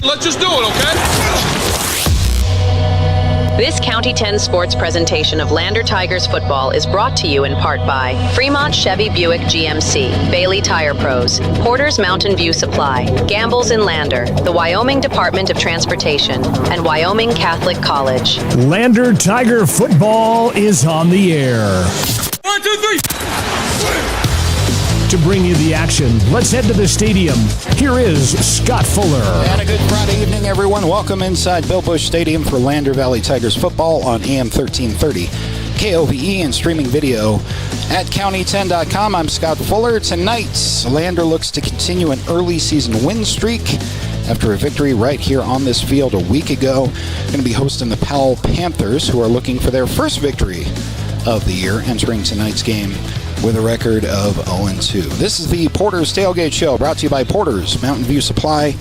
Let's just do it, okay? This County 10 sports presentation of Lander Tigers football is brought to you in part by Fremont Chevy Buick GMC, Bailey Tire Pros, Porter's Mountain View Supply, Gamble's in Lander, the Wyoming Department of Transportation, and Wyoming Catholic College. Lander Tiger football is on the air. 1, 2, 3. To bring you the action, let's head to the stadium. Here is Scott Fuller. And a good Friday evening, everyone. Welcome inside Bill Busch Stadium for Lander Valley Tigers football on AM 1330, KOVE, and streaming video at county10.com. I'm Scott Fuller. Tonight, Lander looks to continue an early season win streak after a victory right here on this field a week ago. Going to be hosting the Powell Panthers, who are looking for their first victory of the year, entering tonight's game with a record of 0-2. This is the Porter's Tailgate Show, brought to you by Porter's Mountain View Supply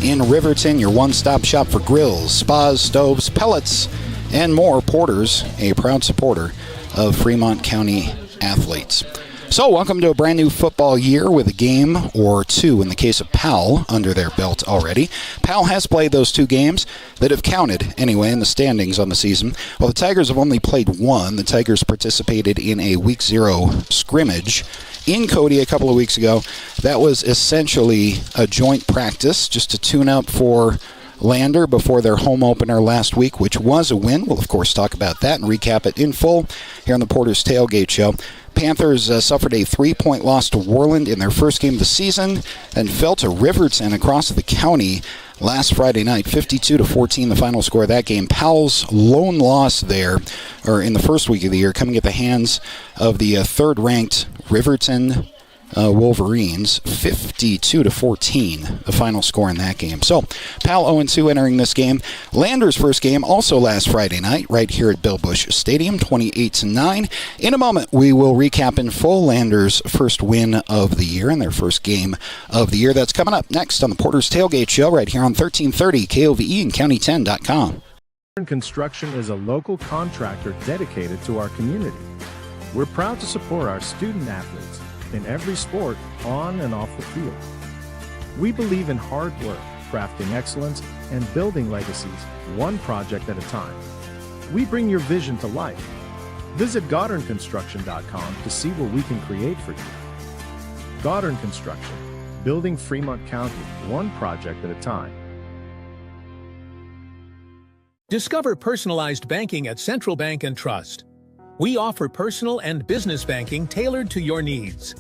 in Riverton, your one-stop shop for grills, spas, stoves, pellets, and more. Porter's, a proud supporter of Fremont County athletes. So, welcome to a brand new football year with a game or two in the case of Powell under their belt already. Powell has played those two games that have counted, anyway, in the standings on the season. While the Tigers have only played one, the Tigers participated in a Week 0 scrimmage in Cody a couple of weeks ago. That was essentially a joint practice, just to tune up for Lander before their home opener last week, which was a win. We'll, of course, talk about that and recap it in full here on the Porter's Tailgate Show. Panthers suffered a 3-point loss to Worland in their first game of the season and fell to Riverton across the county last Friday night, 52-14, the final score of that game. Powell's lone loss there, or in the first week of the year, coming at the hands of the third-ranked Riverton Wolverines, 52-14, the final score in that game. So, Powell 0-2 entering this game. Lander's first game also last Friday night, right here at Bill Busch Stadium, 28-9. In a moment, we will recap in full Lander's first win of the year and their first game of the year. That's coming up next on the Porter's Tailgate Show, right here on 1330 KOVE and county10.com. Construction is a local contractor dedicated to our community. We're proud to support our student athletes in every sport, on and off the field. We believe in hard work, crafting excellence, and building legacies one project at a time. We bring your vision to life. Visit GoddardConstruction.com to see what we can create for you. Goddard Construction, building Fremont County one project at a time. Discover personalized banking at Central Bank and Trust. We offer personal and business banking tailored to your needs.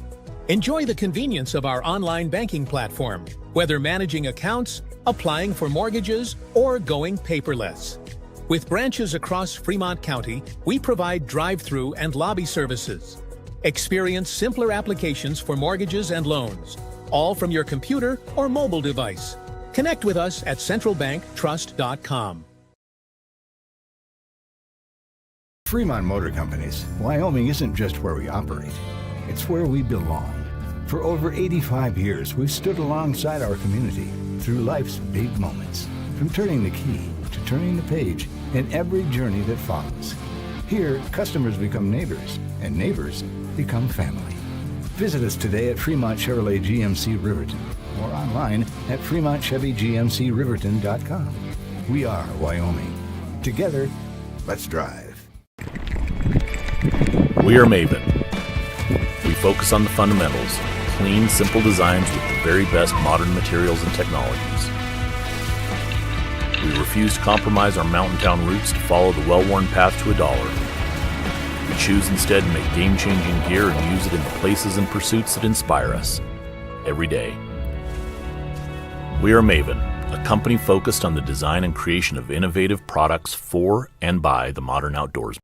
Enjoy the convenience of our online banking platform, whether managing accounts, applying for mortgages, or going paperless. With branches across Fremont County, we provide drive-through and lobby services. Experience simpler applications for mortgages and loans, all from your computer or mobile device. Connect with us at centralbanktrust.com. Fremont Motor Companies, Wyoming isn't just where we operate, it's where we belong. For over 85 years, we've stood alongside our community through life's big moments, from turning the key to turning the page in every journey that follows. Here, customers become neighbors, and neighbors become family. Visit us today at Fremont Chevrolet GMC Riverton or online at FremontChevyGMCRiverton.com. We are Wyoming. Together, let's drive. We are Maven. We focus on the fundamentals, clean, simple designs with the very best modern materials and technologies. We refuse to compromise our mountain town roots to follow the well-worn path to $1. We choose instead to make game-changing gear and use it in the places and pursuits that inspire us every day. We are Maven, a company focused on the design and creation of innovative products for and by the modern outdoors.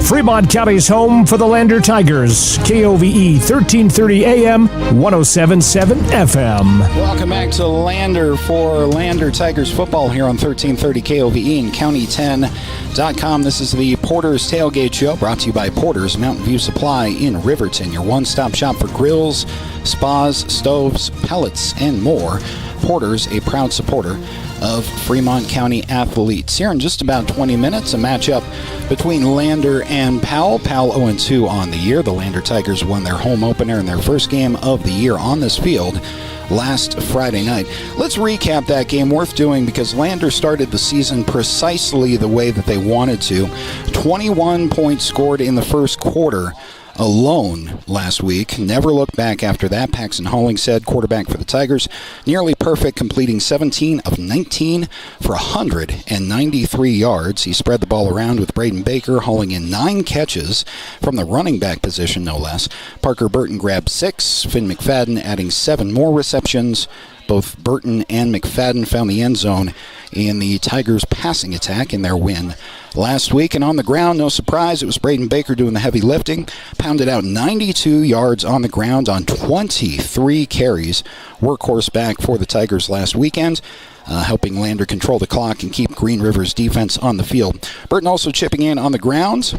Fremont County's home for the Lander Tigers. KOVE 1330 AM, 107.7 FM. Welcome back to Lander for Lander Tigers football here on 1330 KOVE and county10.com. This is the Porter's Tailgate Show, brought to you by Porter's Mountain View Supply in Riverton, your one-stop shop for grills, spas, stoves, pellets, and more. Porters, a proud supporter of Fremont County Athletes. Here in just about 20 minutes, a matchup between Lander and Powell. Powell 0-2 on the year. The Lander Tigers won their home opener in their first game of the year on this field last Friday night. Let's recap that game. Worth doing because Lander started the season precisely the way that they wanted to. 21 points scored in the first quarter alone last week. Never looked back after that. Paxton Hollingshead, quarterback for the Tigers, nearly perfect, completing 17 of 19 for 193 yards. He spread the ball around with Braden Baker hauling in 9 catches from the running back position, no less. Parker Burton grabbed 6. Finn McFadden adding 7 more receptions. Both Burton and McFadden found the end zone in the Tigers' passing attack in their win last week. And on the ground, no surprise, it was Braden Baker doing the heavy lifting. Pounded out 92 yards on the ground on 23 carries. Workhorse back for the Tigers last weekend, helping Lander control the clock and keep Green River's defense on the field. Burton also chipping in on the ground.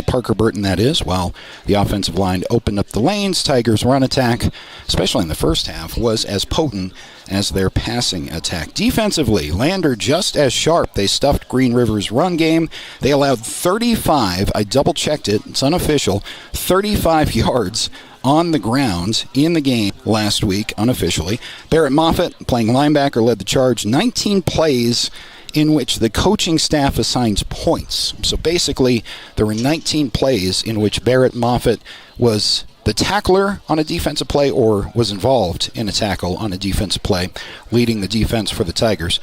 Parker Burton, that is, while the offensive line opened up the lanes. Tigers' run attack, especially in the first half, was as potent as their passing attack. Defensively, Lander just as sharp. They stuffed Green River's run game. They allowed 35, I double-checked it, it's unofficial, 35 yards on the ground in the game last week, unofficially. Barrett Moffitt, playing linebacker, led the charge. 19 plays in which the coaching staff assigns points. So basically, there were 19 plays in which Barrett Moffitt was the tackler on a defensive play or was involved in a tackle on a defensive play, leading the defense for the Tigers,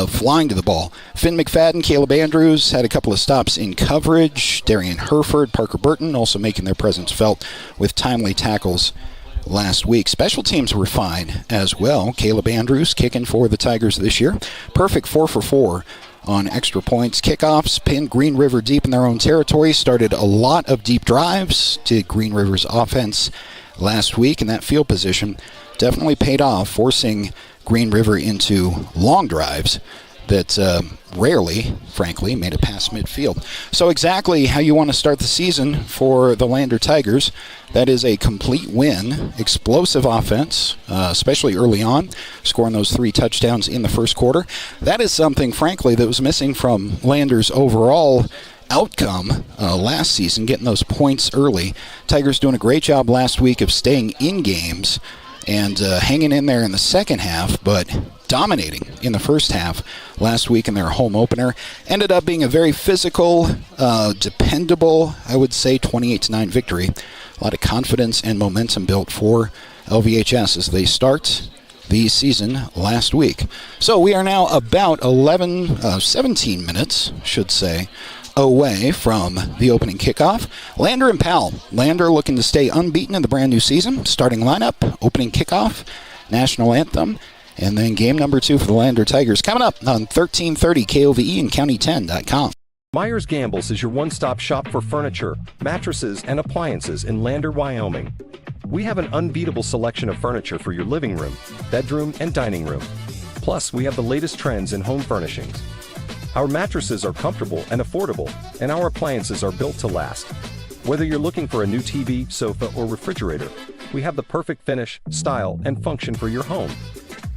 flying to the ball. Finn McFadden, Caleb Andrews had a couple of stops in coverage. Darian Herford, Parker Burton also making their presence felt with timely tackles last week. Special teams were fine as well. Caleb Andrews kicking for the Tigers this year. Perfect 4 for 4 on extra points. Kickoffs pinned Green River deep in their own territory. Started a lot of deep drives to Green River's offense last week, and that field position definitely paid off, forcing Green River into long drives that rarely, frankly, made it past midfield. So exactly how you want to start the season for the Lander Tigers. That is a complete win, explosive offense, especially early on, scoring those 3 touchdowns in the first quarter. That is something, frankly, that was missing from Lander's overall outcome last season, getting those points early. Tigers doing a great job last week of staying in games and hanging in there in the second half, but dominating in the first half last week in their home opener. Ended up being a very physical, dependable, I would say, 28-9 victory. A lot of confidence and momentum built for LVHS as they start the season last week. So we are now about 17 minutes, should say, away from the opening kickoff. Lander and Powell. Lander looking to stay unbeaten in the brand new season. Starting lineup, opening kickoff, national anthem, and then game number 2 for the Lander Tigers coming up on 1330 KOVE and County10.com. Myers Gambles is your one-stop shop for furniture, mattresses, and appliances in Lander, Wyoming. We have an unbeatable selection of furniture for your living room, bedroom, and dining room. Plus, we have the latest trends in home furnishings. Our mattresses are comfortable and affordable, and our appliances are built to last. Whether you're looking for a new TV, sofa, or refrigerator, we have the perfect finish, style, and function for your home.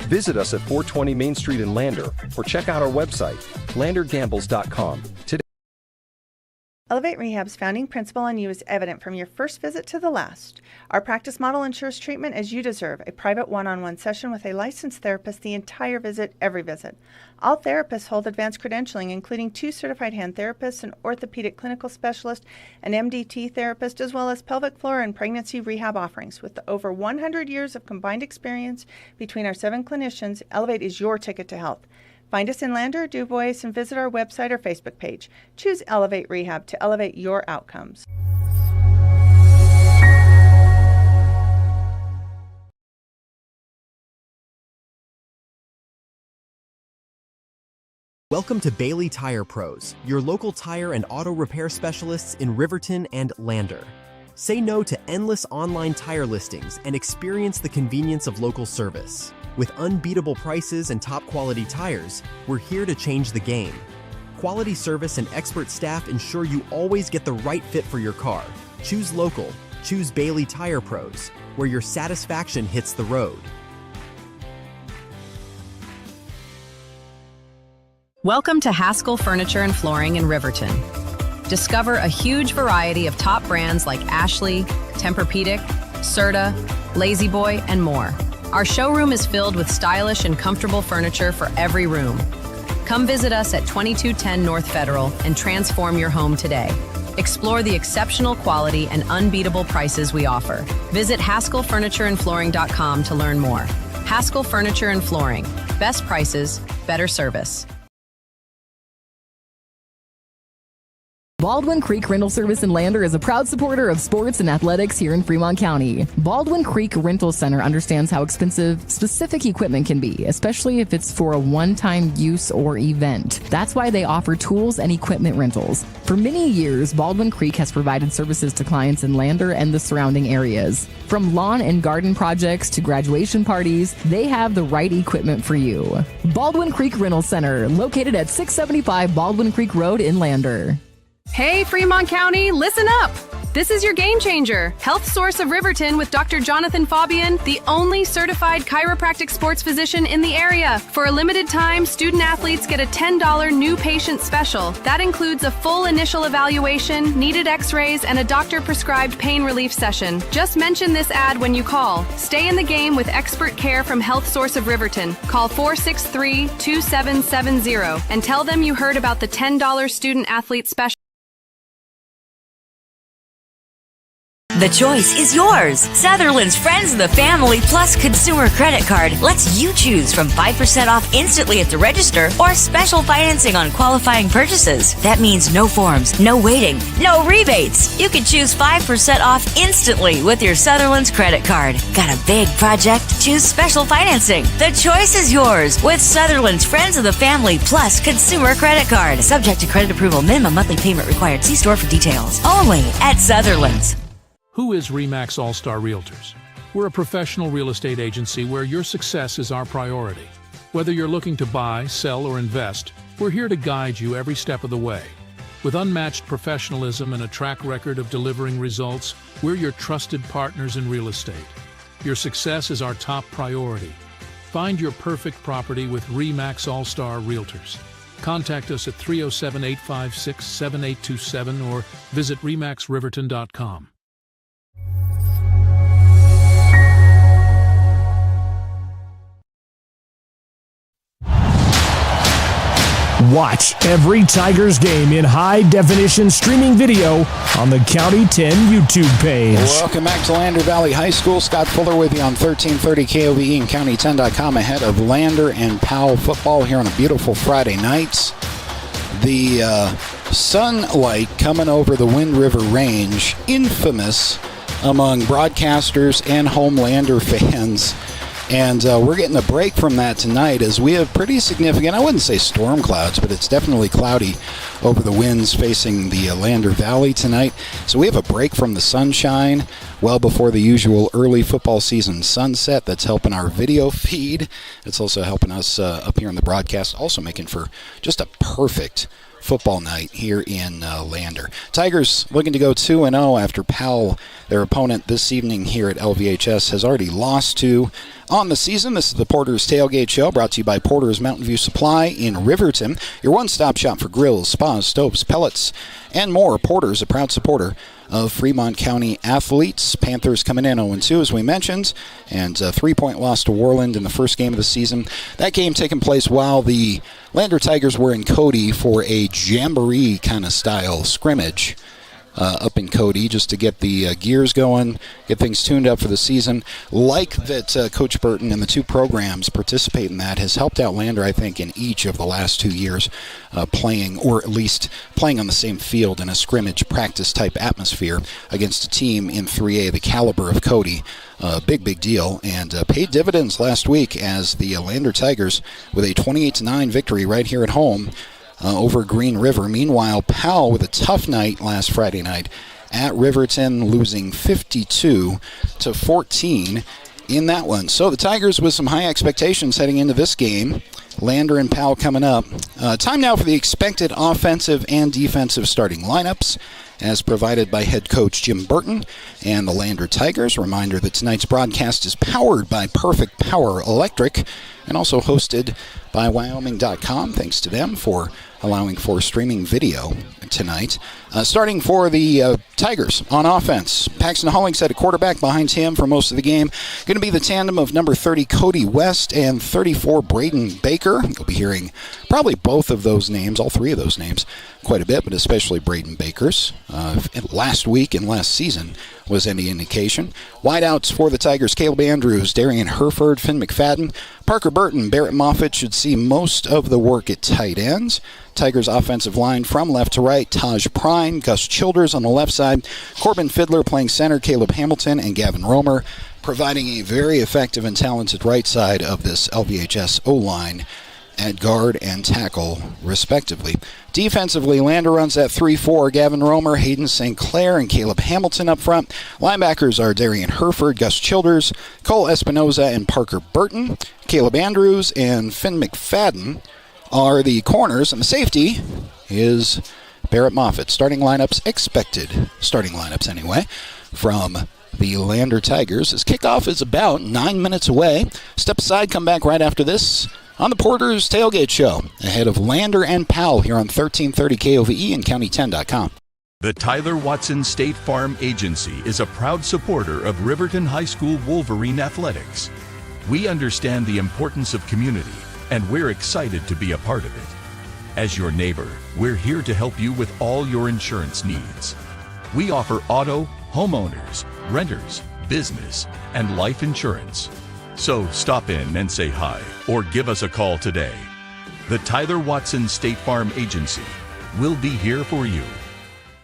Visit us at 420 Main Street in Lander, or check out our website, landergambles.com, today. Elevate Rehab's founding principle on you is evident from your first visit to the last. Our practice model ensures treatment as you deserve, a private one-on-one session with a licensed therapist the entire visit, every visit. All therapists hold advanced credentialing, including 2 certified hand therapists, an orthopedic clinical specialist, an MDT therapist, as well as pelvic floor and pregnancy rehab offerings. With over 100 years of combined experience between our 7 clinicians, Elevate is your ticket to health. Find us in Lander or DuBois and visit our website or Facebook page. Choose Elevate Rehab to elevate your outcomes. Welcome to Bailey Tire Pros, your local tire and auto repair specialists in Riverton and Lander. Say no to endless online tire listings and experience the convenience of local service. With unbeatable prices and top quality tires, we're here to change the game. Quality service and expert staff ensure you always get the right fit for your car. Choose local. Choose Bailey Tire Pros, where your satisfaction hits the road. Welcome to Haskell Furniture and Flooring in Riverton. Discover a huge variety of top brands like Ashley, Tempur-Pedic, Serta, Lazy Boy, and more. Our showroom is filled with stylish and comfortable furniture for every room. Come visit us at 2210 North Federal and transform your home today. Explore the exceptional quality and unbeatable prices we offer. Visit HaskellFurnitureandFlooring.com to learn more. Haskell Furniture and Flooring. Best prices, better service. Baldwin Creek Rental Service in Lander is a proud supporter of sports and athletics here in Fremont County. Baldwin Creek Rental Center understands how expensive specific equipment can be, especially if it's for a one-time use or event. That's why they offer tools and equipment rentals. For many years, Baldwin Creek has provided services to clients in Lander and the surrounding areas. From lawn and garden projects to graduation parties, they have the right equipment for you. Baldwin Creek Rental Center, located at 675 Baldwin Creek Road in Lander. Hey, Fremont County, listen up! This is your game changer, Health Source of Riverton with Dr. Jonathan Fabian, the only certified chiropractic sports physician in the area. For a limited time, student athletes get a $10 new patient special. That includes a full initial evaluation, needed x-rays, and a doctor-prescribed pain relief session. Just mention this ad when you call. Stay in the game with expert care from Health Source of Riverton. Call 463-2770 and tell them you heard about the $10 student athlete special. The choice is yours. Sutherland's Friends of the Family Plus Consumer Credit Card lets you choose from 5% off instantly at the register or special financing on qualifying purchases. That means no forms, no waiting, no rebates. You can choose 5% off instantly with your Sutherland's credit card. Got a big project? Choose special financing. The choice is yours with Sutherland's Friends of the Family Plus Consumer Credit Card. Subject to credit approval. Minimum monthly payment required. See store for details. Only at Sutherland's. Who is RE/MAX All-Star Realtors? We're a professional real estate agency where your success is our priority. Whether you're looking to buy, sell, or invest, we're here to guide you every step of the way. With unmatched professionalism and a track record of delivering results, we're your trusted partners in real estate. Your success is our top priority. Find your perfect property with RE/MAX All-Star Realtors. Contact us at 307-856-7827 or visit remaxriverton.com. Watch every Tigers game in high-definition streaming video on the County 10 YouTube page. Welcome back to Lander Valley High School. Scott Fuller with you on 1330 KOVE and County10.com ahead of Lander and Powell football here on a beautiful Friday night. The sunlight coming over the Wind River Range, infamous among broadcasters and Homelander fans. And we're getting a break from that tonight as we have pretty significant, I wouldn't say storm clouds, but it's definitely cloudy over the winds facing the Lander Valley tonight. So we have a break from the sunshine well before the usual early football season sunset. That's helping our video feed. It's also helping us up here in the broadcast, also making for just a perfect football night here in Lander. Tigers looking to go 2-0 after Powell, their opponent this evening here at LVHS, has already lost to on the season. This is the Porter's Tailgate Show, brought to you by Porter's Mountain View Supply in Riverton, your one-stop shop for grills, spas, stoves, pellets, and more. Porter's a proud supporter of Fremont County athletes. Panthers coming in 0-2, as we mentioned, and a 3-point loss to Worland in the first game of the season. That game taking place while the Lander Tigers were in Cody for a jamboree kind of style scrimmage up in Cody, just to get the gears going, get things tuned up for the season. Like that Coach Burton and the two programs participate in that has helped out Lander, I think, in each of the last 2 years, playing, or at least playing on the same field in a scrimmage practice type atmosphere against a team in 3A, the caliber of Cody. Big deal, and paid dividends last week as the Lander Tigers with a 28-9 victory right here at home over Green River. Meanwhile, Powell with a tough night last Friday night at Riverton, losing 52-14 in that one. So the Tigers with some high expectations heading into this game. Lander and Powell coming up. Time now for the expected offensive and defensive starting lineups, as provided by head coach Jim Burton and the Lander Tigers. Reminder that tonight's broadcast is powered by Perfect Power Electric. and also hosted by Wyoming.com. Thanks to them for allowing for streaming video tonight. Starting for the Tigers on offense, Paxton Hollingshead at quarterback. Behind him for most of the game going to be the tandem of number 30 Cody West and 34 Braden Baker. You'll be hearing probably both of those names, all three of those names, quite a bit, but especially Braden Baker's. Last week and last season was any indication. Wideouts for the Tigers, Caleb Andrews, Darian Herford, Finn McFadden, Parker Burton, Barrett Moffitt should see most of the work at tight ends. Tigers offensive line from left to right, Taj Prine, Gus Childers on the left side, Corbin Fiddler playing center, Caleb Hamilton, and Gavin Romer providing a very effective and talented right side of this LVHS O-line at guard and tackle, respectively. Defensively, Lander runs at 3-4. Gavin Romer, Hayden St. Clair, and Caleb Hamilton up front. Linebackers are Darian Herford, Gus Childers, Cole Espinoza, and Parker Burton. Caleb Andrews and Finn McFadden are the corners, and the safety is Barrett Moffitt. Starting lineups expected. Starting lineups, anyway, from the Lander Tigers. As kickoff is about 9 minutes away. Step aside, come back right after this on the Porter's Tailgate Show, ahead of Lander and Powell here on 1330 KOVE and County10.com. The Tyler Watson State Farm Agency is a proud supporter of Riverton High School Wolverine athletics. We understand the importance of community, and we're excited to be a part of it. As your neighbor, we're here to help you with all your insurance needs. We offer auto, homeowners, renters, business, and life insurance. So stop in and say hi, or give us a call today. The Tyler Watson State Farm Agency will be here for you.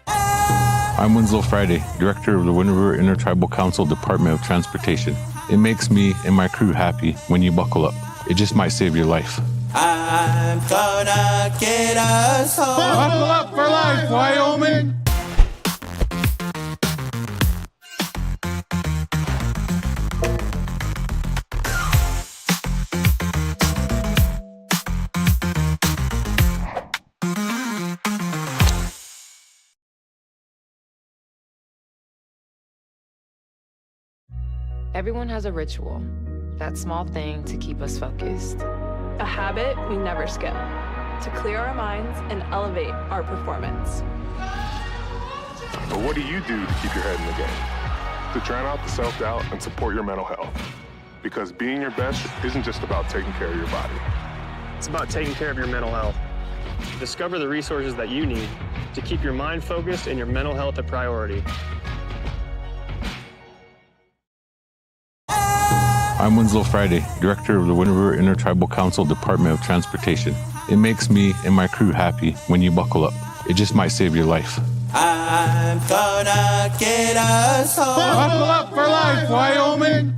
I'm Winslow Friday, Director of the Wind River Intertribal Council Department of Transportation. It makes me and my crew happy when you buckle up. It just might save your life. I'm gonna get us home. Buckle up for life, Wyoming! Everyone has a ritual, that small thing to keep us focused. A habit we never skip, to clear our minds and elevate our performance. But what do you do to keep your head in the game? To drown out the self-doubt and support your mental health. Because being your best isn't just about taking care of your body. It's about taking care of your mental health. Discover the resources that you need to keep your mind focused and your mental health a priority. I'm Winslow Friday, Director of the Wind River Intertribal Council Department of Transportation. It makes me and my crew happy when you buckle up. It just might save your life. I'm gonna get us home. Buckle up for life, Wyoming!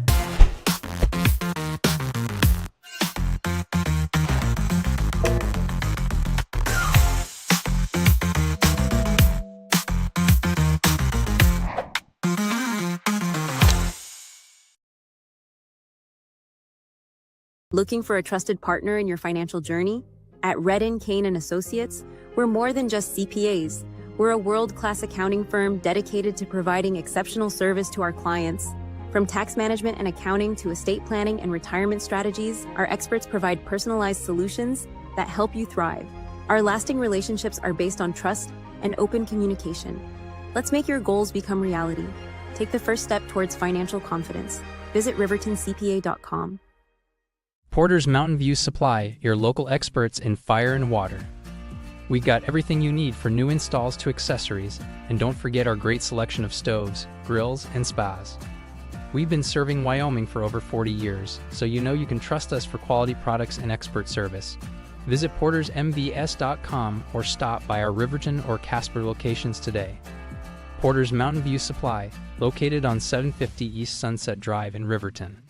Looking for a trusted partner in your financial journey? At Redden, Kane & Associates, we're more than just CPAs. We're a world-class accounting firm dedicated to providing exceptional service to our clients. From tax management and accounting to estate planning and retirement strategies, our experts provide personalized solutions that help you thrive. Our lasting relationships are based on trust and open communication. Let's make your goals become reality. Take the first step towards financial confidence. Visit rivertoncpa.com. Porter's Mountain View Supply, your local experts in fire and water. We got everything you need for new installs to accessories, and don't forget our great selection of stoves, grills, and spas. We've been serving Wyoming for over 40 years, so you know you can trust us for quality products and expert service. Visit portersmvs.com or stop by our Riverton or Casper locations today. Porter's Mountain View Supply, located on 750 East Sunset Drive in Riverton.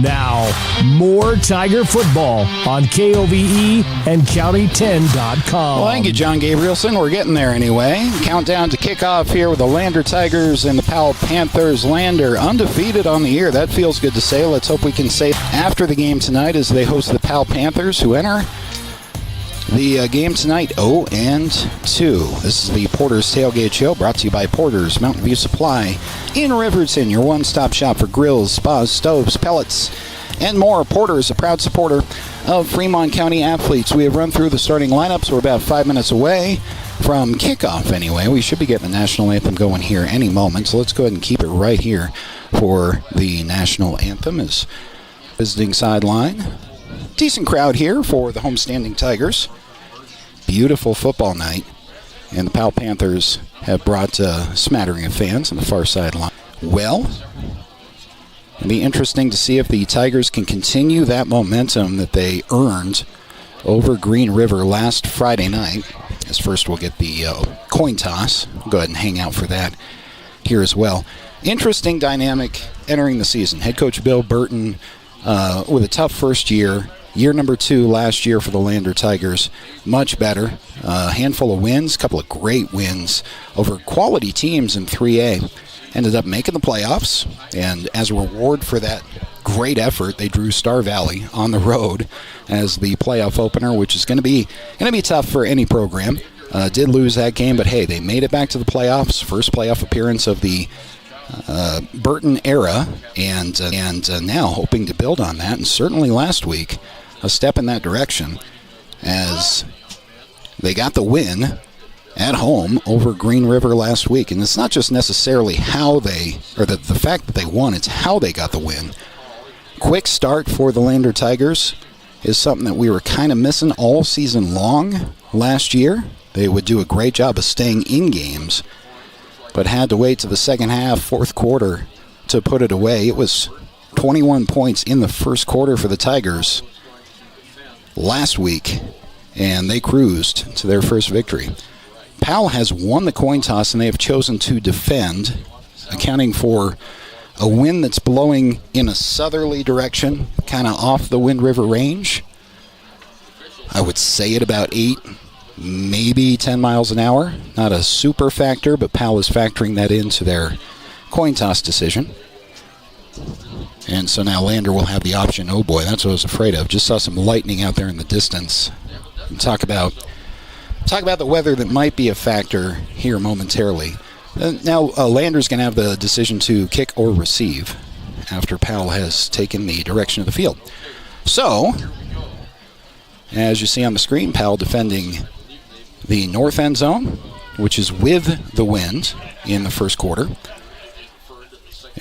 Now, more Tiger football on KOVE and County10.com. Well, thank you, John Gabrielson. We're getting there anyway. Countdown to kickoff here with the Lander Tigers and the Powell Panthers. Lander undefeated on the year. That feels good to say. Let's hope we can say after the game tonight as they host the Powell Panthers, who enter The game tonight, 0-2. This is the Porter's Tailgate Show, brought to you by Porter's Mountain View Supply in Riverton, your one-stop shop for grills, spas, stoves, pellets, and more. Porter is a proud supporter of Fremont County athletes. We have run through the starting lineups. We're about 5 minutes away from kickoff anyway. We should be getting the national anthem going here any moment, so let's go ahead and keep it right here for the national anthem as visiting sideline. Decent crowd here for the homestanding Tigers. Beautiful football night, and the Powell Panthers have brought a smattering of fans on the far sideline. Well, it'll be interesting to see if the Tigers can continue that momentum that they earned over Green River last Friday night. As first we'll get the coin toss. We'll go ahead and hang out for that here as well. Interesting dynamic entering the season. Head coach Bill Burton with a tough first year. Year number 2 last year for the Lander Tigers. Much better. A handful of wins, a couple of great wins over quality teams in 3A. Ended up making the playoffs, and as a reward for that great effort, they drew Star Valley on the road as the playoff opener, which is going to be tough for any program. Did lose that game, but hey, they made it back to the playoffs. First playoff appearance of the Burton era, and now hoping to build on that. And certainly last week, a step in that direction as they got the win at home over Green River last week. And it's not just necessarily how they, or the fact that they won, it's how they got the win. Quick start for the Lander Tigers is something that we were kind of missing all season long last year. They would do a great job of staying in games, but had to wait to the second half, fourth quarter, to put it away. It was 21 points in the first quarter for the Tigers last week, and they cruised to their first victory. Powell has won the coin toss, and they have chosen to defend, accounting for a wind that's blowing in a southerly direction, kind of off the Wind River Range. I would say at about 8, maybe 10 miles an hour. Not a super factor, but Powell is factoring that into their coin toss decision. And so now Lander will have the option. Oh boy, that's what I was afraid of. Just saw some lightning out there in the distance. And talk about the weather that might be a factor here momentarily. Now Lander's going to have the decision to kick or receive after Powell has taken the direction of the field. So, as you see on the screen, Powell defending the north end zone, which is with the wind in the first quarter.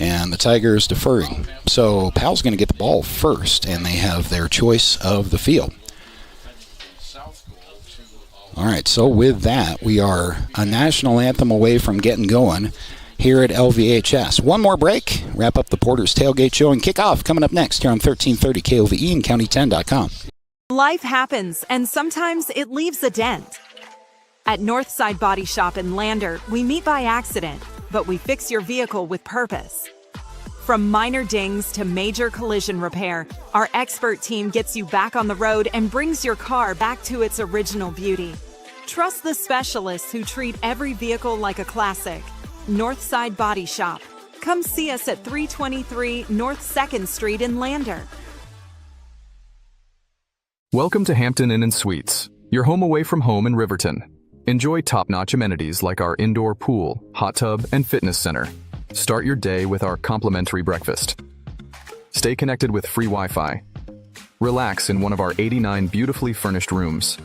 And the Tigers deferring. So Powell's going to get the ball first, and they have their choice of the field. All right, so with that, we are a national anthem away from getting going here at LVHS. One more break, wrap up the Porter's Tailgate Show, and kick off coming up next here on 1330 KOVE and County10.com. Life happens, and sometimes it leaves a dent. At Northside Body Shop in Lander, we meet by accident, but we fix your vehicle with purpose. From minor dings to major collision repair, our expert team gets you back on the road and brings your car back to its original beauty. Trust the specialists who treat every vehicle like a classic. Northside Body Shop. Come see us at 323 North 2nd Street in Lander. Welcome to Hampton Inn & Suites, your home away from home in Riverton. Enjoy top-notch amenities like our indoor pool, hot tub, and fitness center. Start your day with our complimentary breakfast. Stay connected with free Wi-Fi. Relax in one of our 89 beautifully furnished rooms.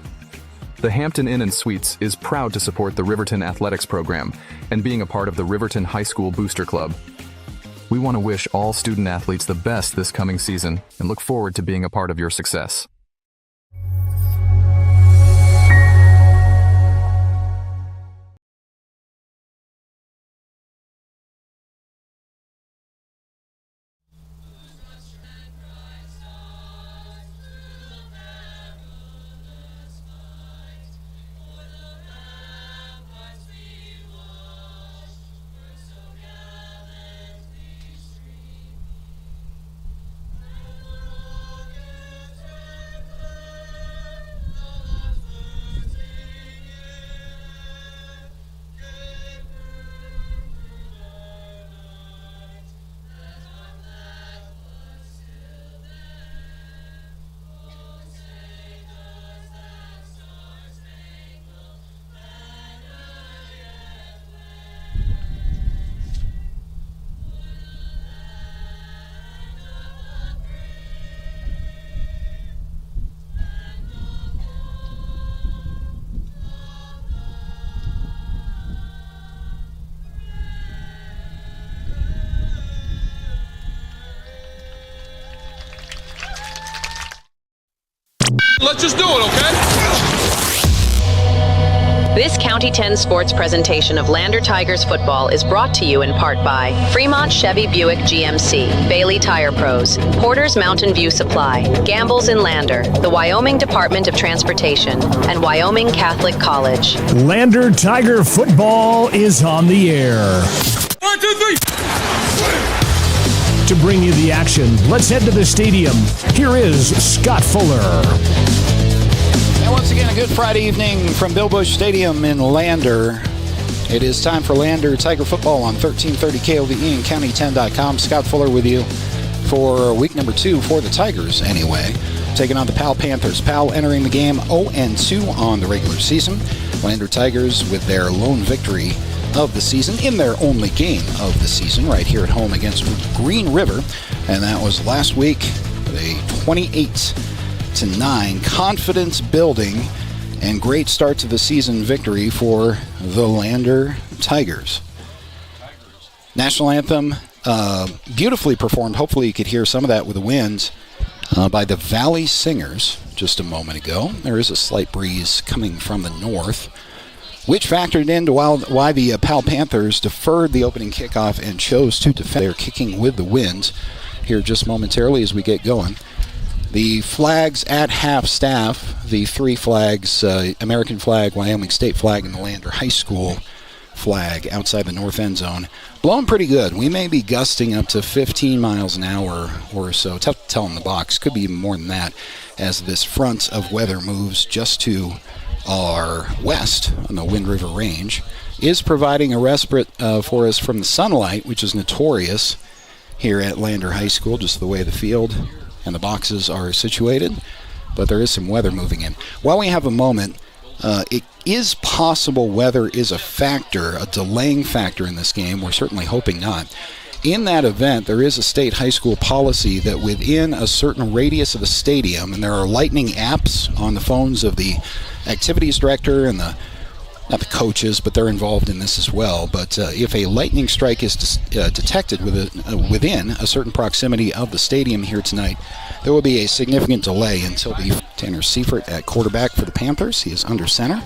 The Hampton Inn & Suites is proud to support the Riverton Athletics program and being a part of the Riverton High School Booster Club. We want to wish all student athletes the best this coming season and look forward to being a part of your success. let's just do it, okay? This County 10 sports presentation of Lander Tigers football is brought to you in part by Fremont Chevy Buick GMC, Bailey Tire Pros, Porter's Mountain View Supply, Gamble's in Lander, the Wyoming Department of Transportation, and Wyoming Catholic College. Lander Tiger football is on the air. 1, 2, 3. To bring you the action, let's head to the stadium. Here is Scott Fuller. And once again, a good Friday evening from Bill Bush Stadium in Lander. It is time for Lander Tiger football on 1330 KOVE and County10.com. Scott Fuller with you for week number 2 for the Tigers anyway. Taking on the Powell Panthers. Powell entering the game 0-2 on the regular season. Lander Tigers with their lone victory of the season in their only game of the season right here at home against Green River. And that was last week, a 28-9 confidence building and great start to the season victory for the Lander Tigers. National Anthem, beautifully performed. Hopefully you could hear some of that with the winds by the Valley Singers just a moment ago. There is a slight breeze coming from the north, which factored into why the Powell Panthers deferred the opening kickoff and chose to defend. They're kicking with the winds here just momentarily as we get going. The flags at half staff, the 3 flags, American flag, Wyoming State flag, and the Lander High School flag outside the north end zone, blowing pretty good. We may be gusting up to 15 miles an hour or so. Tough to tell in the box. Could be even more than that as this front of weather moves just to our west on the Wind River Range. Is providing a respite for us from the sunlight, which is notorious here at Lander High School, just the way the field and the boxes are situated, but there is some weather moving in. While we have a moment, it is possible weather is a factor, a delaying factor in this game. We're certainly hoping not. In that event, there is a state high school policy that within a certain radius of the stadium, and there are lightning apps on the phones of the activities director and not the coaches, but they're involved in this as well. But if a lightning strike is detected within a certain proximity of the stadium here tonight, there will be a significant delay until the Tanner Seifert at quarterback for the Panthers. He is under center.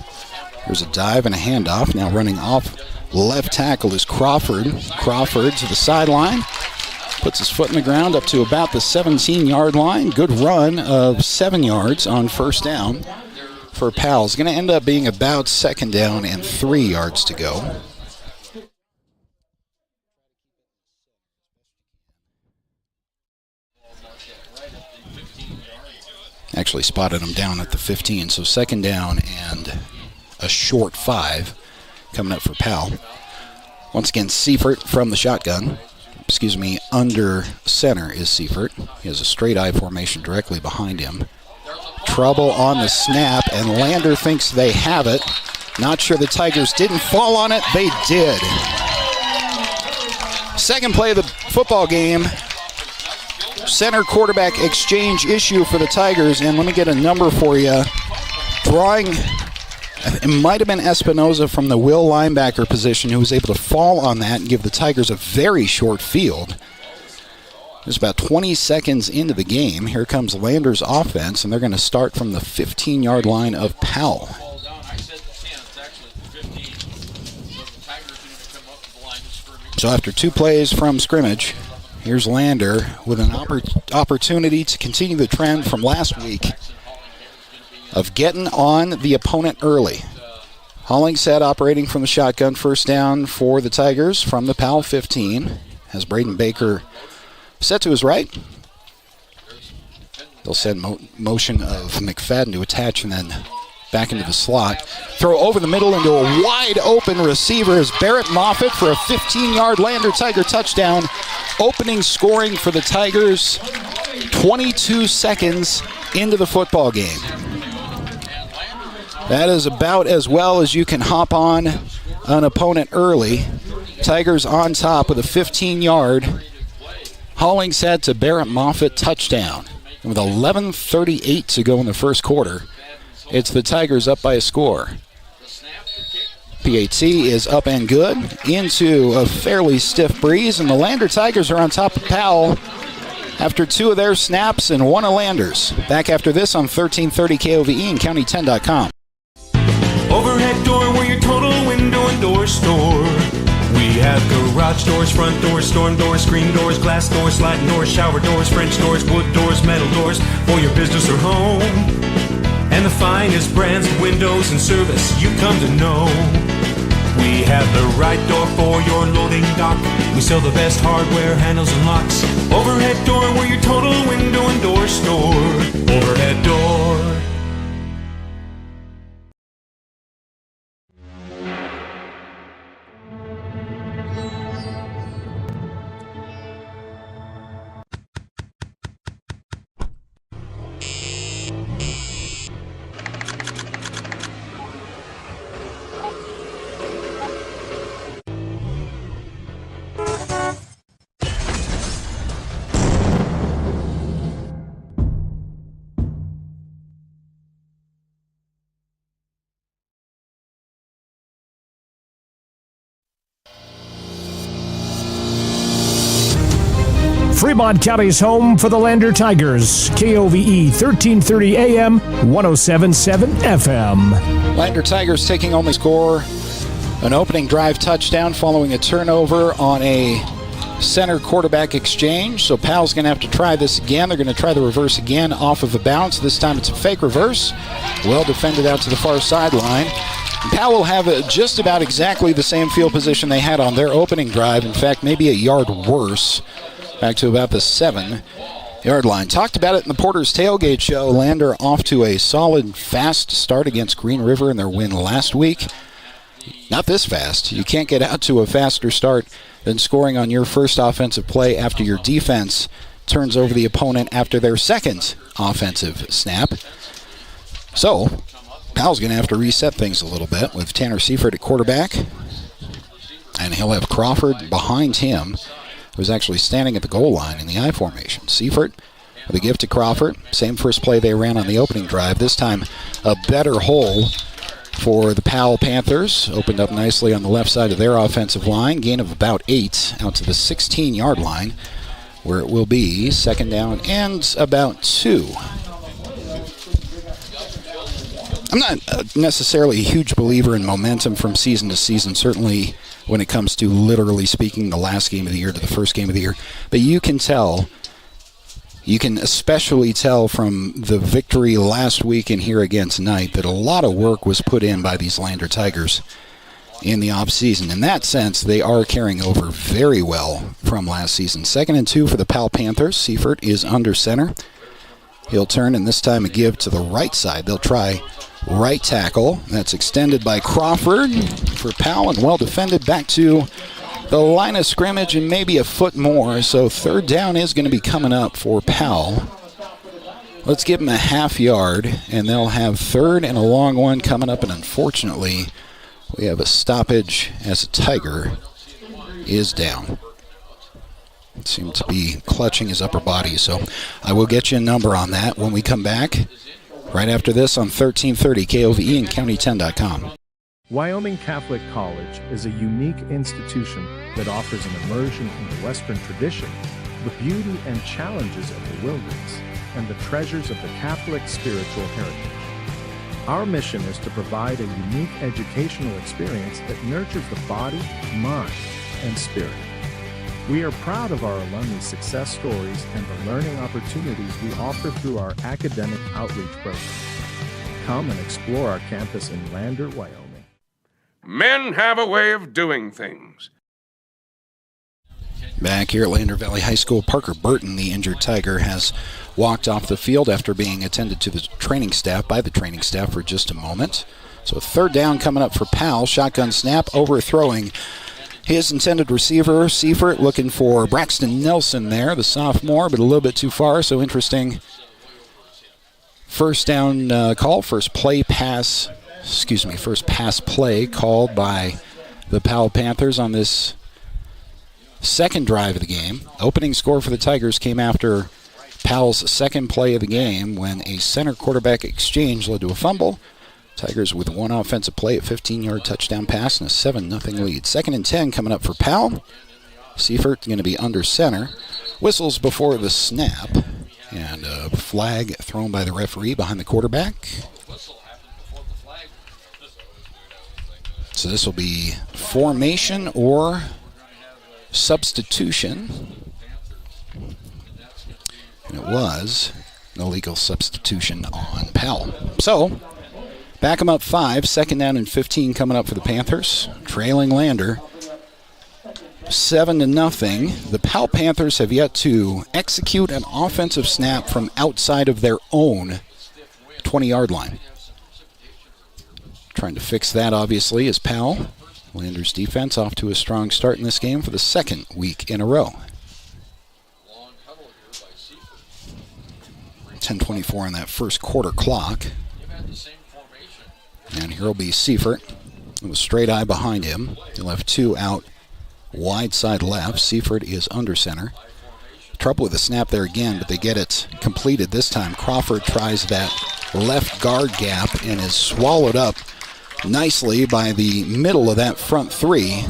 There's a dive and a handoff. Now running off left tackle is Crawford. Crawford to the sideline. Puts his foot in the ground up to about the 17-yard line. Good run of 7 yards on first down for Powell. It's going to end up being about 2nd down and 3 yards to go. Actually spotted him down at the 15, so 2nd down and a short 5 coming up for Powell. Once again, Seifert from the shotgun. Under center is Seifert. He has a straight I formation directly behind him. Trouble on the snap, and Lander thinks they have it. Not sure the Tigers didn't fall on it. They did. Second play of the football game. Center quarterback exchange issue for the Tigers, and let me get a number for you. Drawing, it might have been Espinoza from the will linebacker position who was able to fall on that and give the Tigers a very short field. It's about 20 seconds into the game. Here comes Lander's offense, and they're going to start from the 15-yard line of Powell. So after 2 plays from scrimmage, here's Lander with an opportunity to continue the trend from last week of getting on the opponent early. Hollingshead operating from the shotgun, first down for the Tigers from the Powell 15. Has Braden Baker set to his right. They'll send motion of McFadden to attach and then back into the slot. Throw over the middle into a wide open receiver is Barrett Moffitt for a 15-yard Lander Tiger touchdown. Opening scoring for the Tigers 22 seconds into the football game. That is about as well as you can hop on an opponent early. Tigers on top with a 15-yard Hollingshead to Barrett Moffitt touchdown. And with 11:38 to go in the first quarter, it's the Tigers up by a score. PAT is up and good into a fairly stiff breeze, and the Lander Tigers are on top of Powell after 2 of their snaps and 1 of Lander's. Back after this on 1330 KOVE and County10.com. Overhead door, we're your total window and door store. We have garage doors, front doors, storm doors, screen doors, glass doors, sliding doors, shower doors, French doors, wood doors, metal doors for your business or home. And the finest brands of windows and service you come to know. We have the right door for your loading dock. We sell the best hardware, handles, and locks. Overhead door, we're your total window and door store. Overhead door. Fremont County's home for the Lander Tigers. KOVE 1330 AM, 107.7 FM. Lander Tigers taking only score an opening drive touchdown following a turnover on a center quarterback exchange. So Powell's going to have to try this again. They're going to try the reverse again off of the bounce. This time it's a fake reverse. Well defended out to the far sideline. Powell will have just about exactly the same field position they had on their opening drive. In fact, maybe a yard worse. Back to about the 7-yard line. Talked about it in the Porter's Tailgate show. Lander off to a solid, fast start against Green River in their win last week. Not this fast. You can't get out to a faster start than scoring on your first offensive play after your defense turns over the opponent after their second offensive snap. So, Powell's going to have to reset things a little bit with Tanner Seifert at quarterback. And he'll have Crawford behind him, who's actually standing at the goal line in the I formation. Seifert with a gift to Crawford. Same first play they ran on the opening drive. This time a better hole for the Powell Panthers. Opened up nicely on the left side of their offensive line. Gain of about 8 out to the 16-yard line, where it will be second down and about 2. I'm not necessarily a huge believer in momentum from season to season, certainly when it comes to literally speaking the last game of the year to the first game of the year. But you can especially tell from the victory last week and here against Knight that a lot of work was put in by these Lander Tigers in the offseason. In that sense, they are carrying over very well from last season. 2nd and 2 for the Powell Panthers. Seifert is under center. He'll turn, and this time a give to the right side. They'll try right tackle. That's extended by Crawford for Powell, and well defended back to the line of scrimmage and maybe a foot more. So third down is going to be coming up for Powell. Let's give them a half yard, and they'll have third and a long one coming up, and unfortunately we have a stoppage as a Tiger is down. Seemed to be clutching his upper body, so I will get you a number on that when we come back right after this on 1330 KOVE and County10.com. Wyoming Catholic College is a unique institution that offers an immersion in the Western tradition, the beauty and challenges of the wilderness, and the treasures of the Catholic spiritual heritage. Our mission is to provide a unique educational experience that nurtures the body, mind, and spirit. We are proud of our alumni success stories and the learning opportunities we offer through our academic outreach program. Come and explore our campus in Lander, Wyoming. Men have a way of doing things. Back here at Lander Valley High School, Parker Burton, the injured Tiger, has walked off the field after being attended to by the training staff for just a moment. So third down coming up for Powell. Shotgun snap, overthrowing his intended receiver, Seifert, looking for Braxton Nelson there, the sophomore, but a little bit too far, so interesting. First down call, first pass play called by the Powell Panthers on this second drive of the game. Opening score for the Tigers came after Powell's second play of the game when a center quarterback exchange led to a fumble. Tigers with one offensive play, a 15-yard touchdown pass, and a 7-0 lead. 2nd and 10 coming up for Powell. Seifert going to be under center. Whistles before the snap, and a flag thrown by the referee behind the quarterback. So this will be formation or substitution. And it was an illegal substitution on Powell. So, back them up 5, 2nd down and 15 coming up for the Panthers. Trailing Lander 7-0. The Powell Panthers have yet to execute an offensive snap from outside of their own 20-yard line. Trying to fix that, obviously, is Powell. Lander's defense off to a strong start in this game for the 2nd week in a row. 10:24 on that first quarter clock. And here will be Seifert with a straight eye behind him. He'll have 2 out wide side left. Seifert is under center. Trouble with the snap there again, but they get it completed this time. Crawford tries that left guard gap and is swallowed up nicely by the middle of that front 3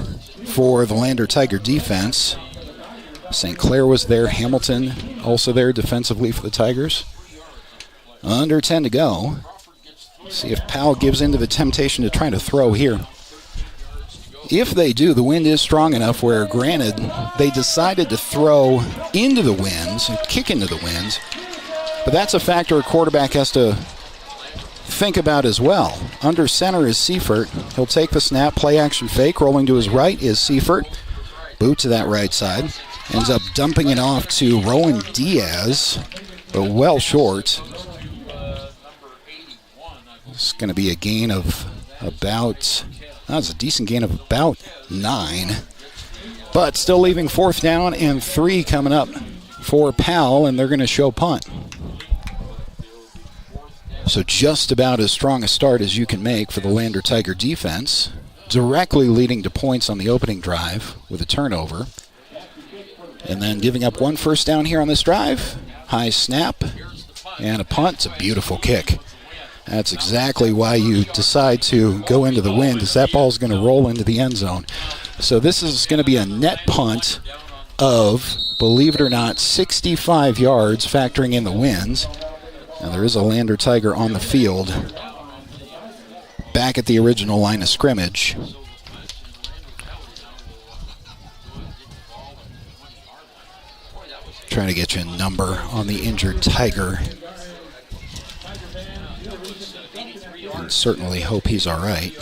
for the Lander Tiger defense. St. Clair was there. Hamilton also there defensively for the Tigers. Under 10 to go. See if Powell gives in to the temptation to try to throw here. If they do, the wind is strong enough where, granted, they decided to throw into the winds, kick into the winds, but that's a factor a quarterback has to think about as well. Under center is Seifert. He'll take the snap, play action fake. Rolling to his right is Seifert. Boot to that right side. Ends up dumping it off to Rowan Diaz, but well short. It's going to be a gain of about, that's a decent gain of about 9. But still leaving 4th down and 3 coming up for Powell, and they're going to show punt. So just about as strong a start as you can make for the Lander Tiger defense, directly leading to points on the opening drive with a turnover. And then giving up 1 first down here on this drive. High snap and a punt. It's a beautiful kick. That's exactly why you decide to go into the wind, is that ball's going to roll into the end zone. So this is going to be a net punt of, believe it or not, 65 yards, factoring in the winds. Now there is a Lander Tiger on the field, back at the original line of scrimmage. Trying to get you a number on the injured Tiger. And certainly hope he's all right.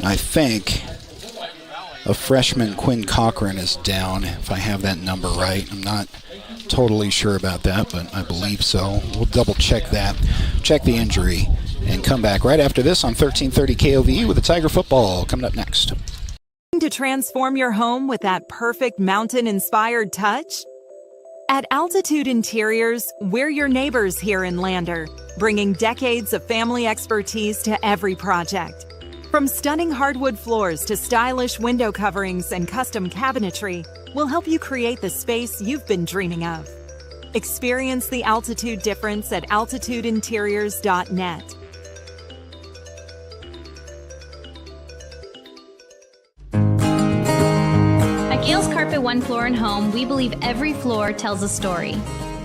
I think a freshman, Quinn Cochran, is down, if I have that number right. I'm not totally sure about that, but I believe so. We'll double check that, check the injury, and come back right after this on 1330 KOVE with the Tiger football coming up next. To transform your home with that perfect mountain-inspired touch? At Altitude Interiors, we're your neighbors here in Lander, bringing decades of family expertise to every project. From stunning hardwood floors to stylish window coverings and custom cabinetry, we'll help you create the space you've been dreaming of. Experience the altitude difference at altitudeinteriors.net. At Gales Carpet One Floor and Home, we believe every floor tells a story.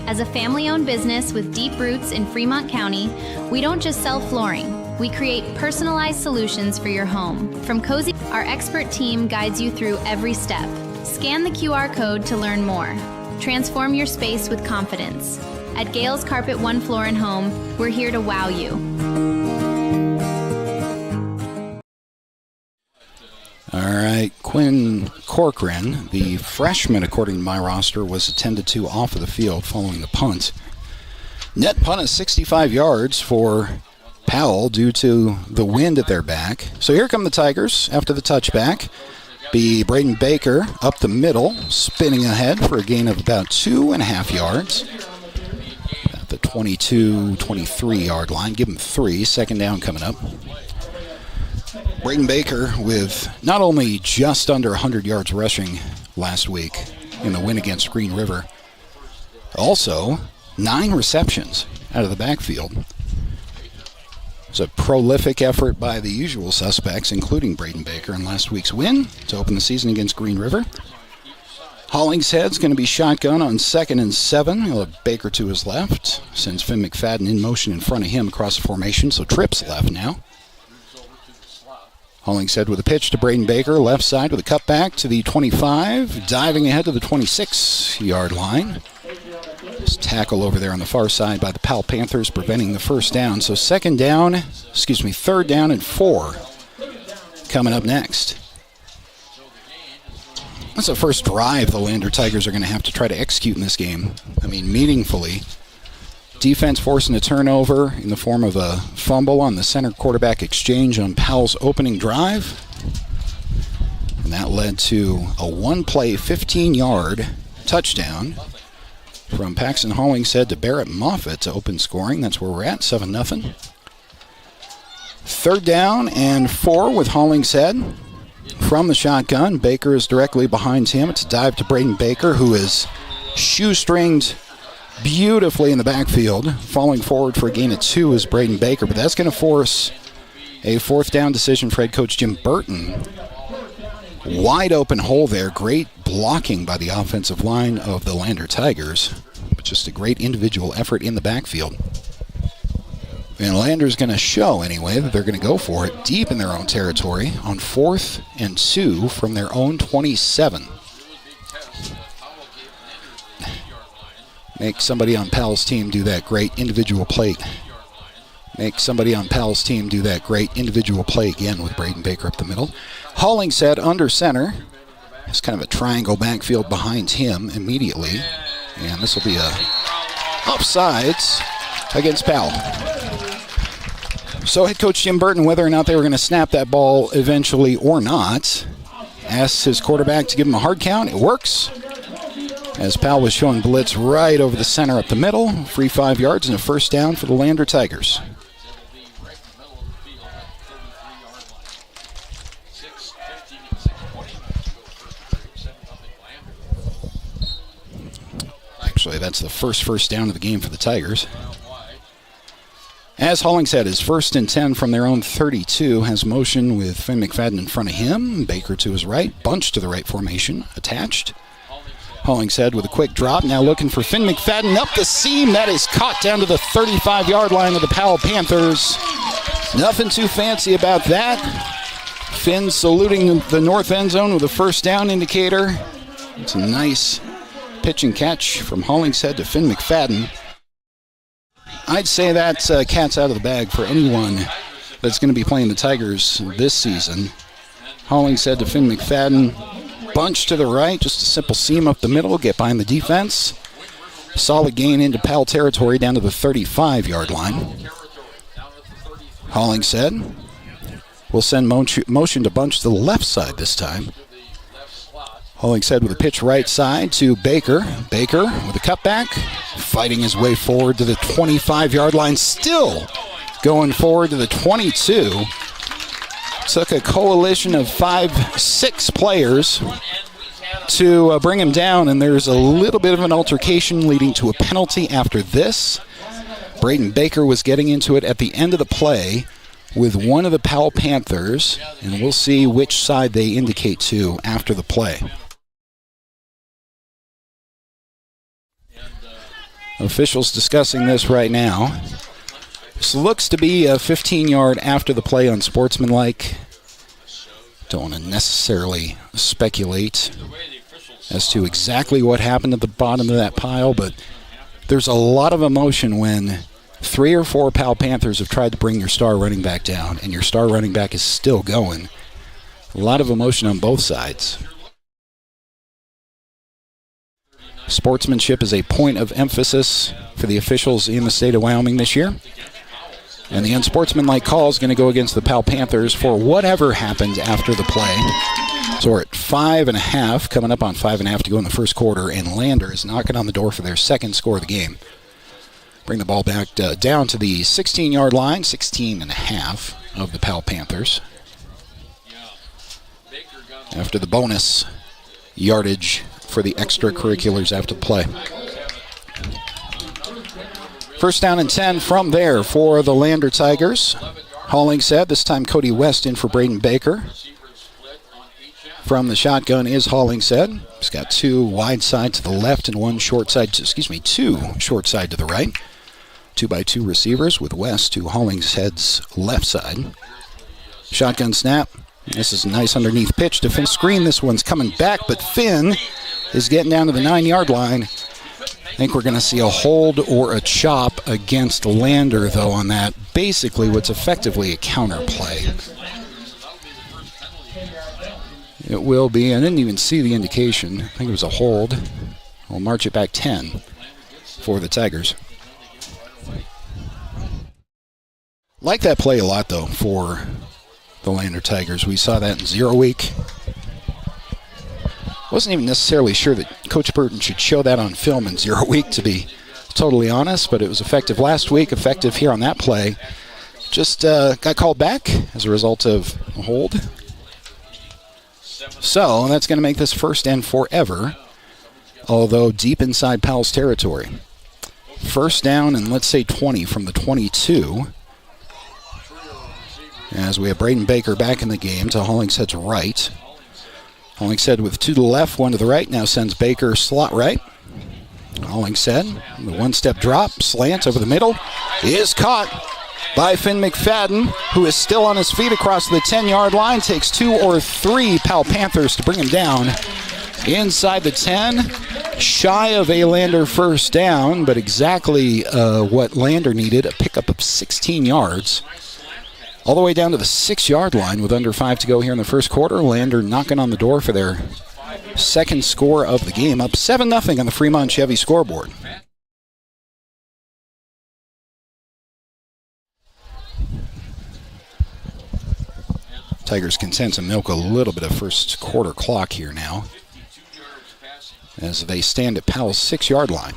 As a family-owned business with deep roots in Fremont County, we don't just sell flooring. We create personalized solutions for your home. From cozy, our expert team guides you through every step. Scan the QR code to learn more. Transform your space with confidence. At Gales Carpet One Floor and Home, we're here to wow you. All right, Quinn Corcoran, the freshman, according to my roster, was attended to off of the field following the punt. Net punt of 65 yards for Powell due to the wind at their back. So here come the Tigers after the touchback. Be Braden Baker up the middle, spinning ahead for a gain of about 2.5 yards. At the 22-23 yard line. Give him 3. 2nd down coming up. Braden Baker with not only just under 100 yards rushing last week in the win against Green River, also 9 receptions out of the backfield. It's a prolific effort by the usual suspects, including Braden Baker in last week's win to open the season against Green River. Hollingshead's going to be shotgun on 2nd and 7. He'll have Baker to his left. Sends Finn McFadden in motion in front of him across the formation, so Tripp's left now. Hollingshead with a pitch to Braden Baker, left side with a cutback to the 25, diving ahead to the 26-yard line. This tackle over there on the far side by the Powell Panthers, preventing the first down. So third down and 4 coming up next. That's the first drive the Lander Tigers are going to have to try to execute in this game. I mean, meaningfully. Defense forcing a turnover in the form of a fumble on the center quarterback exchange on Powell's opening drive. And that led to a one-play, 15-yard touchdown from Paxton Hollingshead to Barrett Moffitt to open scoring. That's where we're at, 7-0. 3rd down and 4 with Hollingshead. From the shotgun, Baker is directly behind him. It's a dive to Braden Baker, who is shoestringed beautifully in the backfield. Falling forward for a gain of 2 is Braden Baker, but that's going to force a 4th down decision for head coach Jim Burton. Wide open hole there. Great blocking by the offensive line of the Lander Tigers, but just a great individual effort in the backfield. And Lander's going to show, anyway, that they're going to go for it deep in their own territory on 4th and 2 from their own 27. Make somebody on Powell's team do that great individual play. Make somebody on Powell's team do that great individual play again with Braden Baker up the middle. Hollingshead under center. It's kind of a triangle backfield behind him immediately. And this will be a offsides against Powell. So head coach Jim Burton, whether or not they were going to snap that ball eventually or not, asks his quarterback to give him a hard count. It works, as Powell was showing blitz right over the center up the middle. Free 5 yards and a first down for the Lander Tigers. Actually, that's the first down of the game for the Tigers. As Hollingshead is 1st and 10 from their own 32, has motion with Finn McFadden in front of him, Baker to his right, bunch to the right formation, attached. Hollingshead with a quick drop, now looking for Finn McFadden up the seam. That is caught down to the 35-yard line of the Powell Panthers. Nothing too fancy about that. Finn saluting the north end zone with a first down indicator. It's a nice pitch and catch from Hollingshead to Finn McFadden. I'd say that's cat's out of the bag for anyone that's going to be playing the Tigers this season. Hollingshead to Finn McFadden. Bunch to the right, just a simple seam up the middle, get behind the defense. Solid gain into Powell territory down to the 35-yard line. Hollingshead will send motion to bunch to the left side this time. Hollingshead with a pitch right side to Baker. Baker with a cutback, fighting his way forward to the 25-yard line, still going forward to the 22. Took a coalition of 5-6 players to bring him down, and there's a little bit of an altercation leading to a penalty after this. Braden Baker was getting into it at the end of the play with one of the Powell Panthers, and we'll see which side they indicate to after the play. Officials discussing this right now. This looks to be a 15-yard after the play on sportsmanlike. Don't want to necessarily speculate as to exactly what happened at the bottom of that pile, but there's a lot of emotion when 3 or 4 Powell Panthers have tried to bring your star running back down, and your star running back is still going. A lot of emotion on both sides. Sportsmanship is a point of emphasis for the officials in the state of Wyoming this year. And the unsportsmanlike call is going to go against the Powell Panthers for whatever happened after the play. So we're at 5.5, coming up on 5.5 to go in the first quarter, and Lander is knocking on the door for their second score of the game. Bring the ball back down to the 16-yard line, 16.5 of the Powell Panthers. After the bonus yardage for the extracurriculars after the play. First down and 10 from there for the Lander Tigers. Hollingshead, this time Cody West in for Braden Baker. From the shotgun is Hollingshead. He's got two wide side to the left and two short side to the right. 2x2 receivers with West to Hollingshead's left side. Shotgun snap. This is a nice underneath pitch to Finn. Screen. This one's coming back, but Finn is getting down to the 9-yard line. I think we're going to see a hold or a chop against Lander, though, on that. Basically, what's effectively a counter play. It will be. I didn't even see the indication. I think it was a hold. We'll march it back 10 for the Tigers. Like that play a lot, though, for the Lander Tigers. We saw that in 0 week. Wasn't even necessarily sure that Coach Burton should show that on film in 0 week, to be totally honest, but it was effective last week, effective here on that play. Just got called back as a result of a hold. So that's going to make this first and forever, although deep inside Powell's territory. First down and let's say 20 from the 22. As we have Braden Baker back in the game to Hollingshead's right. Hollingshead with two to the left, one to the right, now sends Baker slot right. Hollingshead, the one-step drop, slant over the middle, is caught by Finn McFadden, who is still on his feet across the 10-yard line. Takes 2 or 3 Powell Panthers to bring him down inside the 10. Shy of a Lander first down, but exactly what Lander needed, a pickup of 16 yards. All the way down to the 6-yard line with under 5 to go here in the first quarter. Lander knocking on the door for their second score of the game, up 7-0 on the Fremont Chevy scoreboard. Tigers content to milk a little bit of first quarter clock here now as they stand at Powell's 6-yard line.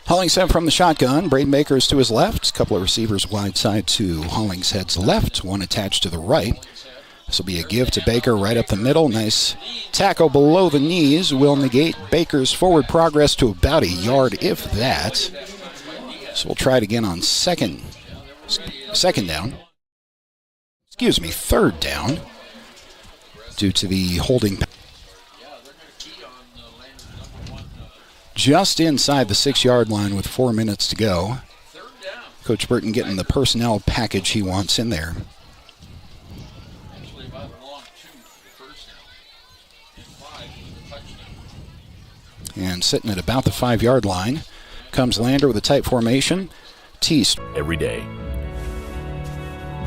Hollingshead from the shotgun. Braden Baker is to his left. A couple of receivers wide side to Hollingshead's left. One attached to the right. This will be a give to Baker right up the middle. Nice tackle below the knees will negate Baker's forward progress to about a yard, if that. So we'll try it again on third down. Due to the holding. Just inside the 6-yard line with 4 minutes to go. Coach Burton getting the personnel package he wants in there. And sitting at about the 5-yard line comes Lander with a tight formation. Teast. Every day.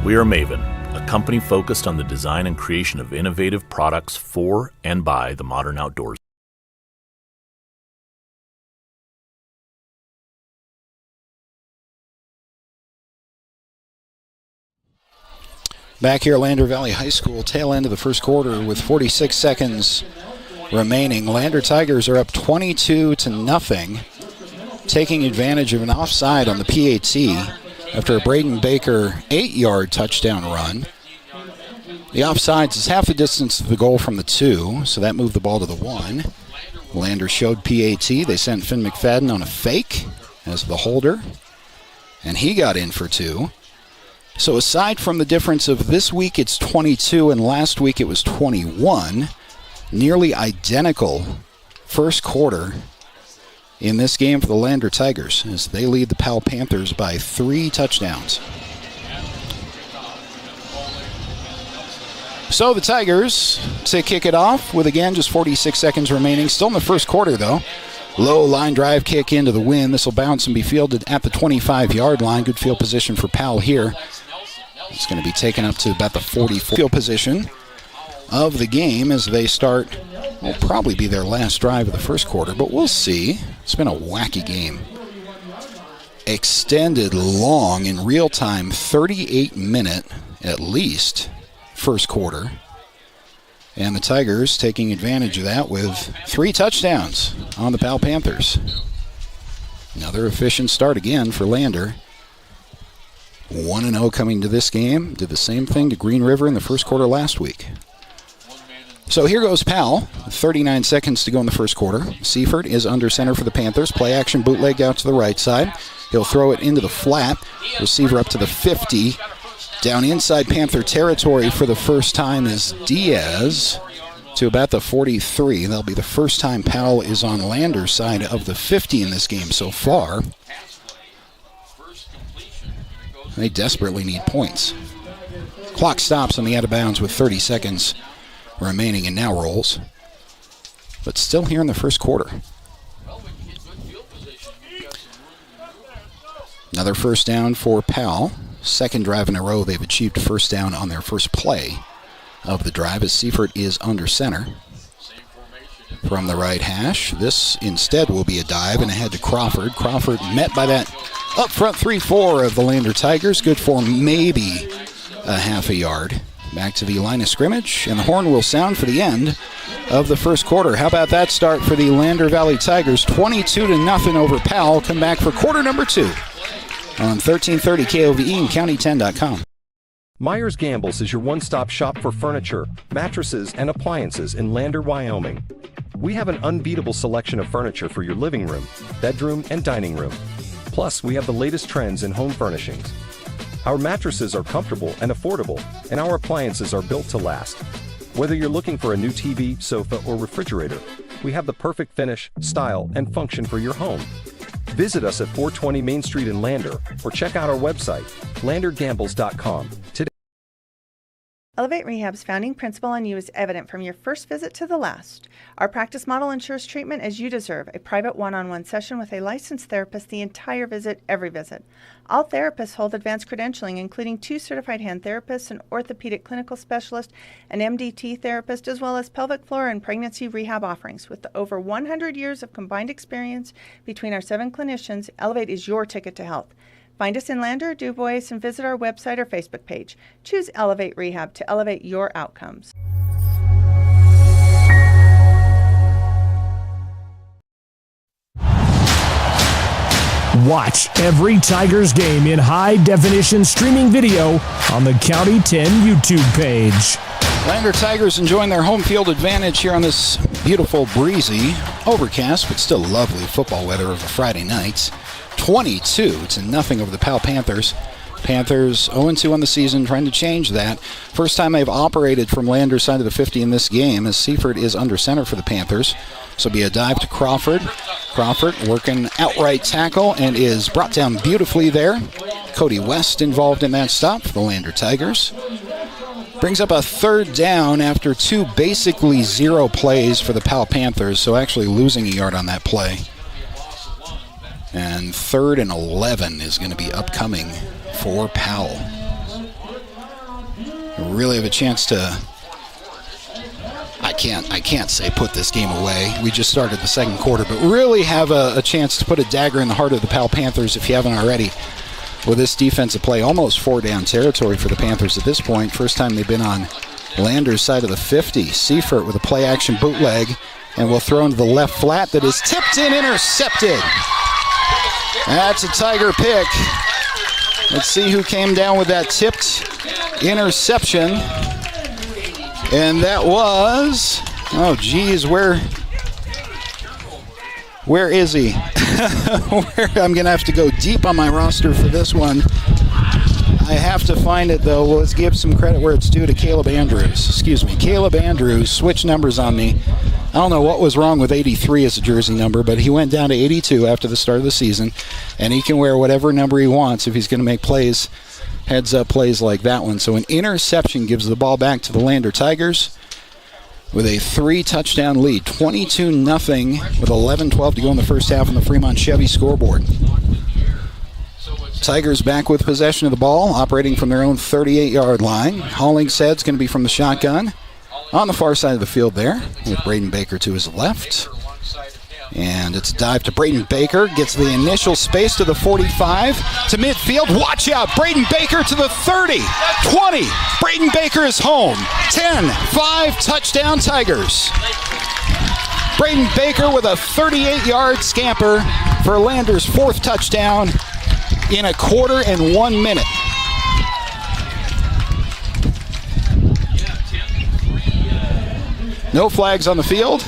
We are Maven, a company focused on the design and creation of innovative products for and by the modern outdoors. Back here at Lander Valley High School, tail end of the first quarter with 46 seconds remaining. Lander Tigers are up 22-0, taking advantage of an offside on the PAT after a Braden Baker 8-yard touchdown run. The offsides is half the distance to the goal from the 2, so that moved the ball to the 1. Lander showed PAT. They sent Finn McFadden on a fake as the holder, and he got in for 2. So aside from the difference of this week it's 22 and last week it was 21, nearly identical first quarter in this game for the Lander Tigers as they lead the Powell Panthers by 3 touchdowns. So the Tigers to kick it off with, again, just 46 seconds remaining. Still in the first quarter, though. Low line drive kick into the wind. This will bounce and be fielded at the 25-yard line. Good field position for Powell here. It's going to be taken up to about the 44 field position of the game as they start. Will probably be their last drive of the first quarter, but we'll see. It's been a wacky game. Extended long in real time, 38-minute at least first quarter. And the Tigers taking advantage of that with 3 touchdowns on the Powell Panthers. Another efficient start again for Lander. 1-0 coming to this game. Did the same thing to Green River in the first quarter last week. So here goes Powell. 39 seconds to go in the first quarter. Seifert is under center for the Panthers. Play action bootleg out to the right side. He'll throw it into the flat. Receiver up to the 50. Down inside Panther territory for the first time is Diaz to about the 43. That'll be the first time Powell is on Lander's side of the 50 in this game so far. They desperately need points. Clock stops on the out of bounds with 30 seconds remaining and now rolls. But still here in the first quarter. Another first down for Powell. Second drive in a row they've achieved first down on their first play of the drive as Seifert is under center. From the right hash, this instead will be a dive and ahead to Crawford. Crawford met by that up front 3-4 of the Lander Tigers. Good for maybe a half a yard. Back to the line of scrimmage, and the horn will sound for the end of the first quarter. How about that start for the Lander Valley Tigers? 22-0 over Powell. Come back for quarter number 2 on 1330 KOVE and County10.com. Myers Gambles is your one-stop shop for furniture, mattresses, and appliances in Lander, Wyoming. We have an unbeatable selection of furniture for your living room, bedroom, and dining room. Plus, we have the latest trends in home furnishings. Our mattresses are comfortable and affordable, and our appliances are built to last. Whether you're looking for a new TV, sofa, or refrigerator, we have the perfect finish, style, and function for your home. Visit us at 420 Main Street in Lander, or check out our website, landergambles.com, today. Elevate Rehab's founding principle on you is evident from your first visit to the last. Our practice model ensures treatment as you deserve, a private one-on-one session with a licensed therapist the entire visit, every visit. All therapists hold advanced credentialing, including 2 certified hand therapists, an orthopedic clinical specialist, an MDT therapist, as well as pelvic floor and pregnancy rehab offerings. With over 100 years of combined experience between our 7 clinicians, Elevate is your ticket to health. Find us in Lander or DuBois and visit our website or Facebook page. Choose Elevate Rehab to elevate your outcomes. Watch every Tigers game in high-definition streaming video on the County 10 YouTube page. Lander Tigers enjoying their home field advantage here on this beautiful, breezy, overcast, but still lovely football weather of a Friday night. 22-0 over the Powell Panthers. Panthers 0-2 on the season, trying to change that. First time they've operated from Lander's side of the 50 in this game, as Seifert is under center for the Panthers. So be a dive to Crawford. Crawford working outright tackle and is brought down beautifully there. Cody West involved in that stop for the Lander Tigers. Brings up a third down after 2 basically 0 plays for the Powell Panthers, so actually losing a yard on that play. And 3rd and 11 is going to be upcoming for Powell. Really have a chance to, I can't say put this game away. We just started the second quarter, but really have a chance to put a dagger in the heart of the Powell Panthers if you haven't already. With this defensive play, almost 4-down territory for the Panthers at this point. First time they've been on Lander's side of the 50. Seifert with a play-action bootleg, and will throw into the left flat that is tipped and intercepted. That's a Tiger pick. Let's see who came down with that tipped interception. And that was, oh geez, where is he? I'm going to have to go deep on my roster for this one. I have to find it, though. Well, let's give some credit where it's due to Caleb Andrews. Caleb Andrews switched numbers on me. I don't know what was wrong with 83 as a jersey number, but he went down to 82 after the start of the season, and he can wear whatever number he wants if he's going to make plays, heads-up plays like that one. So an interception gives the ball back to the Lander Tigers with a 3-touchdown lead, 22-0 with 11:12 to go in the first half on the Fremont Chevy scoreboard. Tigers back with possession of the ball, operating from their own 38-yard line. Hollingshead's going to be from the shotgun on the far side of the field there, with Braden Baker to his left. And it's a dive to Braden Baker, gets the initial space to the 45, to midfield. Watch out, Braden Baker to the 30, 20. Braden Baker is home. 10, 5, touchdown Tigers. Braden Baker with a 38-yard scamper for Lander's 4th touchdown in a quarter and 1 minute. No flags on the field.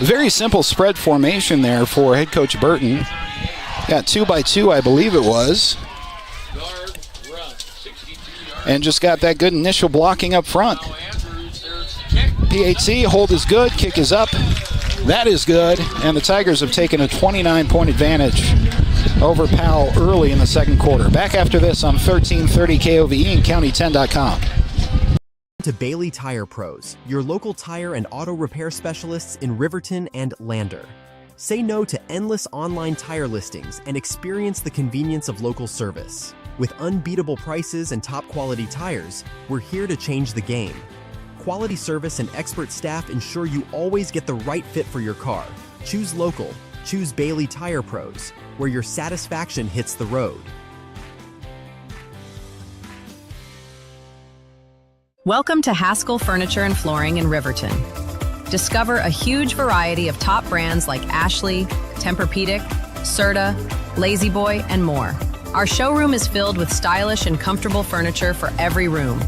Very simple spread formation there for head coach Burton. Got 2x2, I believe it was. And just got that good initial blocking up front. PAT, hold is good, kick is up. That is good, and the Tigers have taken a 29-point advantage over Powell early in the second quarter. Back after this on 1330 KOVE and County10.com. To Bailey Tire Pros, your local tire and auto repair specialists in Riverton and Lander. Say no to endless online tire listings and experience the convenience of local service. With unbeatable prices and top quality tires, we're here to change the game. Quality service and expert staff ensure you always get the right fit for your car. Choose local. Choose Bailey Tire Pros, where your satisfaction hits the road. Welcome to Haskell Furniture and Flooring in Riverton. Discover a huge variety of top brands like Ashley, Tempur-Pedic, Serta, Lazy Boy, and more. Our showroom is filled with stylish and comfortable furniture for every room.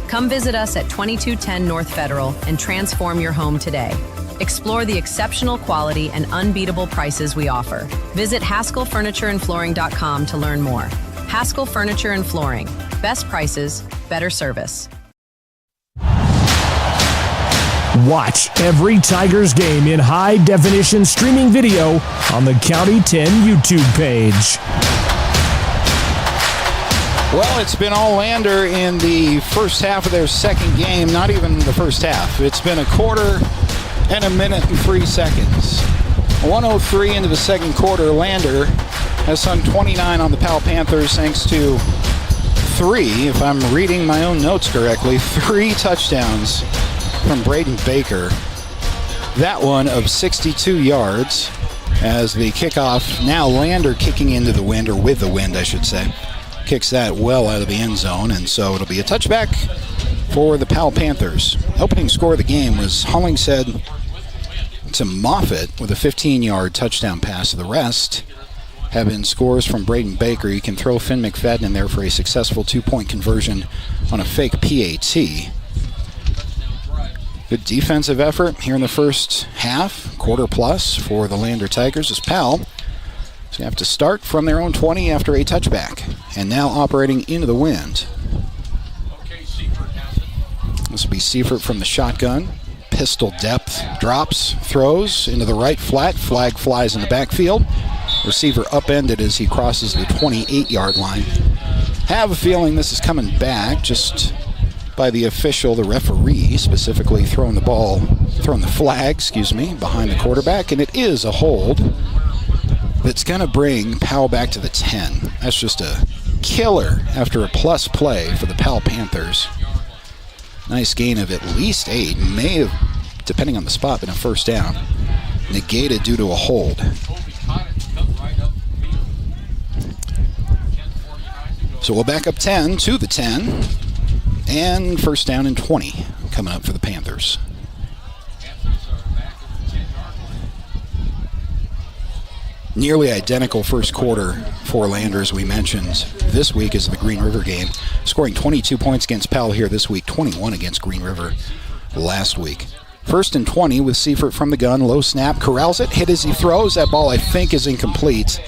Come visit us at 2210 North Federal and transform your home today. Explore the exceptional quality and unbeatable prices we offer. Visit HaskellFurnitureandFlooring.com to learn more. Haskell Furniture and Flooring. Best prices, better service. Watch every Tigers game in high-definition streaming video on the County 10 YouTube page. Well, it's been all Lander in the first half of their second game, not even the first half. It's been a quarter and a minute and 3 seconds. 1:03 into the second quarter, Lander has hung 29 on the Powell Panthers thanks to 3, if I'm reading my own notes correctly, 3 touchdowns from Braden Baker. That one of 62 yards as the kickoff, now Lander kicking into the wind, or with the wind, I should say. Kicks that well out of the end zone, and so it'll be a touchback for the Powell Panthers. Opening score of the game was Hollingshead to Moffitt with a 15-yard touchdown pass. The rest have been scores from Braden Baker. You can throw Finn McFadden in there for a successful 2-point conversion on a fake PAT. Good defensive effort here in the first half, quarter plus for the Lander Tigers as Powell. So you have to start from their own 20 after a touchback. And now operating into the wind. This will be Seifert from the shotgun. Pistol depth, drops, throws into the right flat. Flag flies in the backfield. Receiver upended as he crosses the 28-yard line. Have a feeling this is coming back just by the official, the referee, specifically throwing the flag, behind the quarterback. And it is a hold. That's going to bring Powell back to the 10. That's just a killer after a plus play for the Powell Panthers. Nice gain of at least 8. May have, depending on the spot, been a first down. Negated due to a hold. So we'll back up 10 to the 10. And first down and 20 coming up for the Panthers. Nearly identical first quarter for Lander, as we mentioned this week, is the Green River game. Scoring 22 points against Powell here this week, 21 against Green River last week. First and 20 with Seifert from the gun. Low snap, corrals it, hit as he throws. That ball, I think, is incomplete.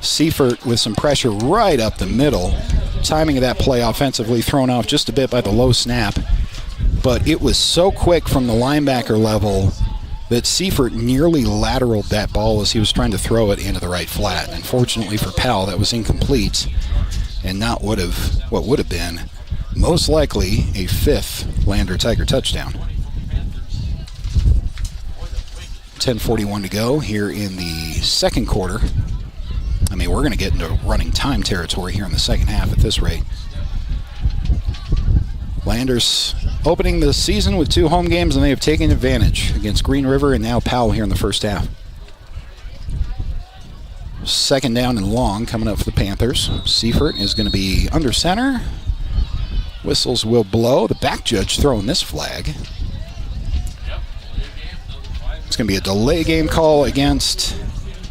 Seifert with some pressure right up the middle. Timing of that play offensively thrown off just a bit by the low snap. But it was so quick from the linebacker level that Seifert nearly lateraled that ball as he was trying to throw it into the right flat. Unfortunately for Powell, that was incomplete and not what would have been most likely a 5th Lander Tiger touchdown. 10:41 to go here in the second quarter. I mean, we're going to get into running time territory here in the second half at this rate. Landers opening the season with 2 home games, and they have taken advantage against Green River and now Powell here in the first half. Second down and long coming up for the Panthers. Seifert is going to be under center. Whistles will blow. The back judge throwing this flag. It's going to be a delay game call against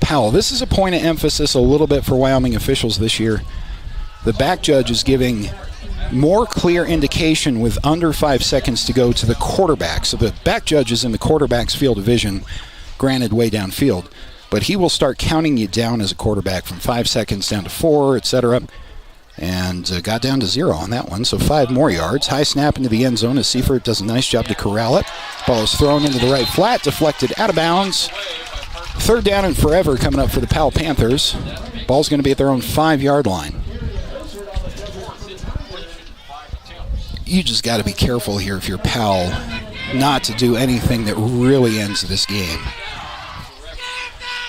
Powell. This is a point of emphasis a little bit for Wyoming officials this year. The back judge is giving more clear indication with under 5 seconds to go to the quarterback. So the back judge is in the quarterback's field of vision, granted way downfield. But he will start counting you down as a quarterback from 5 seconds down to 4, etc. And got down to 0 on that one, so 5 more yards. High snap into the end zone as Seifert does a nice job to corral it. Ball is thrown into the right flat, deflected out of bounds. 3rd down and forever coming up for the Powell Panthers. Ball's going to be at their own 5-yard line. You just got to be careful here if you're Powell not to do anything that really ends this game.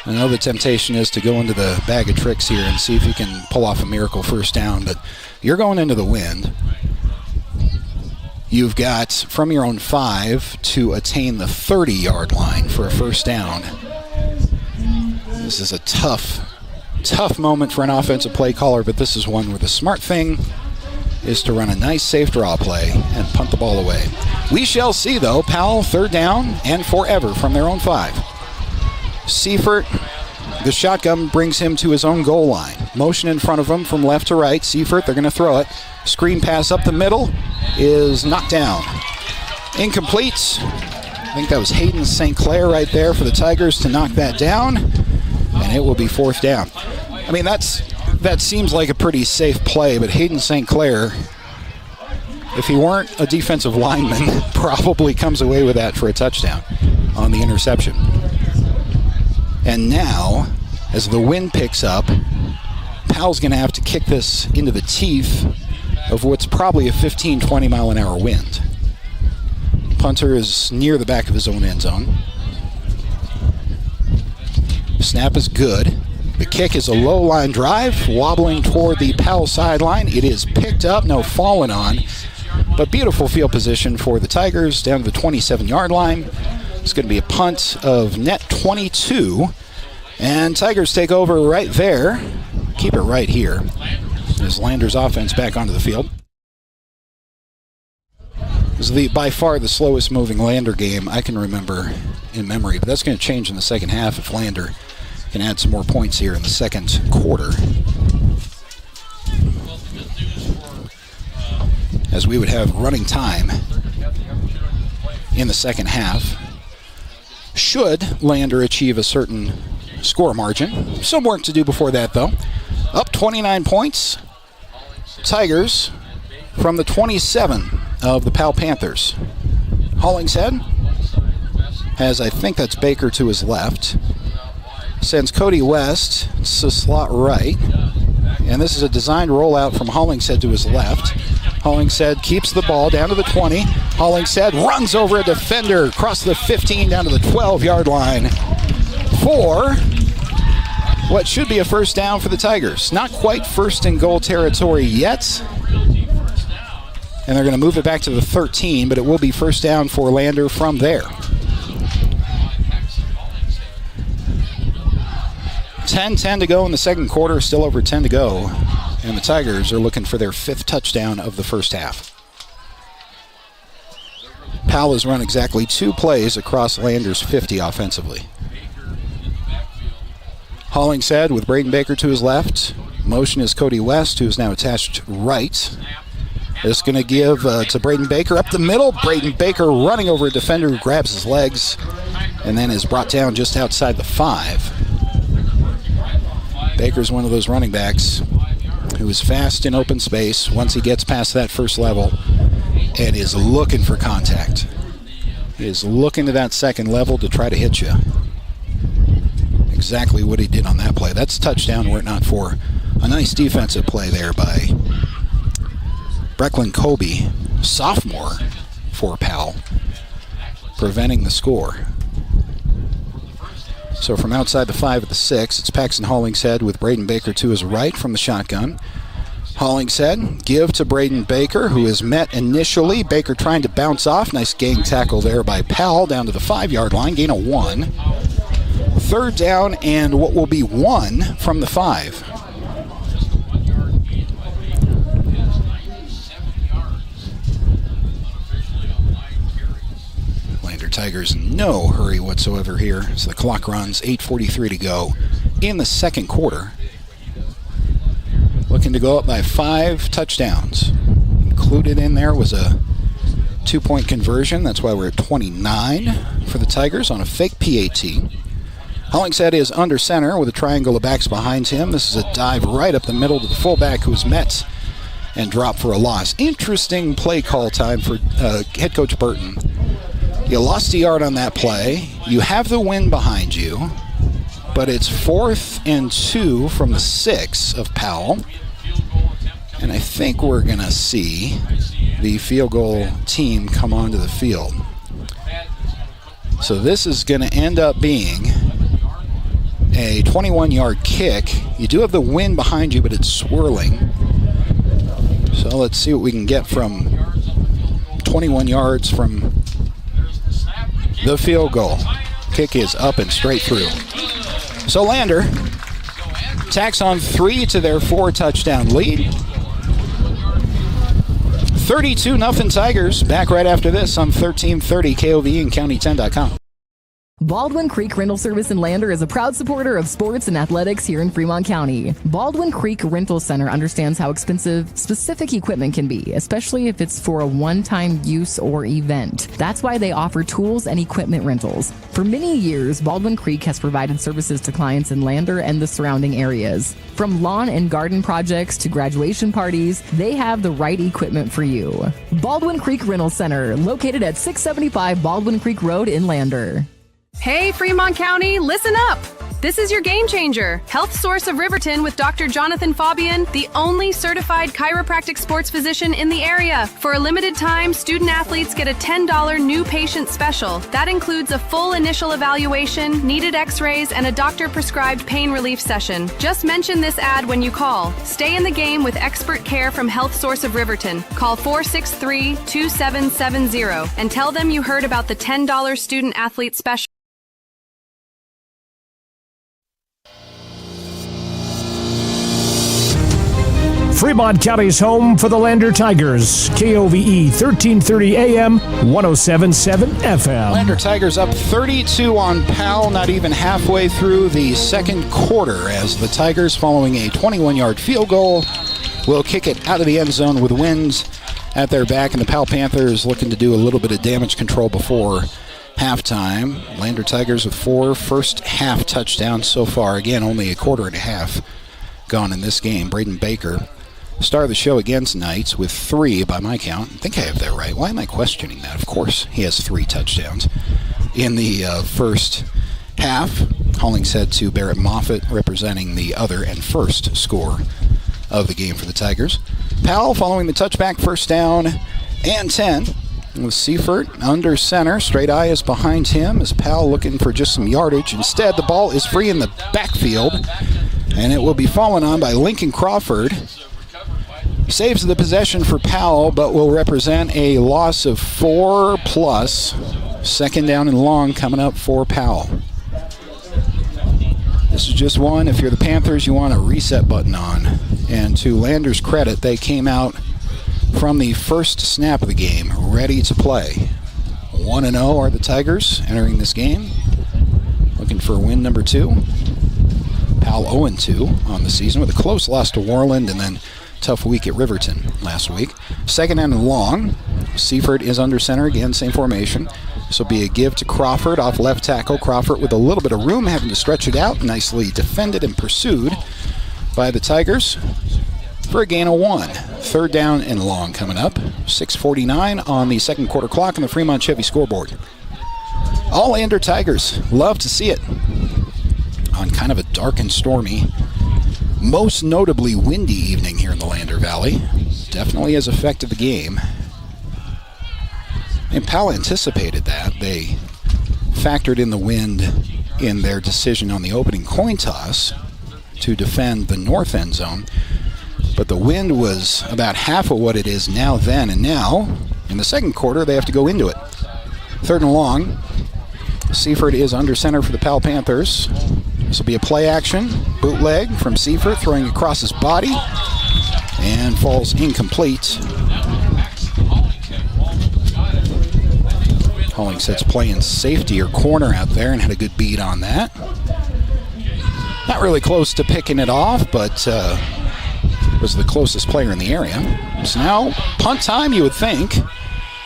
I know the temptation is to go into the bag of tricks here and see if you can pull off a miracle first down, but you're going into the wind. You've got from your own 5 to attain the 30-yard line for a first down. This is a tough moment for an offensive play caller, but this is one where the smart thing is to run a nice safe draw play and punt the ball away. We shall see, though. Powell, 3rd down and forever from their own 5. Seifert, the shotgun brings him to his own goal line. Motion in front of him from left to right. Seifert, they're going to throw it. Screen pass up the middle is knocked down. Incomplete. I think that was Hayden St. Clair right there for the Tigers to knock that down, and it will be 4th down. I mean, that seems like a pretty safe play, but Hayden St. Clair, if he weren't a defensive lineman, probably comes away with that for a touchdown on the interception. And now, as the wind picks up, Powell's going to have to kick this into the teeth of what's probably a 15-20 mile an hour wind. Punter is near the back of his own end zone. Snap is good. The kick is a low line drive, wobbling toward the Powell sideline. It is picked up, no falling on, but beautiful field position for the Tigers down to the 27-yard line. It's going to be a punt of net 22, and Tigers take over right there. Keep it right here as Lander's offense back onto the field. This is by far the slowest moving Lander game I can remember in memory, but that's going to change in the second half if Lander can add some more points here in the second quarter. As we would have running time in the second half. Should Lander achieve a certain score margin. Some work to do before that, though. Up 29 points. Tigers from the 27 of the Powell Panthers. Hollingshead has, I think that's Baker to his left. Sends Cody West to slot right. And this is a designed rollout from Hollingshead to his left. Hollingshead keeps the ball down to the 20. Hollingshead runs over a defender across the 15 down to the 12-yard line for what should be a first down for the Tigers. Not quite first and goal territory yet. And they're going to move it back to the 13, but it will be first down for Lander from there. 10-10 to go in the second quarter, still over 10 to go. And the Tigers are looking for their 5th touchdown of the first half. Powell has run exactly 2 plays across Lander's 50 offensively. Hollingshead with Braden Baker to his left. Motion is Cody West, who is now attached right. It's going to give to Braden Baker up the middle. Braden Baker running over a defender who grabs his legs and then is brought down just outside the 5. Baker's one of those running backs who is fast in open space once he gets past that first level and is looking for contact. He is looking to that second level to try to hit you. Exactly what he did on that play. That's a touchdown were it not for a nice defensive play there by Brecklin Colby, sophomore for Powell, preventing the score. So from outside the 5 at the 6, it's Paxton Hollingshead with Braden Baker to his right from the shotgun. Hollingshead, give to Braden Baker, who is met initially. Baker trying to bounce off. Nice gang tackle there by Powell down to the 5-yard line. Gain of 1. 3rd down and what will be 1 from the 5. Lander Tigers in no hurry whatsoever here as the clock runs. 8:43 to go in the second quarter. Looking to go up by 5 touchdowns. included in there was a 2-point conversion. That's why we're at 29 for the Tigers on a fake PAT. Hollingshead is under center with a triangle of backs behind him. This is a dive right up the middle to the fullback, who was met and dropped for a loss. Interesting play call time for head coach Burton. You lost a yard on that play. You have the wind behind you, but it's 4th and 2 from the 6 of Powell. And I think we're going to see the field goal team come onto the field. So this is going to end up being a 21-yard kick. You do have the wind behind you, but it's swirling. So let's see what we can get from 21 yards from the field goal. Kick is up and straight through. So Lander tacks on 3 to their 4-touchdown lead. 32-0 Tigers. Back right after this on 1330 KOV and County10.com. Baldwin Creek Rental Service in Lander is a proud supporter of sports and athletics here in Fremont County. Baldwin Creek Rental Center understands how expensive specific equipment can be, especially if it's for a one-time use or event. That's why they offer tools and equipment rentals. For many years, Baldwin Creek has provided services to clients in Lander and the surrounding areas. From lawn and garden projects to graduation parties, they have the right equipment for you. Baldwin Creek Rental Center, located at 675 Baldwin Creek Road in Lander. Hey, Fremont County, listen up. This is your game changer, Health Source of Riverton with Dr. Jonathan Fabian, the only certified chiropractic sports physician in the area. For a limited time, student athletes get a $10 new patient special. That includes a full initial evaluation, needed x-rays, and a doctor-prescribed pain relief session. Just mention this ad when you call. Stay in the game with expert care from Health Source of Riverton. Call 463-2770 and tell them you heard about the $10 student athlete special. Fremont County's home for the Lander Tigers. KOVE 1330 AM, 107.7 FM. Lander Tigers up 32 on Powell, not even halfway through the second quarter, as the Tigers, following a 21-yard field goal, will kick it out of the end zone with winds at their back, and the Powell Panthers looking to do a little bit of damage control before halftime. Lander Tigers with 4 first-half touchdowns so far. Again, only a quarter and a half gone in this game. Braden Baker, star of the show again tonight, with 3 by my count. I think I have that right. Why am I questioning that? Of course, he has 3 touchdowns in the first half. Hollingshead to Barrett Moffitt, representing the other and first score of the game for the Tigers. Powell following the touchback, first down and 10. With Seifert under center. Straight eye is behind him as Powell looking for just some yardage. Instead, the ball is free in the backfield, and it will be fallen on by Lincoln Crawford. Saves the possession for Powell, but will represent a loss of 4+. Second down and long coming up for Powell. This is just one. If you're the Panthers, you want a reset button on. And to Lander's credit, they came out from the first snap of the game ready to play. 1-0 are the Tigers entering this game, looking for win number 2. Powell 0-2 on the season with a close loss to Warland and then tough week at Riverton last week. Second and long. Seifert is under center again, same formation. This will be a give to Crawford off left tackle. Crawford with a little bit of room, having to stretch it out. Nicely defended and pursued by the Tigers for a gain of 1. Third down and long coming up. 6:49 on the second quarter clock on the Fremont Chevy scoreboard. All Lander Tigers, love to see it on kind of a dark and stormy, most notably windy evening here in the Lander Valley. Definitely has affected the game. And Powell anticipated that. They factored in the wind in their decision on the opening coin toss to defend the north end zone. But the wind was about half of what it is now then, and now, in the second quarter, they have to go into it. Third and long. Seifert is under center for the Powell Panthers. This will be a play action. Bootleg from Seifert, throwing across his body, and falls incomplete. Hollingshead's playing safety or corner out there and had a good beat on that. Not really close to picking it off, but was the closest player in the area. So now, punt time, you would think,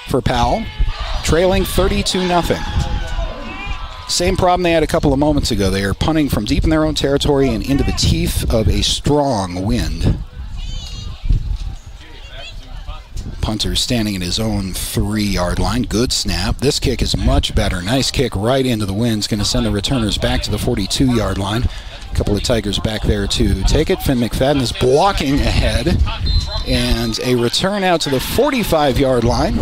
for Powell, trailing 32-0. Same problem they had a couple of moments ago. They are punting from deep in their own territory and into the teeth of a strong wind. Punter standing at his own 3-yard line. Good snap. This kick is much better. Nice kick right into the wind. It's going to send the returners back to the 42-yard line. A couple of Tigers back there to take it. Finn McFadden is blocking ahead. And a return out to the 45-yard line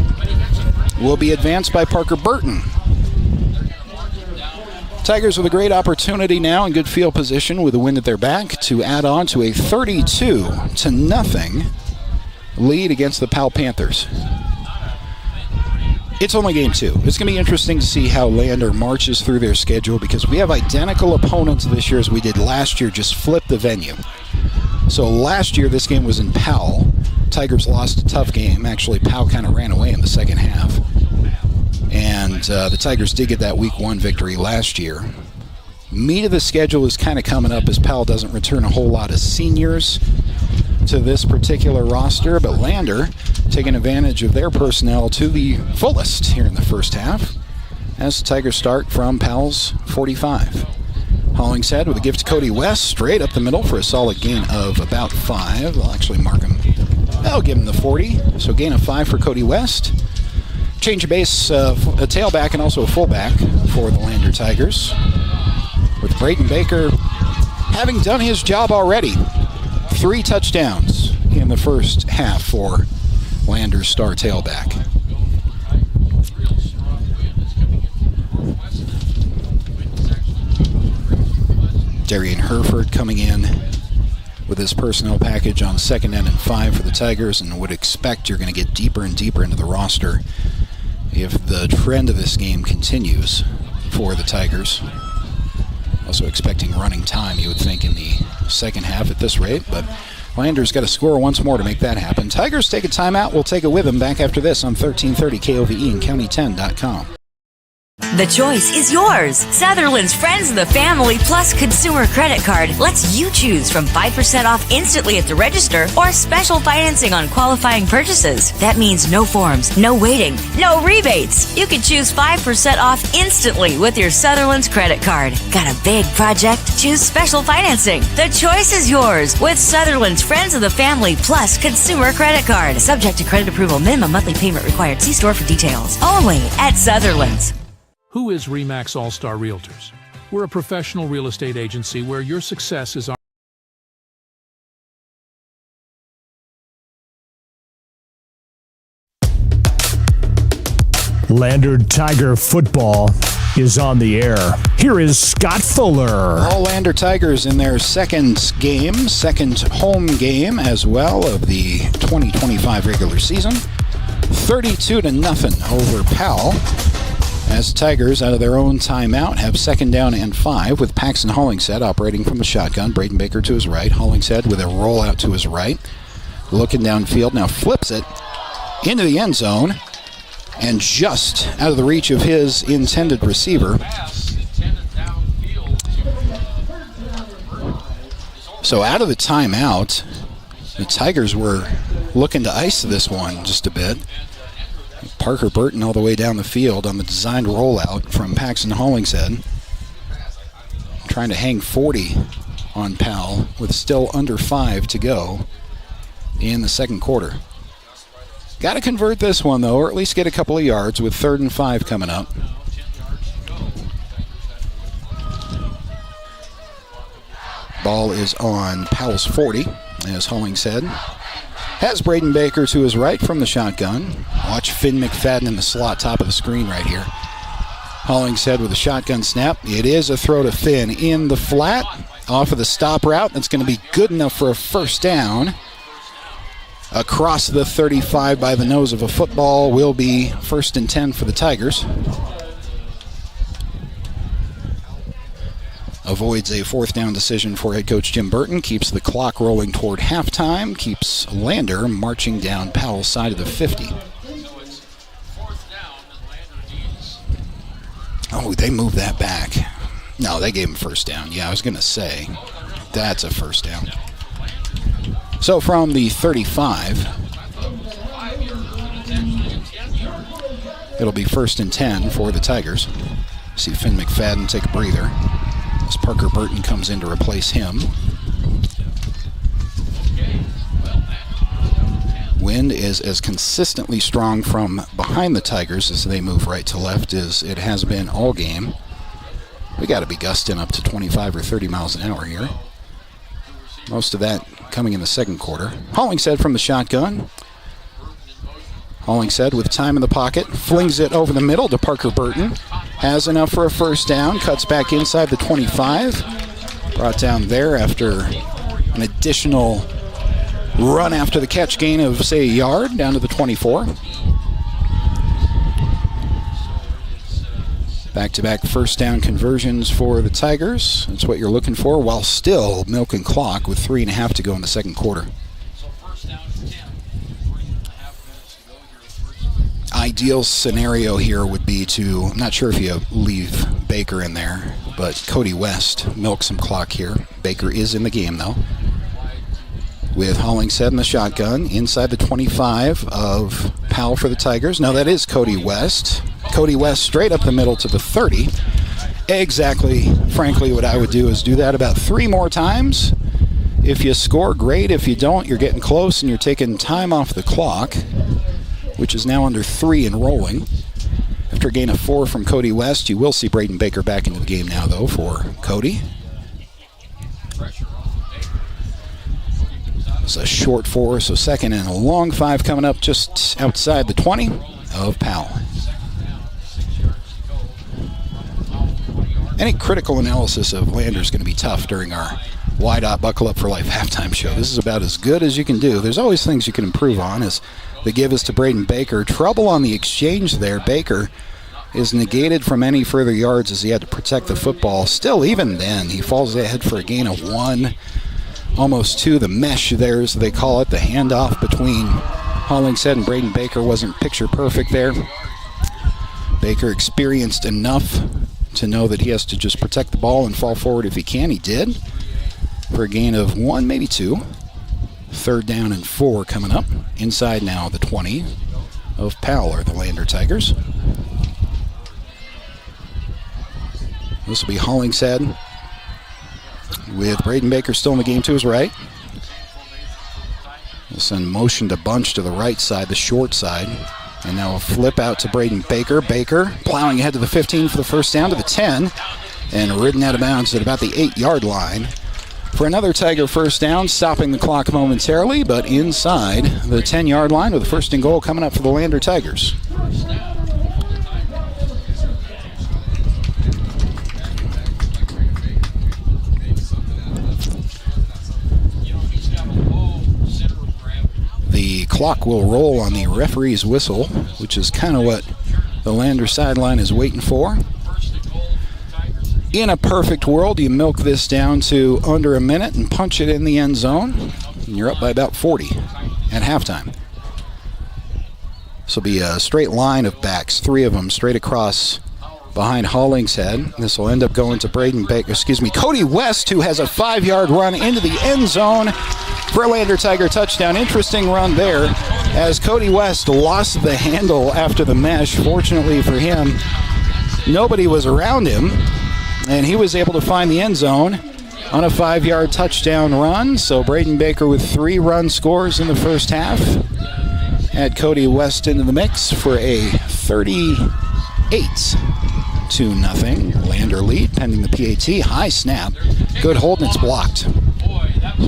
will be advanced by Parker Burton. Tigers with a great opportunity now in good field position with the wind at their back to add on to a 32-0 lead against the Powell Panthers. It's only game 2. It's going to be interesting to see how Lander marches through their schedule because we have identical opponents this year as we did last year, just flip the venue. So last year this game was in Powell. Tigers lost a tough game. Actually, Powell kind of ran away in the second half. And the Tigers did get that Week 1 victory last year. Meat of the schedule is kind of coming up as Powell doesn't return a whole lot of seniors to this particular roster, but Lander taking advantage of their personnel to the fullest here in the first half as the Tigers start from Powell's 45. Hollingshead with a gift to Cody West, straight up the middle for a solid gain of about 5. They'll actually mark him. They'll give him the 40, so gain of 5 for Cody West. Change of base, a tailback and also a fullback for the Lander Tigers, with Braden Baker having done his job already. 3 touchdowns in the first half for Lander's star tailback. Darian Herford coming in with his personnel package on 2nd and 5 for the Tigers, and would expect you're going to get deeper and deeper into the roster if the trend of this game continues for the Tigers. Also expecting running time, you would think, in the second half at this rate, but Lander's got to score once more to make that happen. Tigers take a timeout. We'll take it with them back after this on 1330 KOVE and County10.com. The choice is yours. Sutherland's Friends of the Family Plus Consumer Credit Card lets you choose from 5% off instantly at the register or special financing on qualifying purchases. That means no forms, no waiting, no rebates. You can choose 5% off instantly with your Sutherland's credit card. Got a big project? Choose special financing. The choice is yours with Sutherland's Friends of the Family Plus Consumer Credit Card. Subject to credit approval. Minimum monthly payment required. See store for details. Only at Sutherland's. Who is RE/MAX All-Star Realtors? We're a professional real estate agency where your success is our... Lander Tiger football is on the air. Here is Scott Fuller. All Lander Tigers in their second home game as well of the 2025 regular season. 32-0 over Powell. As Tigers, out of their own timeout, have 2nd down and 5 with Paxton Hollingshead operating from the shotgun. Braden Baker to his right. Hollingshead with a rollout to his right. Looking downfield, now flips it into the end zone and just out of the reach of his intended receiver. So out of the timeout, the Tigers were looking to ice this one just a bit. Parker Burton all the way down the field on the designed rollout from Paxton Hollingshead. Trying to hang 40 on Powell with still under 5 to go in the second quarter. Got to convert this one, though, or at least get a couple of yards with 3rd and 5 coming up. Ball is on Powell's 40 as Hollingshead has Braden Baker to his right from the shotgun. Watch Finn McFadden in the slot, top of the screen right here. Hollingshead with a shotgun snap. It is a throw to Finn in the flat, off of the stop route. That's going to be good enough for a first down. Across the 35 by the nose of a football will be 1st and 10 for the Tigers. Avoids a 4th down decision for head coach Jim Burton. Keeps the clock rolling toward halftime. Keeps Lander marching down Powell's side of the 50. Oh, they moved that back. No, they gave him 1st down. Yeah, I was going to say, that's a 1st down. So from the 35, it'll be 1st and 10 for the Tigers. See Finn McFadden take a breather as Parker Burton comes in to replace him. Wind is as consistently strong from behind the Tigers as they move right to left as it has been all game. We got to be gusting up to 25 or 30 miles an hour here. Most of that coming in the second quarter. Hollingshead from the shotgun. Hollingshead with time in the pocket, flings it over the middle to Parker Burton. Has enough for a first down, cuts back inside the 25. Brought down there after an additional run after the catch gain of, say, a yard, down to the 24. Back-to-back first down conversions for the Tigers. That's what you're looking for, while still milking clock with 3.5 to go in the second quarter. Ideal scenario here would be to, I'm not sure if you leave Baker in there, but Cody West milk some clock here. Baker is in the game, though. With Hollingshead in the shotgun, inside the 25 of Powell for the Tigers. Now that is Cody West. Cody West straight up the middle to the 30. Exactly, frankly, what I would do is do that about 3 more times. If you score, great. If you don't, you're getting close and you're taking time off the clock, which is now under 3 and rolling. After a gain of 4 from Cody West, you will see Braden Baker back into the game now, though, for Cody. It's a short 4, so second and a long 5 coming up just outside the 20 of Powell. Any critical analysis of Lander is going to be tough during our Why Dot Buckle Up for Life halftime show. This is about as good as you can do. There's always things you can improve on as the give is to Braden Baker. Trouble on the exchange there. Baker is negated from any further yards as he had to protect the football. Still, even then, he falls ahead for a gain of 1. Almost 2. The mesh there, as they call it, the handoff between Hollingshead and Braden Baker wasn't picture perfect there. Baker experienced enough to know that he has to just protect the ball and fall forward if he can. He did for a gain of 1, maybe 2. 3rd down and 4 coming up. Inside now the 20 of Powell are the Lander Tigers. This will be Hollingshead with Braden Baker still in the game to his right. We'll send motion to bunch to the right side, the short side. And now a flip out to Braden Baker. Baker plowing ahead to the 15 for the first down to the 10. And ridden out of bounds at about the 8-yard line for another Tiger first down, stopping the clock momentarily, but inside the 10-yard line with a 1st and goal coming up for the Lander Tigers. The clock will roll on the referee's whistle, which is kind of what the Lander sideline is waiting for. In a perfect world, you milk this down to under a minute and punch it in the end zone, and you're up by about 40 at halftime. This will be a straight line of backs, 3 of them straight across behind Hollingshead. This will end up going to Cody West, who has a 5-yard run into the end zone for a Lander Tiger touchdown. Interesting run there as Cody West lost the handle after the mesh. Fortunately for him, nobody was around him, and he was able to find the end zone on a 5-yard touchdown run. So Braden Baker with 3 run scores in the first half. Add Cody West into the mix for a 38-0 Lander lead pending the PAT. High snap. Good hold, and it's blocked. So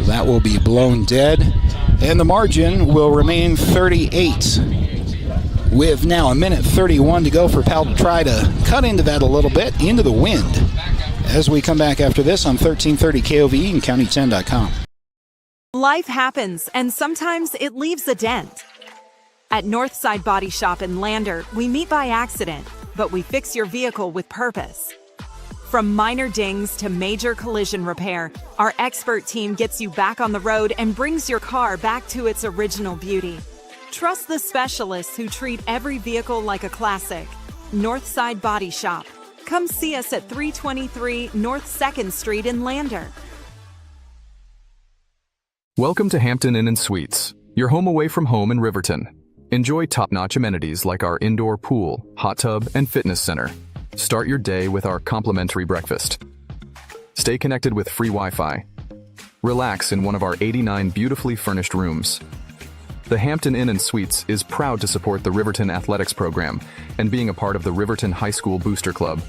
that will be blown dead. And the margin will remain 38. With now 1:31 to go for Powell to try to cut into that a little bit, into the wind. As we come back after this on 1330 KOVE and County10.com. Life happens, and sometimes it leaves a dent. At Northside Body Shop in Lander, we meet by accident, but we fix your vehicle with purpose. From minor dings to major collision repair, our expert team gets you back on the road and brings your car back to its original beauty. Trust the specialists who treat every vehicle like a classic. Northside Body Shop. Come see us at 323 North 2nd Street in Lander. Welcome to Hampton Inn & Suites, your home away from home in Riverton. Enjoy top-notch amenities like our indoor pool, hot tub, and fitness center. Start your day with our complimentary breakfast. Stay connected with free Wi-Fi. Relax in one of our 89 beautifully furnished rooms. The Hampton Inn & Suites is proud to support the Riverton Athletics program and being a part of the Riverton High School Booster Club.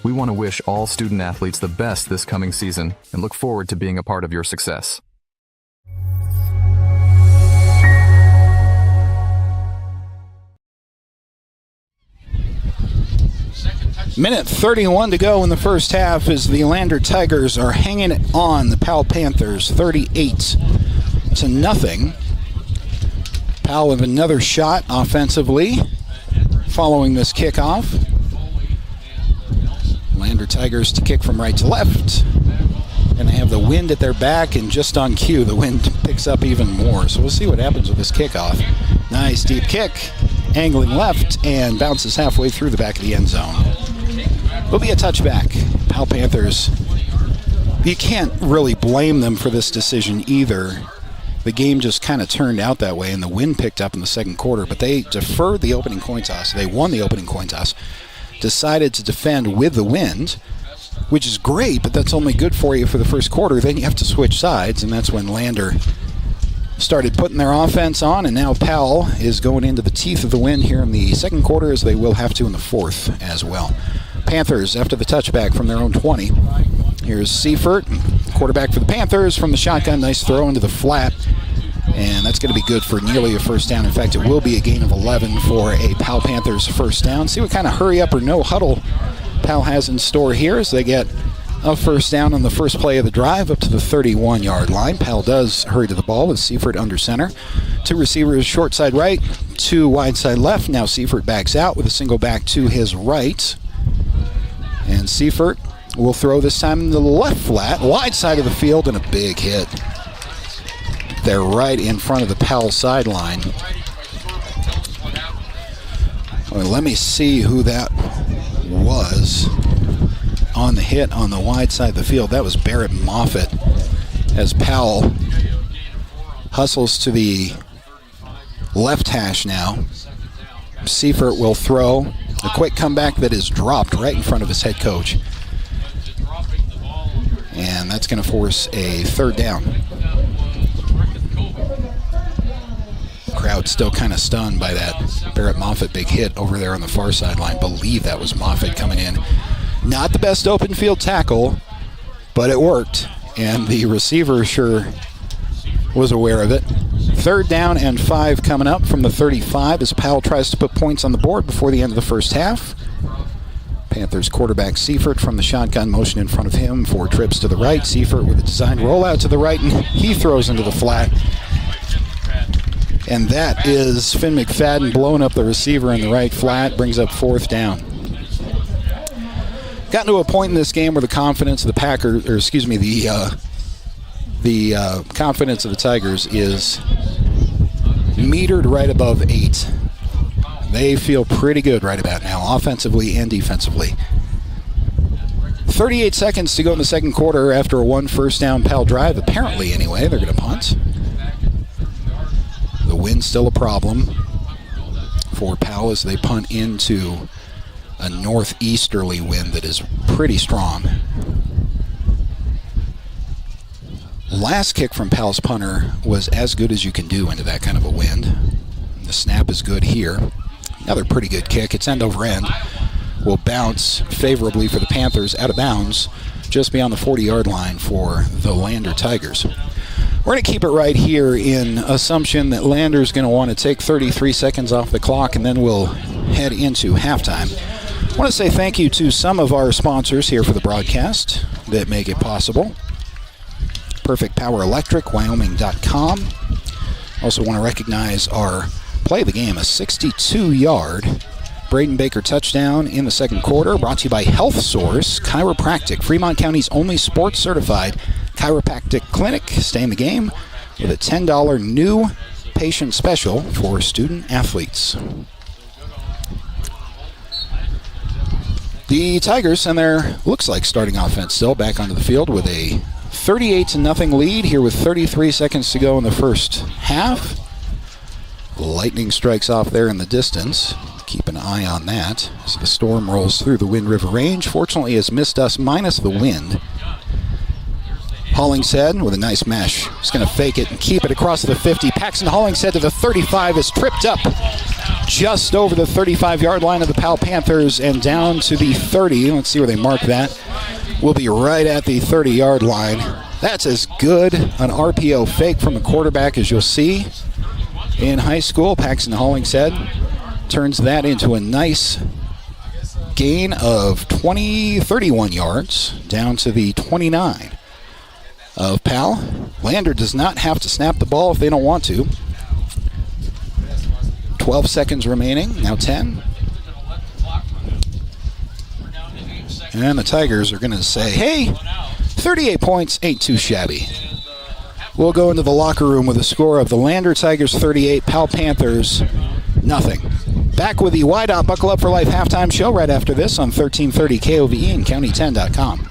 We want to wish all student athletes the best this coming season and look forward to being a part of your success. Minute 31 to go in the first half as the Lander Tigers are hanging it on the Powell Panthers 38-0. Powell with another shot offensively following this kickoff. Lander Tigers to kick from right to left. And they have the wind at their back, and just on cue, the wind picks up even more. So we'll see what happens with this kickoff. Nice deep kick, angling left, and bounces halfway through the back of the end zone. Will be a touchback. Powell Panthers, you can't really blame them for this decision either. The game just kind of turned out that way, and the wind picked up in the second quarter, but they deferred the opening coin toss. They won the opening coin toss, decided to defend with the wind, which is great, but that's only good for you for the first quarter. Then you have to switch sides, and that's when Lander started putting their offense on, and now Powell is going into the teeth of the wind here in the second quarter, as they will have to in the fourth as well. Panthers after the touchback from their own 20. Here's Seifert, quarterback for the Panthers from the shotgun. Nice throw into the flat, and that's going to be good for nearly a first down. In fact, it will be a gain of 11 for a Powell Panthers first down. See what kind of hurry up or no huddle Powell has in store here as they get a first down on the first play of the drive up to the 31-yard line. Powell does hurry to the ball with Seifert under center. Two receivers short side right, two wide side left. Now Seifert backs out with a single back to his right. And Seifert will throw this time in the left flat, wide side of the field, and a big hit. They're right in front of the Powell sideline. Well, let me see who that was on the hit on the wide side of the field. That was Barrett Moffitt, as Powell hustles to the left hash now. Seifert will throw a quick comeback that is dropped right in front of his head coach. And that's going to force a third down. Crowd still kind of stunned by that Barrett Moffitt big hit over there on the far sideline. Believe that was Moffitt coming in. Not the best open field tackle, but it worked. And the receiver sure was aware of it. Third down and 5 coming up from the 35 as Powell tries to put points on the board before the end of the first half. Panthers quarterback Seifert from the shotgun motion in front of him. 4 trips to the right. Seifert with a designed rollout to the right, and he throws into the flat. And that is Finn McFadden blowing up the receiver in the right flat, brings up fourth down. Gotten to a point in this game where the confidence of the Packers, or excuse me, the confidence of the Tigers is metered right above 8. They feel pretty good right about now, offensively and defensively. 38 seconds to go in the second quarter after a 1 first down Powell drive. Apparently, anyway, they're going to punt. The wind's still a problem for Powell as they punt into a northeasterly wind that is pretty strong. Last kick from Powell's punter was as good as you can do into that kind of a wind. The snap is good here. Another pretty good kick. It's end over end. Will bounce favorably for the Panthers out of bounds just beyond the 40-yard line for the Lander Tigers. We're going to keep it right here in assumption that Lander's going to want to take 33 seconds off the clock, and then we'll head into halftime. I want to say thank you to some of our sponsors here for the broadcast that make it possible. Perfect Power Electric, Wyoming.com. Also want to recognize our play of the game, a 62-yard Braden Baker touchdown in the second quarter, brought to you by Health Source Chiropractic, Fremont County's only sports-certified chiropractic clinic. Stay in the game with a $10 new patient special for student athletes. The Tigers and their looks like starting offense still back onto the field with a 38-0 lead here with 33 seconds to go in the first half. Lightning strikes off there in the distance. Keep an eye on that as the storm rolls through the Wind River Range. Fortunately, has missed us minus the wind. Hollingshead with a nice mesh. He's going to fake it and keep it across the 50. Paxton Hollingshead to the 35 is tripped up just over the 35-yard line of the Powell Panthers and down to the 30. Let's see where they mark that. We'll be right at the 30-yard line. That's as good an RPO fake from a quarterback as you'll see in high school. Paxton Hollingshead turns that into a nice gain of 31 yards down to the 29 of Powell. Lander does not have to snap the ball if they don't want to. 12 seconds remaining, now 10. And the Tigers are going to say, hey, 38 points ain't too shabby. We'll go into the locker room with a score of the Lander Tigers 38, Powell Panthers nothing. Back with the Wide Out Buckle Up for Life halftime show right after this on 1330 KOVE and County10.com.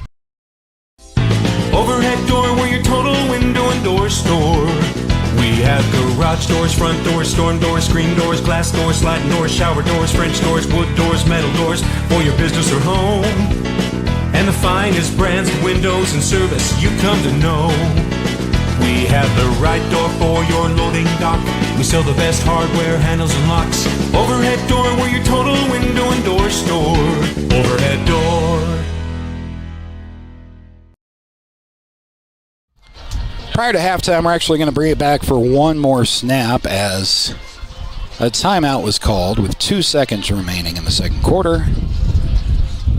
Overhead door, we're your total window and door store. We have garage doors, front doors, storm doors, screen doors, glass doors, sliding doors, shower doors, French doors, wood doors, metal doors for your business or home. And the finest brands of windows and service you come to know. We have the right door for your loading dock. We sell the best hardware, handles, and locks. Overhead door, we're your total window and door store. Overhead door. Prior to halftime, we're actually going to bring it back for one more snap as a timeout was called with 2 seconds remaining in the second quarter.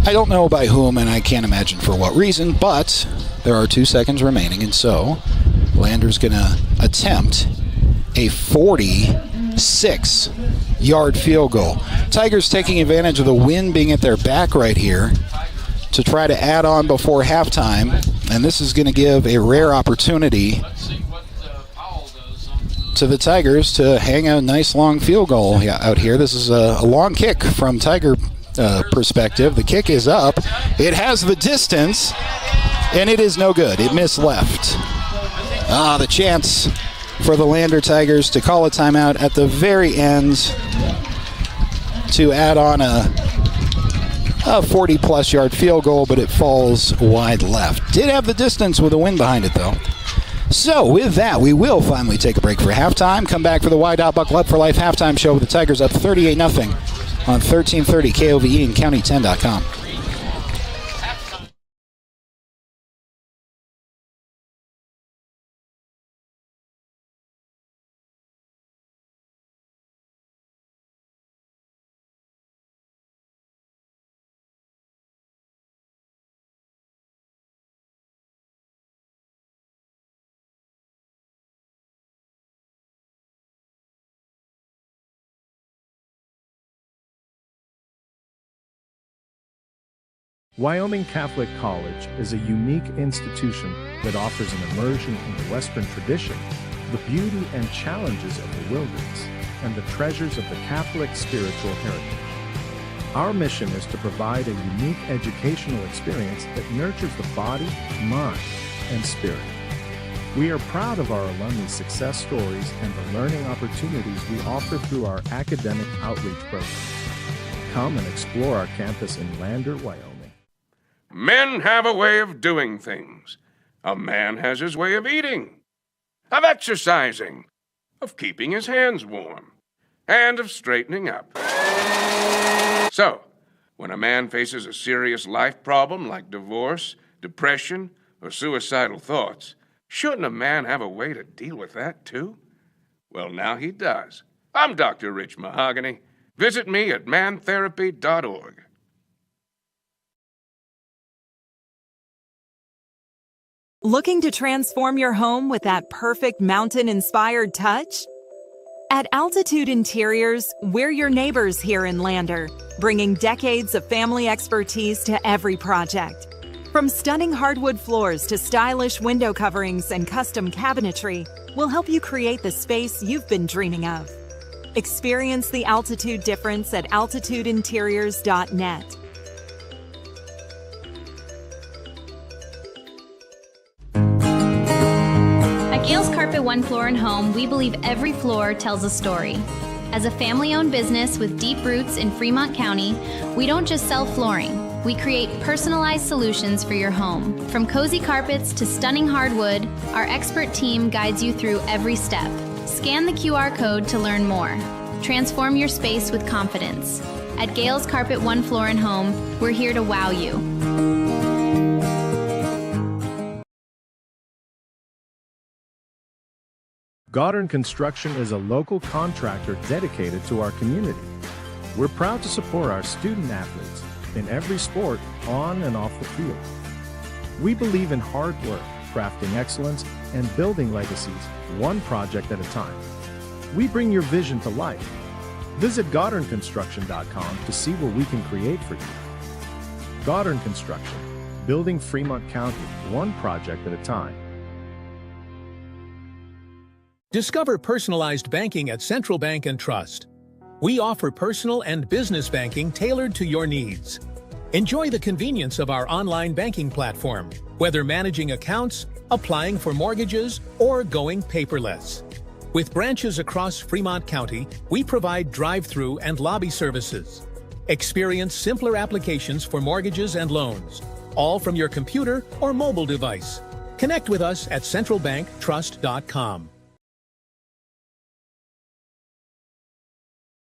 I don't know by whom, and I can't imagine for what reason, but there are 2 seconds remaining, and so Lander's going to attempt a 46-yard field goal. Tigers taking advantage of the wind being at their back right here to try to add on before halftime, and this is going to give a rare opportunity to the Tigers to hang a nice long field goal out here. This is a long kick from Tiger perspective. The kick is up. It has the distance, and it is no good. It missed left. The chance for the Lander Tigers to call a timeout at the very end to add on a 40-plus yard field goal, but it falls wide left. Did have the distance with the wind behind it, though. So with that, we will finally take a break for halftime. Come back for the Wide Out Buckle Up for Life halftime show with the Tigers up 38-0 on 1330 KOVE and County10.com. Wyoming Catholic College is a unique institution that offers an immersion in the Western tradition, the beauty and challenges of the wilderness, and the treasures of the Catholic spiritual heritage. Our mission is to provide a unique educational experience that nurtures the body, mind, and spirit. We are proud of our alumni success stories and the learning opportunities we offer through our academic outreach program. Come and explore our campus in Lander, Wyoming. Men have a way of doing things. A man has his way of eating, of exercising, of keeping his hands warm, and of straightening up. So, when a man faces a serious life problem like divorce, depression, or suicidal thoughts, shouldn't a man have a way to deal with that too? Well, now he does. I'm Dr. Rich Mahogany. Visit me at mantherapy.org. Looking to transform your home with that perfect mountain-inspired touch? At Altitude Interiors, we're your neighbors here in Lander, bringing decades of family expertise to every project. From stunning hardwood floors to stylish window coverings and custom cabinetry, we'll help you create the space you've been dreaming of. Experience the altitude difference at altitudeinteriors.net. One Floor and Home, we believe every floor tells a story. As a family-owned business with deep roots in Fremont County, we don't just sell flooring. We create personalized solutions for your home. From cozy carpets to stunning hardwood, our expert team guides you through every step. Scan the QR code to learn more. Transform your space with confidence. At Gales Carpet One Floor and Home, we're here to wow you. Goddard Construction is a local contractor dedicated to our community. We're proud to support our student athletes in every sport, on and off the field. We believe in hard work, crafting excellence, and building legacies, one project at a time. We bring your vision to life. Visit GoddardConstruction.com to see what we can create for you. Goddard Construction, building Fremont County, one project at a time. Discover personalized banking at Central Bank and Trust. We offer personal and business banking tailored to your needs. Enjoy the convenience of our online banking platform, whether managing accounts, applying for mortgages, or going paperless. With branches across Fremont County, we provide drive-through and lobby services. Experience simpler applications for mortgages and loans, all from your computer or mobile device. Connect with us at centralbanktrust.com.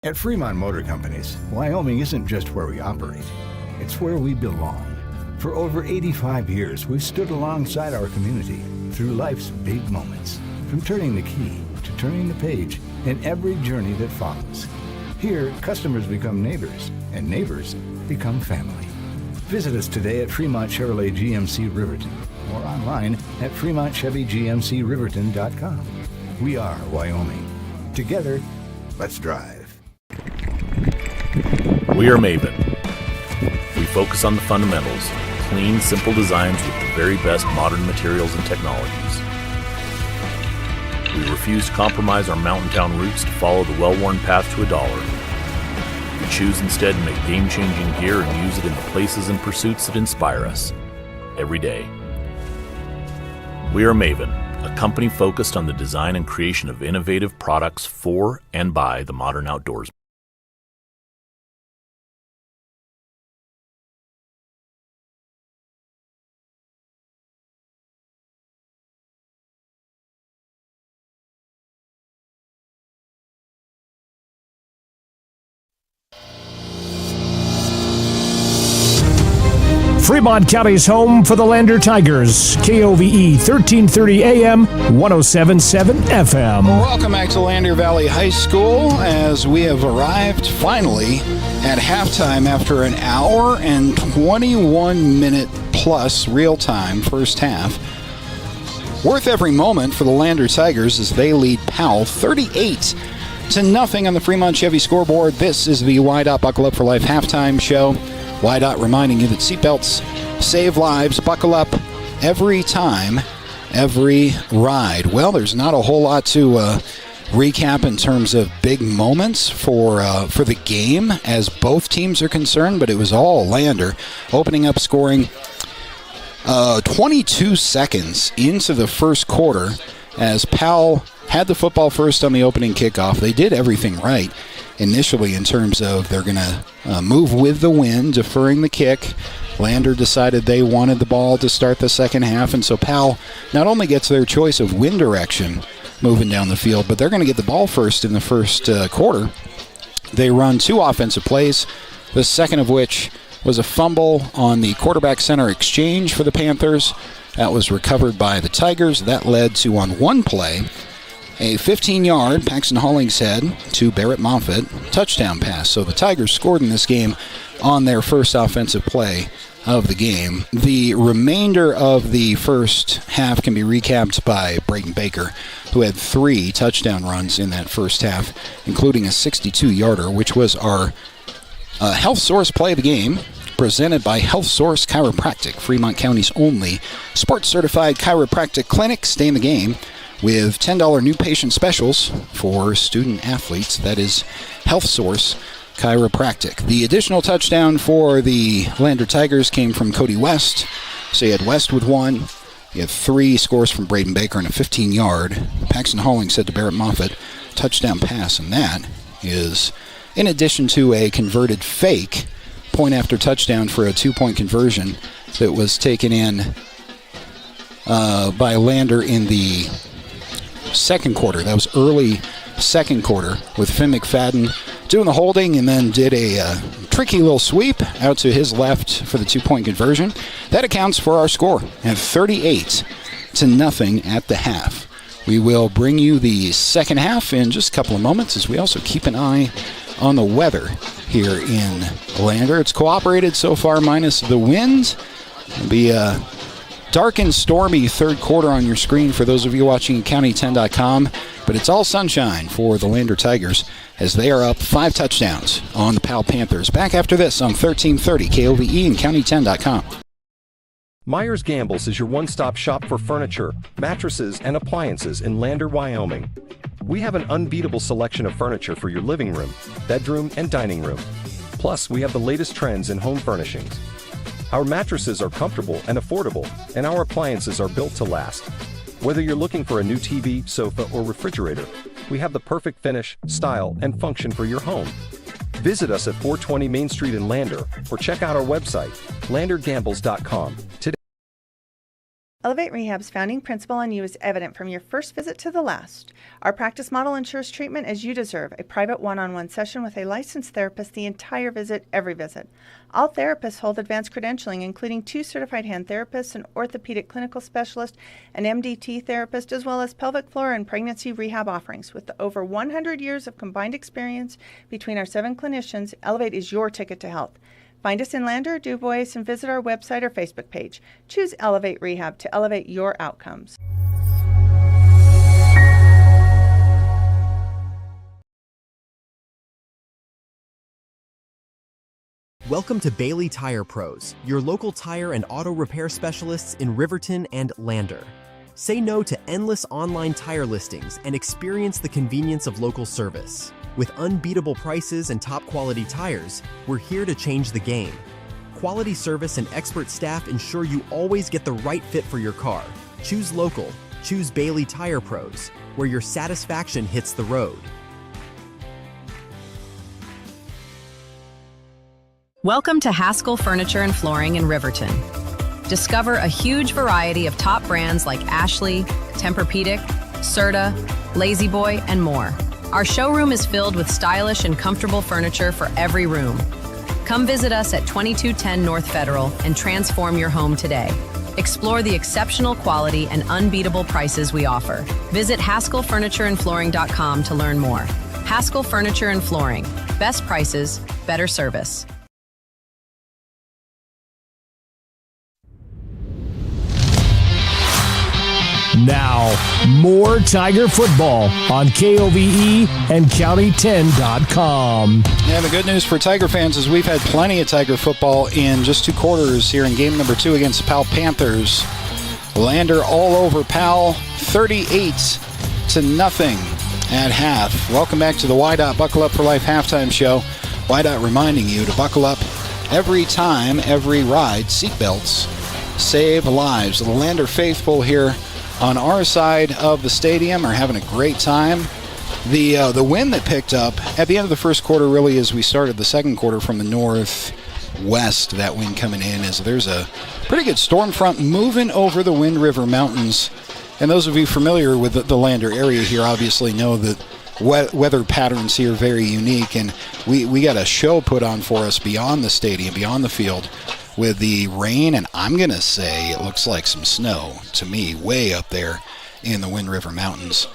At Fremont Motor Companies, Wyoming isn't just where we operate, it's where we belong. For over 85 years, we've stood alongside our community through life's big moments, from turning the key to turning the page in every journey that follows. Here, customers become neighbors, and neighbors become family. Visit us today at Fremont Chevrolet GMC Riverton or online at FremontChevyGMCRiverton.com. We are Wyoming. Together, let's drive. We are Maven. We focus on the fundamentals, clean, simple designs with the very best modern materials and technologies. We refuse to compromise our mountain town roots to follow the well-worn path to $1. We choose instead to make game-changing gear and use it in the places and pursuits that inspire us every day. We are Maven, a company focused on the design and creation of innovative products for and by the modern outdoors. Fremont County's home for the Lander Tigers. KOVE 1330 AM, 107.7 FM. Welcome back to Lander Valley High School as we have arrived finally at halftime after an hour and 21 minute plus real time first half. Worth every moment for the Lander Tigers as they lead Powell 38-0 on the Fremont Chevy scoreboard. This is the Y. Buckle Up for Life halftime show. Y. reminding you that seatbelts save lives. Buckle up every time, every ride. Well, there's not a whole lot to recap in terms of big moments for the game as both teams are concerned, but it was all Lander opening up scoring 22 seconds into the first quarter as Powell had the football first on the opening kickoff. They did everything right initially in terms of they're going to move with the wind, deferring the kick. Lander decided they wanted the ball to start the second half, and so Powell not only gets their choice of wind direction moving down the field, but they're going to get the ball first in the first quarter. They run two offensive plays, the second of which was a fumble on the quarterback center exchange for the Panthers. That was recovered by the Tigers. That led to, on one play, a 15-yard Paxton Hollingshead to Barrett Moffitt touchdown pass. So the Tigers scored in this game on their first offensive play of the game. The remainder of the first half can be recapped by Braden Baker, who had 3 touchdown runs in that first half, including a 62-yarder, which was our Health Source play of the game, presented by Health Source Chiropractic, Fremont County's only sports-certified chiropractic clinic. Stay in the game with $10 new patient specials for student athletes. That is Health Source Chiropractic. The additional touchdown for the Lander Tigers came from Cody West. So you had West with 1, You have 3 scores from Braden Baker and a 15-yard. Paxton Halling said to Barrett Moffitt, touchdown pass, and that is in addition to a converted fake point after touchdown for a 2-point conversion that was taken in by Lander in the second quarter. That was early second quarter with Finn McFadden doing the holding and then did a tricky little sweep out to his left for the 2-point conversion. That accounts for our score at 38-0 at the half. We will bring you the second half in just a couple of moments as we also keep an eye on the weather here in Lander. It's cooperated so far minus the wind. It'll be a dark and stormy third quarter on your screen for those of you watching at county10.com, but it's all sunshine for the Lander Tigers as they are up 5 touchdowns on the Powell Panthers. Back after this on 1330 KOVE and county10.com. Myers Gambles is your one-stop shop for furniture, mattresses, and appliances in Lander, Wyoming. We have an unbeatable selection of furniture for your living room, bedroom, and dining room. Plus, we have the latest trends in home furnishings. Our mattresses are comfortable and affordable, and our appliances are built to last. Whether you're looking for a new TV, sofa, or refrigerator, we have the perfect finish, style, and function for your home. Visit us at 420 Main Street in Lander, or check out our website, landergambles.com, today. Elevate Rehab's founding principle on you is evident from your first visit to the last. Our practice model ensures treatment as you deserve, a private one-on-one session with a licensed therapist the entire visit, every visit. All therapists hold advanced credentialing, including 2 certified hand therapists, an orthopedic clinical specialist, an MDT therapist, as well as pelvic floor and pregnancy rehab offerings. With over 100 years of combined experience between our 7 clinicians, Elevate is your ticket to health. Find us in Lander, DuBois, and visit our website or Facebook page. Choose Elevate Rehab to elevate your outcomes. Welcome to Bailey Tire Pros, your local tire and auto repair specialists in Riverton and Lander. Say no to endless online tire listings and experience the convenience of local service. With unbeatable prices and top quality tires, we're here to change the game. Quality service and expert staff ensure you always get the right fit for your car. Choose local. Choose Bailey Tire Pros, where your satisfaction hits the road. Welcome to Haskell Furniture and Flooring in Riverton. Discover a huge variety of top brands like Ashley, Tempur-Pedic, Serta, Lazy Boy, and more. Our showroom is filled with stylish and comfortable furniture for every room. Come visit us at 2210 North Federal and transform your home today. Explore the exceptional quality and unbeatable prices we offer. Visit HaskellFurnitureandFlooring.com to learn more. Haskell Furniture and Flooring. Best prices, better service. Now, more Tiger football on KOVE and county10.com. Yeah, the good news for Tiger fans is we've had plenty of Tiger football in just 2 quarters here in game number 2 against the Powell Panthers. Lander all over Powell, 38-0 at half. Welcome back to the YDOT Buckle Up for Life halftime show. YDOT reminding you to buckle up every time, every ride. Seatbelts save lives. The Lander faithful here on our side of the stadium are having a great time. The wind that picked up at the end of the first quarter, really, as we started the second quarter from the northwest, that wind coming in, is there's a pretty good storm front moving over the Wind River Mountains. And those of you familiar with the Lander area here obviously know that weather patterns here are very unique, and we got a show put on for us beyond the stadium, beyond the field, with the rain, and I'm going to say it looks like some snow to me way up there in the Wind River Mountains,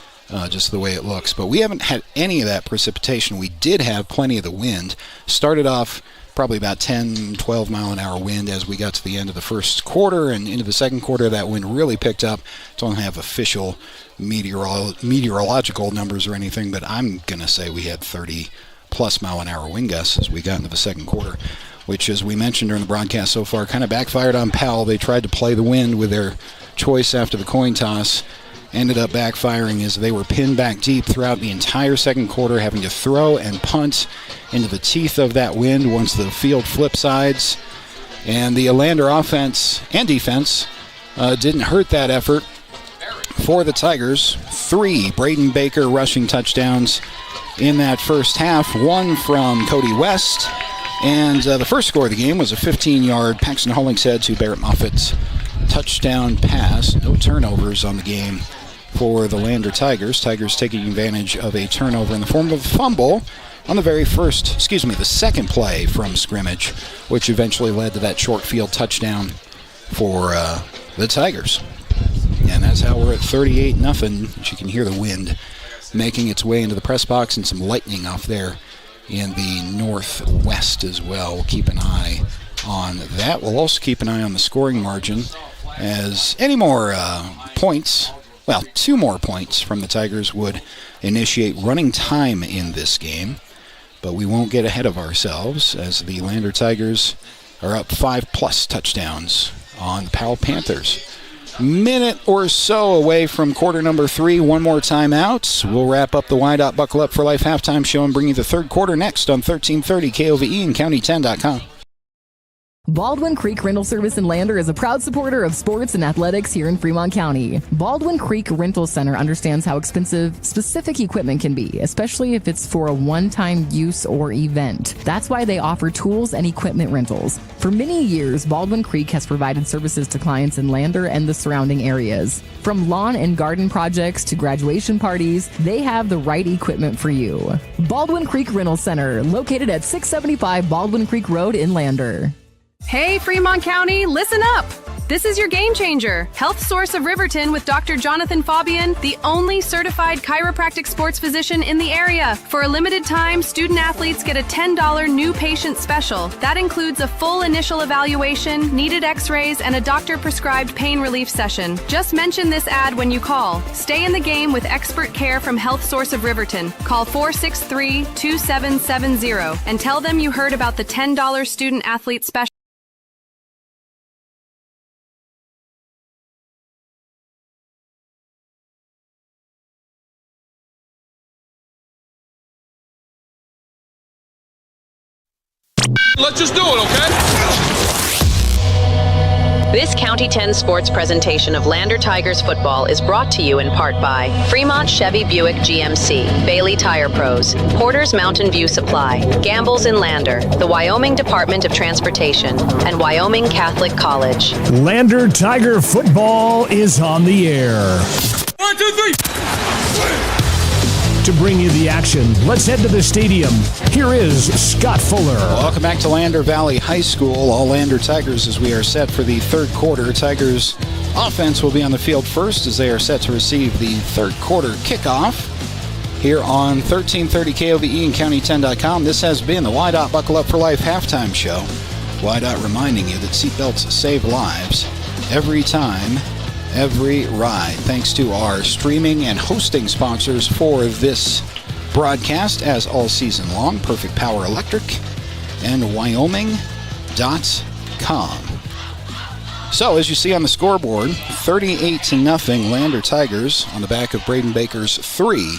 just the way it looks. But we haven't had any of that precipitation. We did have plenty of the wind. Started off probably about 10, 12 mile an hour wind as we got to the end of the first quarter, and into the second quarter that wind really picked up. Don't have official meteorological numbers or anything, but I'm going to say we had 30 plus mile an hour wind gusts as we got into the second quarter, which, as we mentioned during the broadcast so far, kind of backfired on Powell. They tried to play the wind with their choice after the coin toss. Ended up backfiring as they were pinned back deep throughout the entire second quarter, having to throw and punt into the teeth of that wind once the field flip sides. And the Lander offense and defense didn't hurt that effort for the Tigers. 3 Braden Baker rushing touchdowns in that first half. 1 from Cody West. And the first score of the game was a 15-yard Paxton Hollingshead to Barrett Moffitt's touchdown pass. No turnovers on the game for the Lander Tigers. Tigers taking advantage of a turnover in the form of a fumble on the second play from scrimmage, which eventually led to that short field touchdown for the Tigers. And that's how we're at 38-0. As you can hear the wind making its way into the press box and some lightning off there in the northwest as well. We'll keep an eye on that. We'll also keep an eye on the scoring margin as any more points, 2 more points from the Tigers would initiate running time in this game. But we won't get ahead of ourselves as the Lander Tigers are up 5+ touchdowns on the Powell Panthers. Minute or so away from quarter number 3. One more timeout. We'll wrap up the Y. Buckle Up for Life halftime show and bring you the third quarter next on 1330 KOVE and County10.com. Baldwin Creek Rental Service in Lander is a proud supporter of sports and athletics here in Fremont County. Baldwin Creek Rental Center understands how expensive specific equipment can be, especially if it's for a one-time use or event. That's why they offer tools and equipment rentals. For many years, Baldwin Creek has provided services to clients in Lander and the surrounding areas. From lawn and garden projects to graduation parties, they have the right equipment for you. Baldwin Creek Rental Center, located at 675 Baldwin Creek Road in Lander. Hey, Fremont County, listen up! This is your game changer, Health Source of Riverton with Dr. Jonathan Fabian, the only certified chiropractic sports physician in the area. For a limited time, student athletes get a $10 new patient special. That includes a full initial evaluation, needed x-rays, and a doctor-prescribed pain relief session. Just mention this ad when you call. Stay in the game with expert care from Health Source of Riverton. Call 463-2770 and tell them you heard about the $10 student athlete special. Let's just do it, okay? This County 10 sports presentation of Lander Tigers football is brought to you in part by Fremont Chevy Buick GMC, Bailey Tire Pros, Porter's Mountain View Supply, Gamble's in Lander, the Wyoming Department of Transportation, and Wyoming Catholic College. Lander Tiger football is on the air. 1, 2, 3. To bring you the action, let's head to the stadium. Here is Scott Fuller. Welcome back to Lander Valley High School. All Lander Tigers as we are set for the third quarter. Tigers offense will be on the field first as they are set to receive the third quarter kickoff here on 1330 KOVE and County10.com. This has been the Y. Buckle Up for Life halftime show. Y. reminding you that seatbelts save lives every time, every ride. Thanks to our streaming and hosting sponsors for this broadcast as all season long, Perfect Power Electric and Wyoming.com. So as you see on the scoreboard, 38-0 Lander Tigers on the back of Braden Baker's three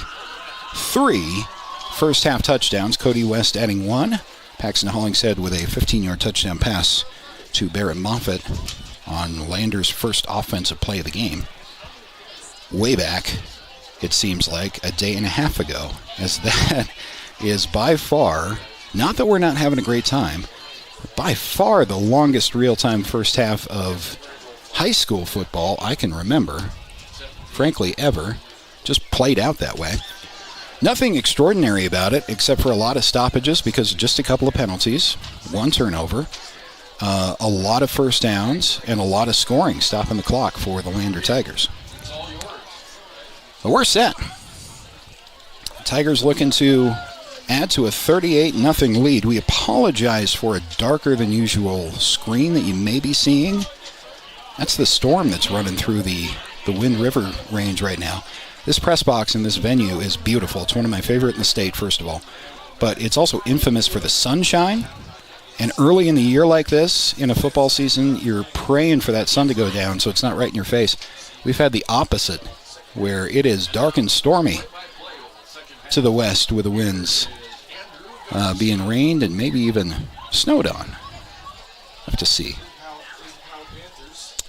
first half touchdowns. Cody West adding 1. Paxton Hollingshead with a 15-yard touchdown pass to Barrett Moffitt on Lander's first offensive play of the game. Way back, it seems like a day and a half ago, as that is by far, not that we're not having a great time, but by far the longest real-time first half of high school football I can remember, frankly ever, just played out that way. Nothing extraordinary about it except for a lot of stoppages because of just a couple of penalties, 1 turnover, a lot of first downs, and a lot of scoring stopping the clock for the Lander Tigers. But we're set. Tigers looking to add to a 38-0 lead. We apologize for a darker than usual screen that you may be seeing. That's the storm that's running through the Wind River range right now. This press box in this venue is beautiful. It's one of my favorite in the state, first of all. But it's also infamous for the sunshine. And early in the year like this, in a football season, you're praying for that sun to go down so it's not right in your face. We've had the opposite, where it is dark and stormy to the west with the winds being rained and maybe even snowed on. Have to see.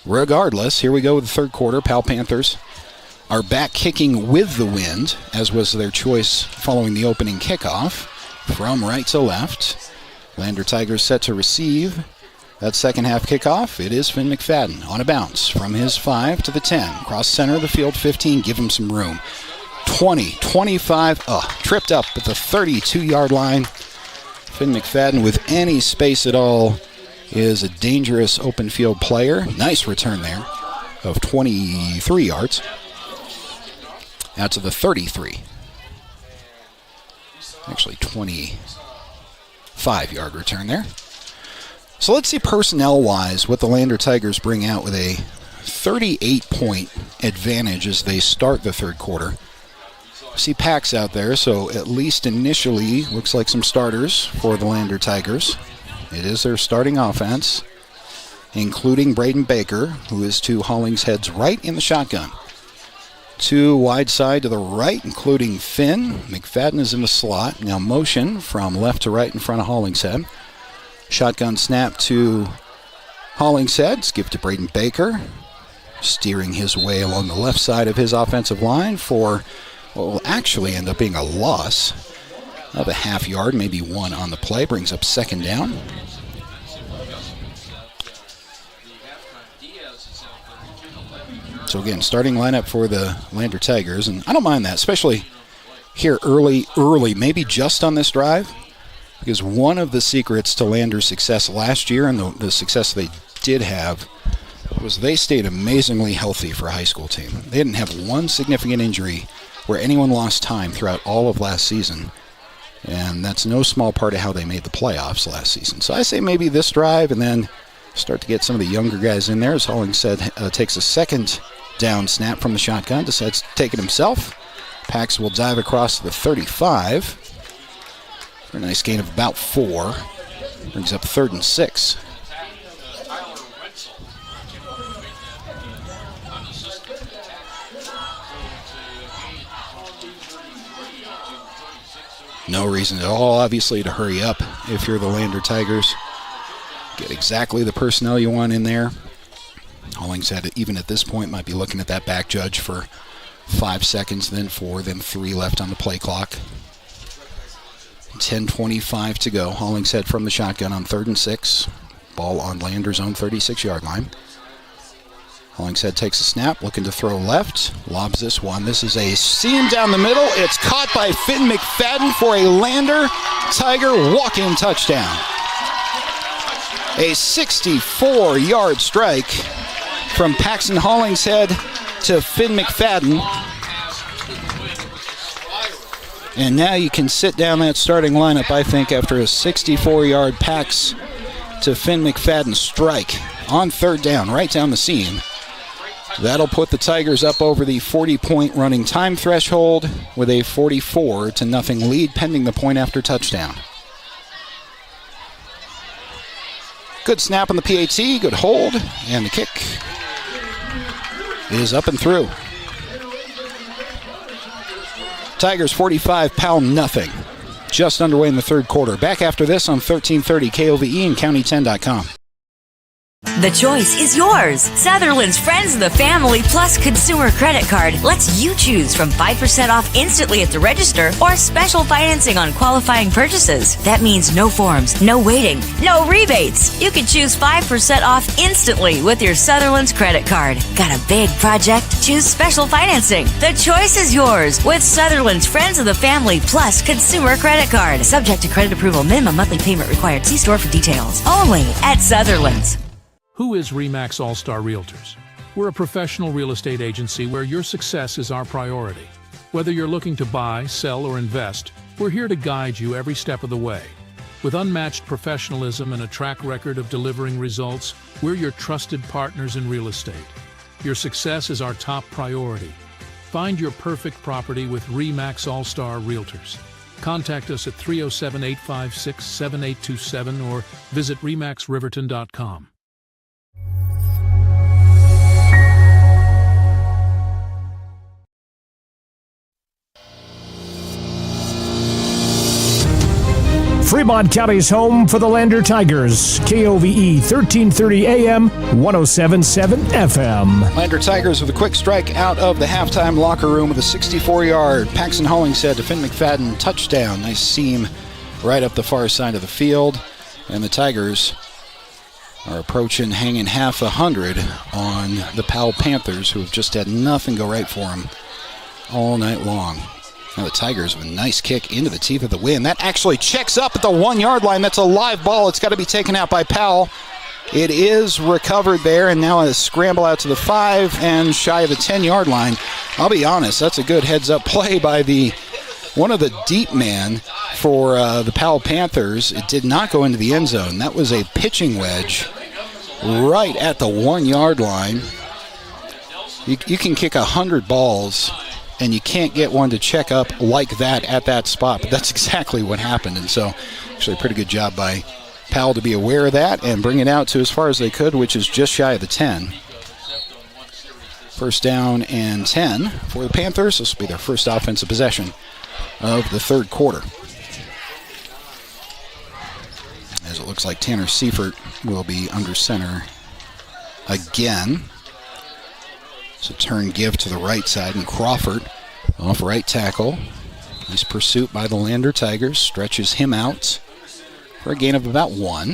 Regardless, here we go with the third quarter. Powell Panthers are back kicking with the wind, as was their choice following the opening kickoff. From right to left, Lander Tigers set to receive that second half kickoff. It is Finn McFadden on a bounce from his 5 to the 10. Cross center of the field, 15, give him some room. 20, 25, tripped up at the 32-yard line. Finn McFadden, with any space at all, is a dangerous open field player. Nice return there of 23 yards. Out to the 33. Actually, 25-yard return there. So let's see personnel-wise what the Lander Tigers bring out with a 38-point advantage as they start the third quarter. See Pax out there, so at least initially looks like some starters for the Lander Tigers. It is their starting offense, including Braden Baker, who is to Hollingshead's right in the shotgun. 2 wide side to the right, including Finn. McFadden is in the slot. Now motion from left to right in front of Hollingshead. Shotgun snap to Hollingshead. Skip to Braden Baker. Steering his way along the left side of his offensive line for what will actually end up being a loss of a half yard, maybe 1 on the play. Brings up second down. So again, starting lineup for the Lander Tigers, and I don't mind that, especially here early, maybe just on this drive, because one of the secrets to Lander's success last year and the success they did have was they stayed amazingly healthy for a high school team. They didn't have one significant injury where anyone lost time throughout all of last season, and that's no small part of how they made the playoffs last season. So I say maybe this drive and then start to get some of the younger guys in there, as Hollingshead takes a second down snap from the shotgun, decides to take it himself. Pax will dive across the 35 for a nice gain of about 4. Brings up 3rd and 6. No reason at all, obviously, to hurry up if you're the Lander Tigers. Get exactly the personnel you want in there. Hollingshead, even at this point, might be looking at that back judge for 5 seconds, then 4, then 3 left on the play clock. 10:25 to go. Hollingshead from the shotgun on 3rd and 6. Ball on Lander's own 36-yard line. Hollingshead takes a snap, looking to throw left. Lobs this one. This is a seam down the middle. It's caught by Finn McFadden for a Lander Tiger walk-in touchdown. A 64-yard strike from Paxton Hollingshead to Finn McFadden. And now you can sit down that starting lineup, I think, after a 64-yard Pax to Finn McFadden strike on 3rd down, right down the seam. That'll put the Tigers up over the 40-point running time threshold with a 44-0 lead pending the point after touchdown. Good snap on the PAT, good hold, and the kick is up and through. Tigers 45, Powell nothing. Just underway in the third quarter. Back after this on 1330 KOVE and County10.com. The choice is yours. Sutherland's Friends of the Family Plus Consumer Credit Card lets you choose from 5% off instantly at the register or special financing on qualifying purchases. That means no forms, no waiting, no rebates. You can choose 5% off instantly with your Sutherland's credit card. Got a big project? Choose special financing. The choice is yours with Sutherland's Friends of the Family Plus Consumer Credit Card. Subject to credit approval. Minimum monthly payment required. See store for details. Only at Sutherland's. Who is RE/MAX All-Star Realtors? We're a professional real estate agency where your success is our priority. Whether you're looking to buy, sell, or invest, we're here to guide you every step of the way. With unmatched professionalism and a track record of delivering results, we're your trusted partners in real estate. Your success is our top priority. Find your perfect property with RE/MAX All-Star Realtors. Contact us at 307-856-7827 or visit remaxriverton.com. Fremont County's home for the Lander Tigers. KOVE 1330 AM, 107.7 FM. Lander Tigers with a quick strike out of the halftime locker room with a 64-yard Paxton Hollingshead to Finn McFadden touchdown. Nice seam right up the far side of the field. And the Tigers are approaching hanging half 100 on the Powell Panthers, who have just had nothing go right for them all night long. Now the Tigers with a nice kick into the teeth of the wind. That actually checks up at the 1-yard line. That's a live ball. It's got to be taken out by Powell. It is recovered there, and now a scramble out to the 5 and shy of the 10-yard line. I'll be honest, that's a good heads-up play by one of the deep man for the Powell Panthers. It did not go into the end zone. That was a pitching wedge right at the 1-yard line. You can kick 100 balls, and you can't get one to check up like that at that spot. But that's exactly what happened. And so actually a pretty good job by Powell to be aware of that and bring it out to as far as they could, which is just shy of the 10. First down and 10 for the Panthers. This will be their first offensive possession of the third quarter. As it looks like Tanner Seifert will be under center again. So turn give to the right side, and Crawford off right tackle. Nice pursuit by the Lander Tigers. Stretches him out for a gain of about 1.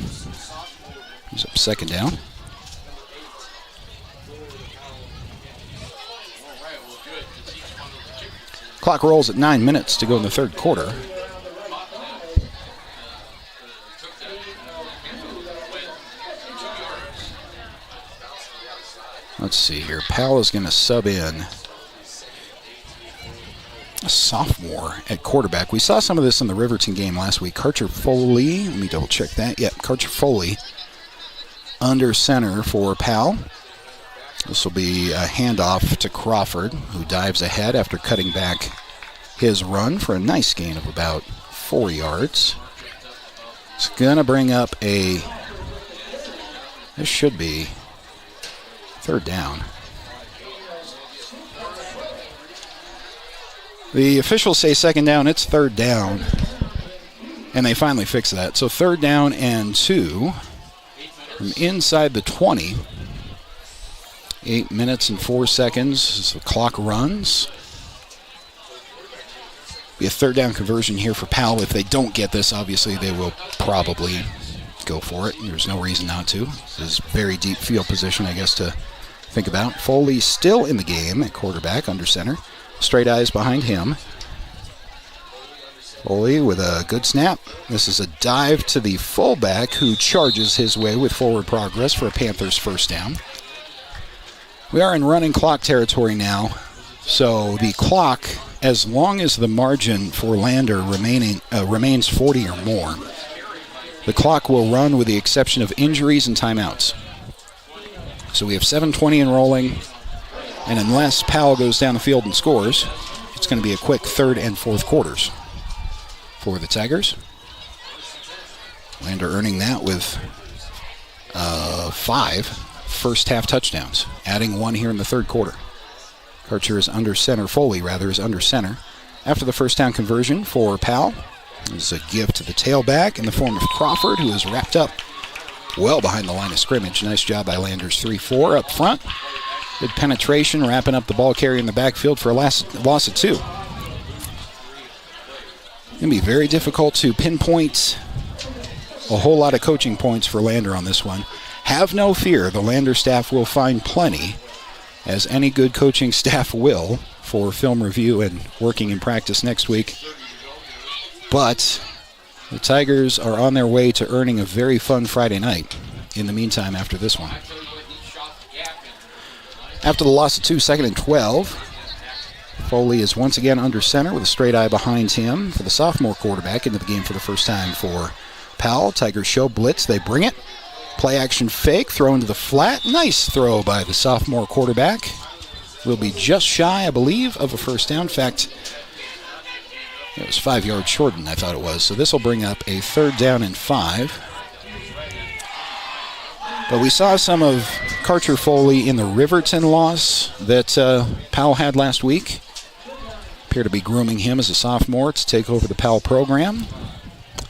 He's up second down. Clock rolls at 9 minutes to go in the third quarter. Let's see here. Powell is going to sub in a sophomore at quarterback. We saw some of this in the Riverton game last week. Karcher Foley, let me double check that. Yep, Karcher Foley under center for Powell. This will be a handoff to Crawford, who dives ahead after cutting back his run for a nice gain of about 4 yards. It's going to bring up this should be third down. The officials say second down, it's third down. And they finally fix that. So third down and 2 from inside the 20. 8 minutes and 4 seconds as the clock runs. Be a third down conversion here for Powell. If they don't get this, obviously they will probably go for it. There's no reason not to. This is very deep field position, I guess, to think about. Foley still in the game at quarterback under center. Straight eyes behind him. Foley with a good snap. This is a dive to the fullback, who charges his way with forward progress for a Panthers first down. We are in running clock territory now. So the clock, as long as the margin for Lander remains 40 or more, the clock will run with the exception of injuries and timeouts. So we have 7:20 and rolling, and unless Powell goes down the field and scores, it's going to be a quick third and fourth quarters for the Tigers. Lander earning that with 5 first half touchdowns, adding 1 here in the third quarter. Karcher is under center, Foley rather is under center. After the first down conversion for Powell, this is a give to the tailback in the form of Crawford, who is wrapped up well behind the line of scrimmage. Nice job by Landers 3-4 up front. Good penetration, wrapping up the ball carrier in the backfield for a loss of 2. It's going to be very difficult to pinpoint a whole lot of coaching points for Lander on this one. Have no fear, the Lander staff will find plenty, as any good coaching staff will, for film review and working in practice next week. But the Tigers are on their way to earning a very fun Friday night in the meantime after this one. After the loss of 2, second and 12, Foley is once again under center with a straight eye behind him for the sophomore quarterback into the game for the first time for Powell. Tigers show blitz, they bring it. Play action fake, throw into the flat. Nice throw by the sophomore quarterback. Will be just shy, I believe, of a first down. In fact, it was 5 yards shorter than I thought it was. So this will bring up a third down and 5. But we saw some of Karcher Foley in the Riverton loss that Powell had last week. Appear to be grooming him as a sophomore to take over the Powell program.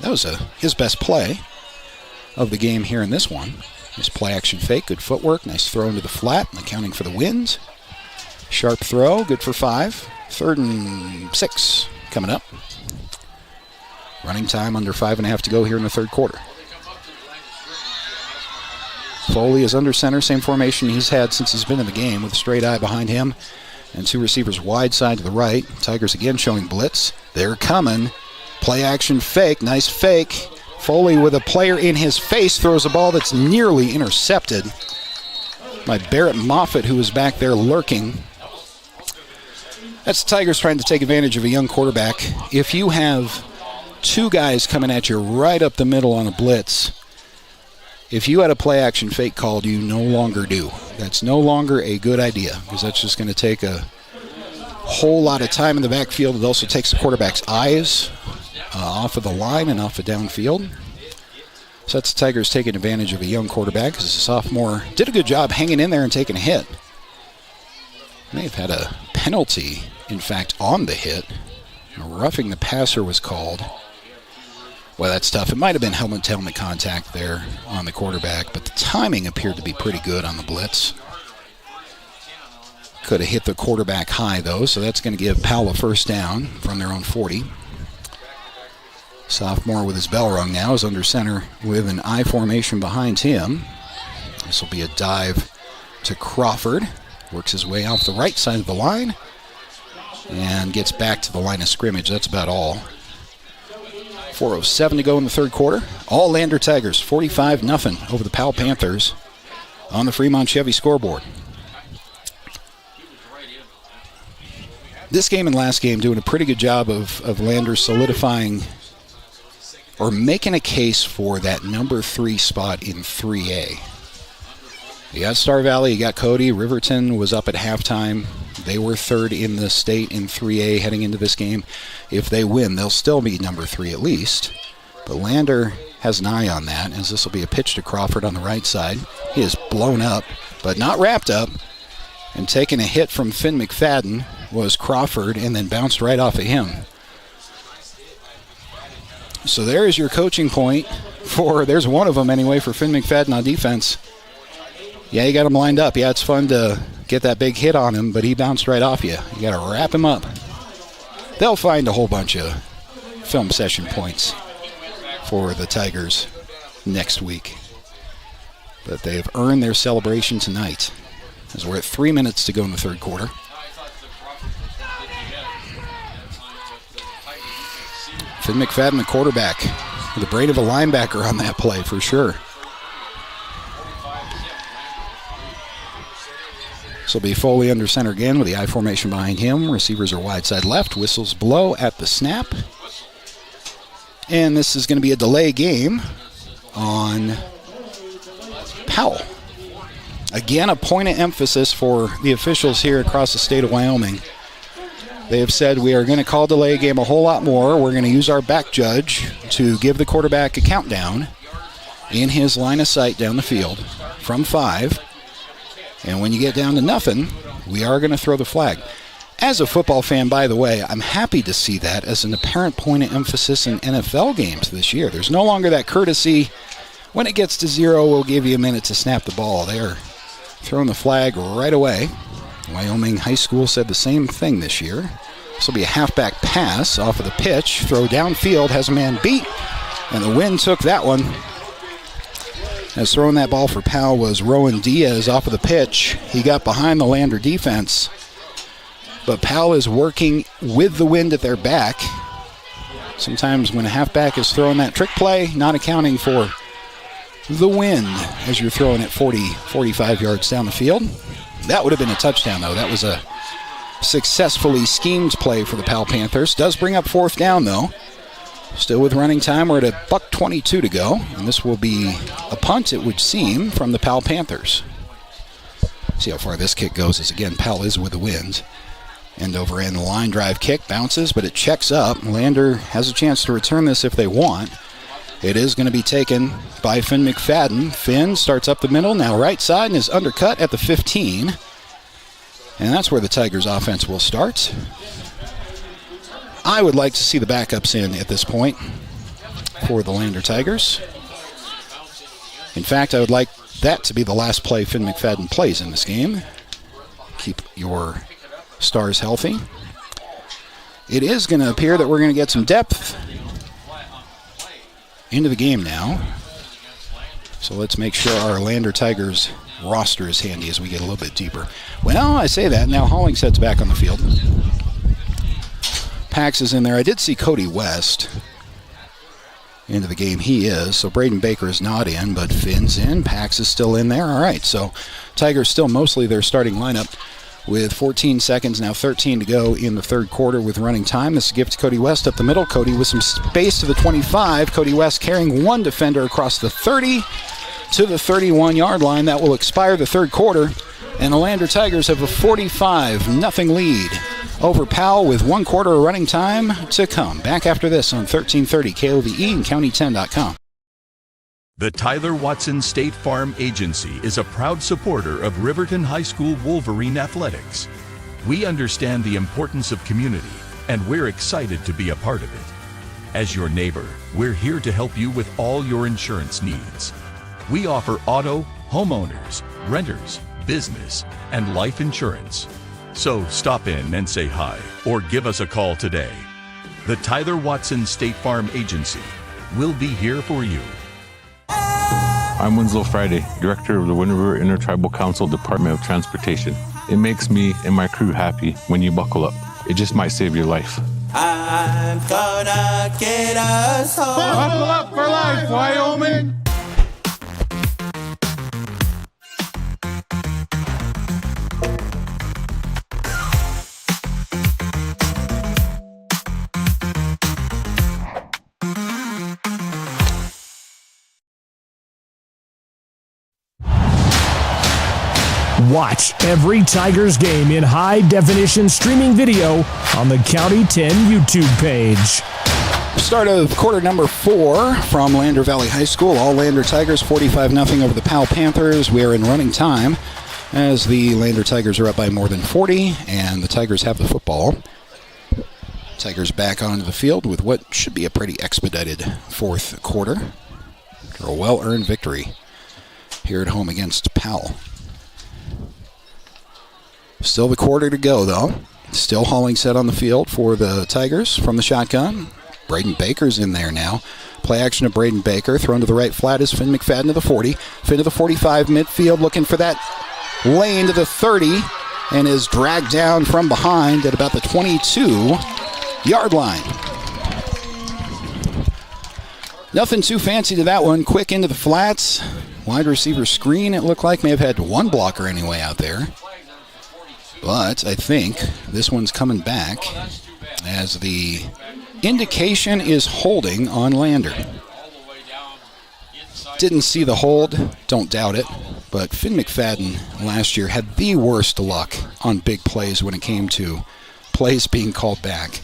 That was his best play of the game here in this one. Nice play action fake, good footwork, nice throw into the flat, accounting for the wins. Sharp throw, good for 5. 3rd and 6 coming up. Running time under 5.5 to go here in the third quarter. Foley is under center, same formation he's had since he's been in the game, with a straight eye behind him and 2 receivers wide side to the right. Tigers again showing blitz. They're coming. Play action fake, nice fake. Foley with a player in his face throws a ball that's nearly intercepted by Barrett Moffitt, who was back there lurking. That's the Tigers trying to take advantage of a young quarterback. If you have 2 guys coming at you right up the middle on a blitz, if you had a play action fake called, you no longer do. That's no longer a good idea, because that's just going to take a whole lot of time in the backfield. It also takes the quarterback's eyes off of the line and off of downfield. So that's the Tigers taking advantage of a young quarterback, because the sophomore did a good job hanging in there and taking a hit. May have had a penalty, in fact, on the hit. Roughing the passer was called. Well, that's tough. It might have been helmet-to-helmet contact there on the quarterback, but the timing appeared to be pretty good on the blitz. Could have hit the quarterback high, though, so that's going to give Powell a first down from their own 40. Sophomore with his bell rung now is under center with an I formation behind him. This will be a dive to Crawford. Works his way off the right side of the line and gets back to the line of scrimmage. That's about all. 4:07 to go in the third quarter. All Lander Tigers, 45-0 over the Powell Panthers on the Fremont Chevy scoreboard. This game and last game doing a pretty good job of Lander solidifying or making a case for that number 3 spot in 3A. You got Star Valley, you got Cody. Riverton was up at halftime. They were 3rd in the state in 3A heading into this game. If they win, they'll still be number 3 at least. But Lander has an eye on that, as this will be a pitch to Crawford on the right side. He is blown up, but not wrapped up. And taking a hit from Finn McFadden was Crawford, and then bounced right off of him. So there is your coaching point there's one of them anyway, for Finn McFadden on defense. Yeah, you got him lined up. Yeah, it's fun to get that big hit on him, but he bounced right off you. You got to wrap him up. They'll find a whole bunch of film session points for the Tigers next week. But they have earned their celebration tonight, as we're at 3 minutes to go in the third quarter. Finn McFadden, the quarterback, with the brain of a linebacker on that play for sure. This will be Foley under center again with the I formation behind him. Receivers are wide side left. Whistles blow at the snap. And this is going to be a delay game on Powell. Again, a point of emphasis for the officials here across the state of Wyoming. They have said we are going to call delay game a whole lot more. We're going to use our back judge to give the quarterback a countdown in his line of sight down the field from 5. And when you get down to nothing, we are going to throw the flag. As a football fan, by the way, I'm happy to see that as an apparent point of emphasis in NFL games this year. There's no longer that courtesy. When it gets to 0, we'll give you a minute to snap the ball. They're throwing the flag right away. Wyoming High School said the same thing this year. This will be a halfback pass off of the pitch. Throw downfield, has a man beat, and the wind took that one. As throwing that ball for Powell was Rowan Diaz off of the pitch. He got behind the Lander defense. But Powell is working with the wind at their back. Sometimes when a halfback is throwing that trick play, not accounting for the wind as you're throwing it 40, 45 yards down the field. That would have been a touchdown, though. That was a successfully schemed play for the Powell Panthers. Does bring up 4th down, though. Still with running time, we're at $1:22 to go, and this will be a punt, it would seem, from the Powell Panthers. See how far this kick goes, as again, Powell is with the wind. End over end line drive kick, bounces, but it checks up. Lander has a chance to return this if they want. It is going to be taken by Finn McFadden. Finn starts up the middle, now right side, and is undercut at the 15. And that's where the Tigers offense will start. I would like to see the backups in at this point. for the Lander Tigers. In fact, I would like that to be the last play Finn McFadden plays in this game. Keep your stars healthy. It is going to appear that we're going to get some depth into the game now. So let's make sure our Lander Tigers roster is handy as we get a little bit deeper. Well, I say that. Now Hollingshead's back on the field. Pax is in there. I did see Cody West into the game. He is. So Braden Baker is not in, but Finn's in. Pax is still in there. All right. So Tigers still mostly their starting lineup with 14 seconds, now 13 to go in the third quarter with running time. This is a gift to Cody West up the middle. Cody with some space to the 25. Cody West carrying one defender across the 30 to the 31-yard line. That will expire the third quarter. And the Lander Tigers have a 45-0 lead over Powell with 1 quarter of running time to come. Back after this on 1330 KOVE and County10.com. The Tyler Watson State Farm Agency is a proud supporter of Riverton High School Wolverine Athletics. We understand the importance of community, and we're excited to be a part of it. As your neighbor, we're here to help you with all your insurance needs. We offer auto, homeowners, renters, business, and life insurance. So stop in and say hi, or give us a call today. The Tyler Watson State Farm Agency will be here for you. I'm Winslow Friday, Director of the Wind River Intertribal Council Department of Transportation. It makes me and my crew happy when you buckle up. It just might save your life. I'm gonna get us home. Buckle up for life, Wyoming! Watch every Tigers game in high-definition streaming video on the County 10 YouTube page. Start of quarter number 4 from Lander Valley High School. All Lander Tigers 45-0 over the Powell Panthers. We are in running time as the Lander Tigers are up by more than 40, and the Tigers have the football. Tigers back onto the field with what should be a pretty expedited fourth quarter. A well-earned victory here at home against Powell. Still the quarter to go, though. Still Hollingshead on the field for the Tigers from the shotgun. Braden Baker's in there now. Play action of Braden Baker. Thrown to the right flat is Finn McFadden to the 40. Finn to the 45 midfield, looking for that lane to the 30, and is dragged down from behind at about the 22-yard line. Nothing too fancy to that one. Quick into the flats. Wide receiver screen, it looked like. May have had one blocker anyway out there. But I think this one's coming back as the indication is holding on Lander. Didn't see the hold, don't doubt it, but Finn McFadden last year had the worst luck on big plays when it came to plays being called back.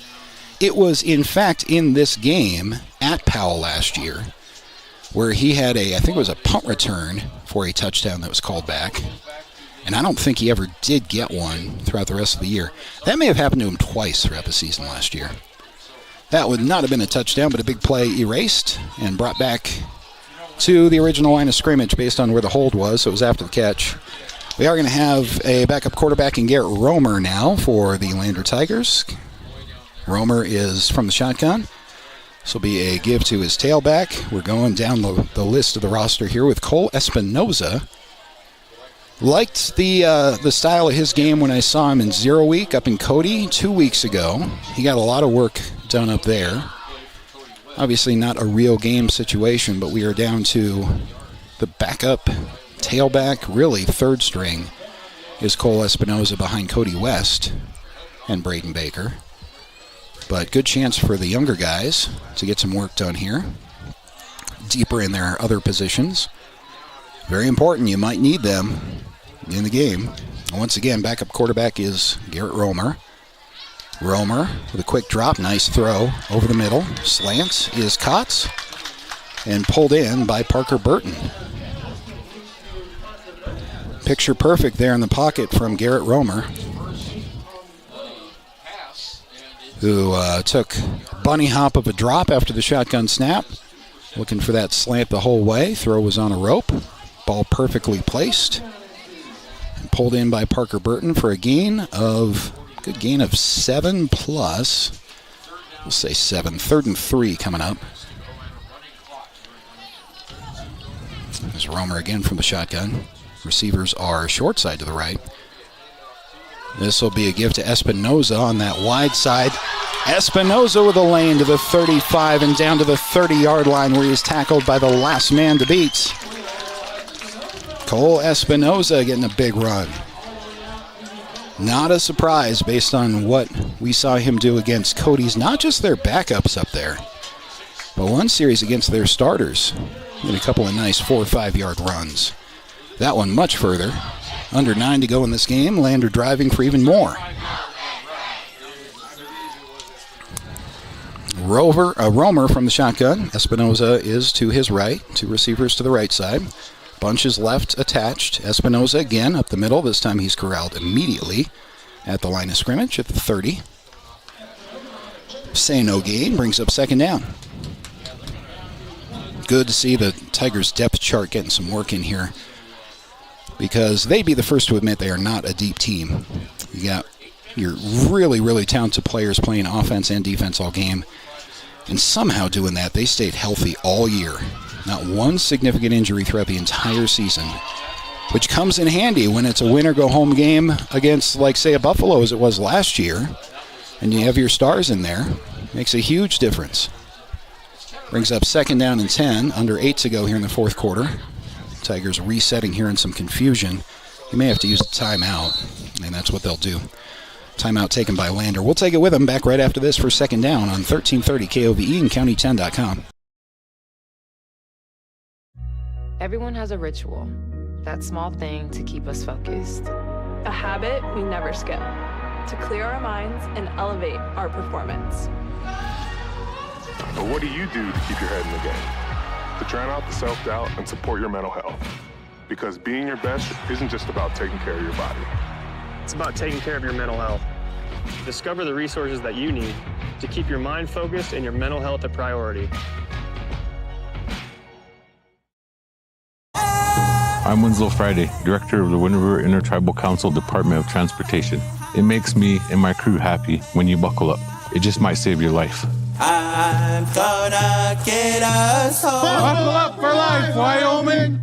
It was, in fact, in this game at Powell last year where he had I think it was a punt return for a touchdown that was called back. And I don't think he ever did get one throughout the rest of the year. That may have happened to him twice throughout the season last year. That would not have been a touchdown, but a big play erased and brought back to the original line of scrimmage based on where the hold was. So it was after the catch. We are going to have a backup quarterback in Garrett Romer now for the Lander Tigers. Romer is from the shotgun. This will be a give to his tailback. We're going down the list of the roster here with Cole Espinoza. Liked the style of his game when I saw him in 0 week up in Cody 2 weeks ago. He got a lot of work done up there. Obviously not a real game situation, but we are down to the backup tailback, really third string, is Cole Espinoza behind Cody West and Braden Baker. But good chance for the younger guys to get some work done here. Deeper in their other positions. Very important. You might need them in the game. Once again, backup quarterback is Garrett Romer. Romer with a quick drop. Nice throw over the middle. Slant is caught and pulled in by Parker Burton. Picture perfect there in the pocket from Garrett Romer, who took a bunny hop of a drop after the shotgun snap. Looking for that slant the whole way. Throw was on a rope. Ball perfectly placed. And pulled in by Parker Burton for a gain of 7 plus. We'll say 7. 3rd and 3 coming up. There's Romer again from the shotgun. Receivers are short side to the right. This will be a give to Espinoza on that wide side. Espinoza with a lane to the 35 and down to the 30-yard line where he's tackled by the last man to beat. Cole Espinoza getting a big run. Not a surprise based on what we saw him do against Cody's, not just their backups up there, but one series against their starters. And a couple of nice 4 or 5 yard runs. That one much further. Under 9 to go in this game. Lander driving for even more. Romer from the shotgun. Espinoza is to his right. 2 receivers to the right side. Bunch is left attached. Espinoza again up the middle. This time he's corralled immediately at the line of scrimmage at the 30. Say no gain brings up 2nd down. Good to see the Tigers depth chart getting some work in here, because they'd be the first to admit they are not a deep team. You got your really, really talented players playing offense and defense all game, and somehow doing that, they stayed healthy all year. Not one significant injury throughout the entire season, which comes in handy when it's a win-or-go-home game against, like, say, a Buffalo as it was last year, and you have your stars in there. Makes a huge difference. Brings up 2nd down and 10, under 8 to go here in the 4th quarter. Tigers resetting here in some confusion. He may have to use a timeout, and that's what they'll do. Timeout taken by Lander. We'll take it with him back right after this for 2nd down on 1330 KOVE and County10.com. Everyone has a ritual, that small thing to keep us focused. A habit we never skip, to clear our minds and elevate our performance. But what do you do to keep your head in the game? To drown out the self-doubt and support your mental health. Because being your best isn't just about taking care of your body. It's about taking care of your mental health. Discover the resources that you need to keep your mind focused and your mental health a priority. I'm Winslow Friday, Director of the Wind River Intertribal Council Department of Transportation. It makes me and my crew happy when you buckle up. It just might save your life. I'm gonna get us home. Buckle up for life, Wyoming.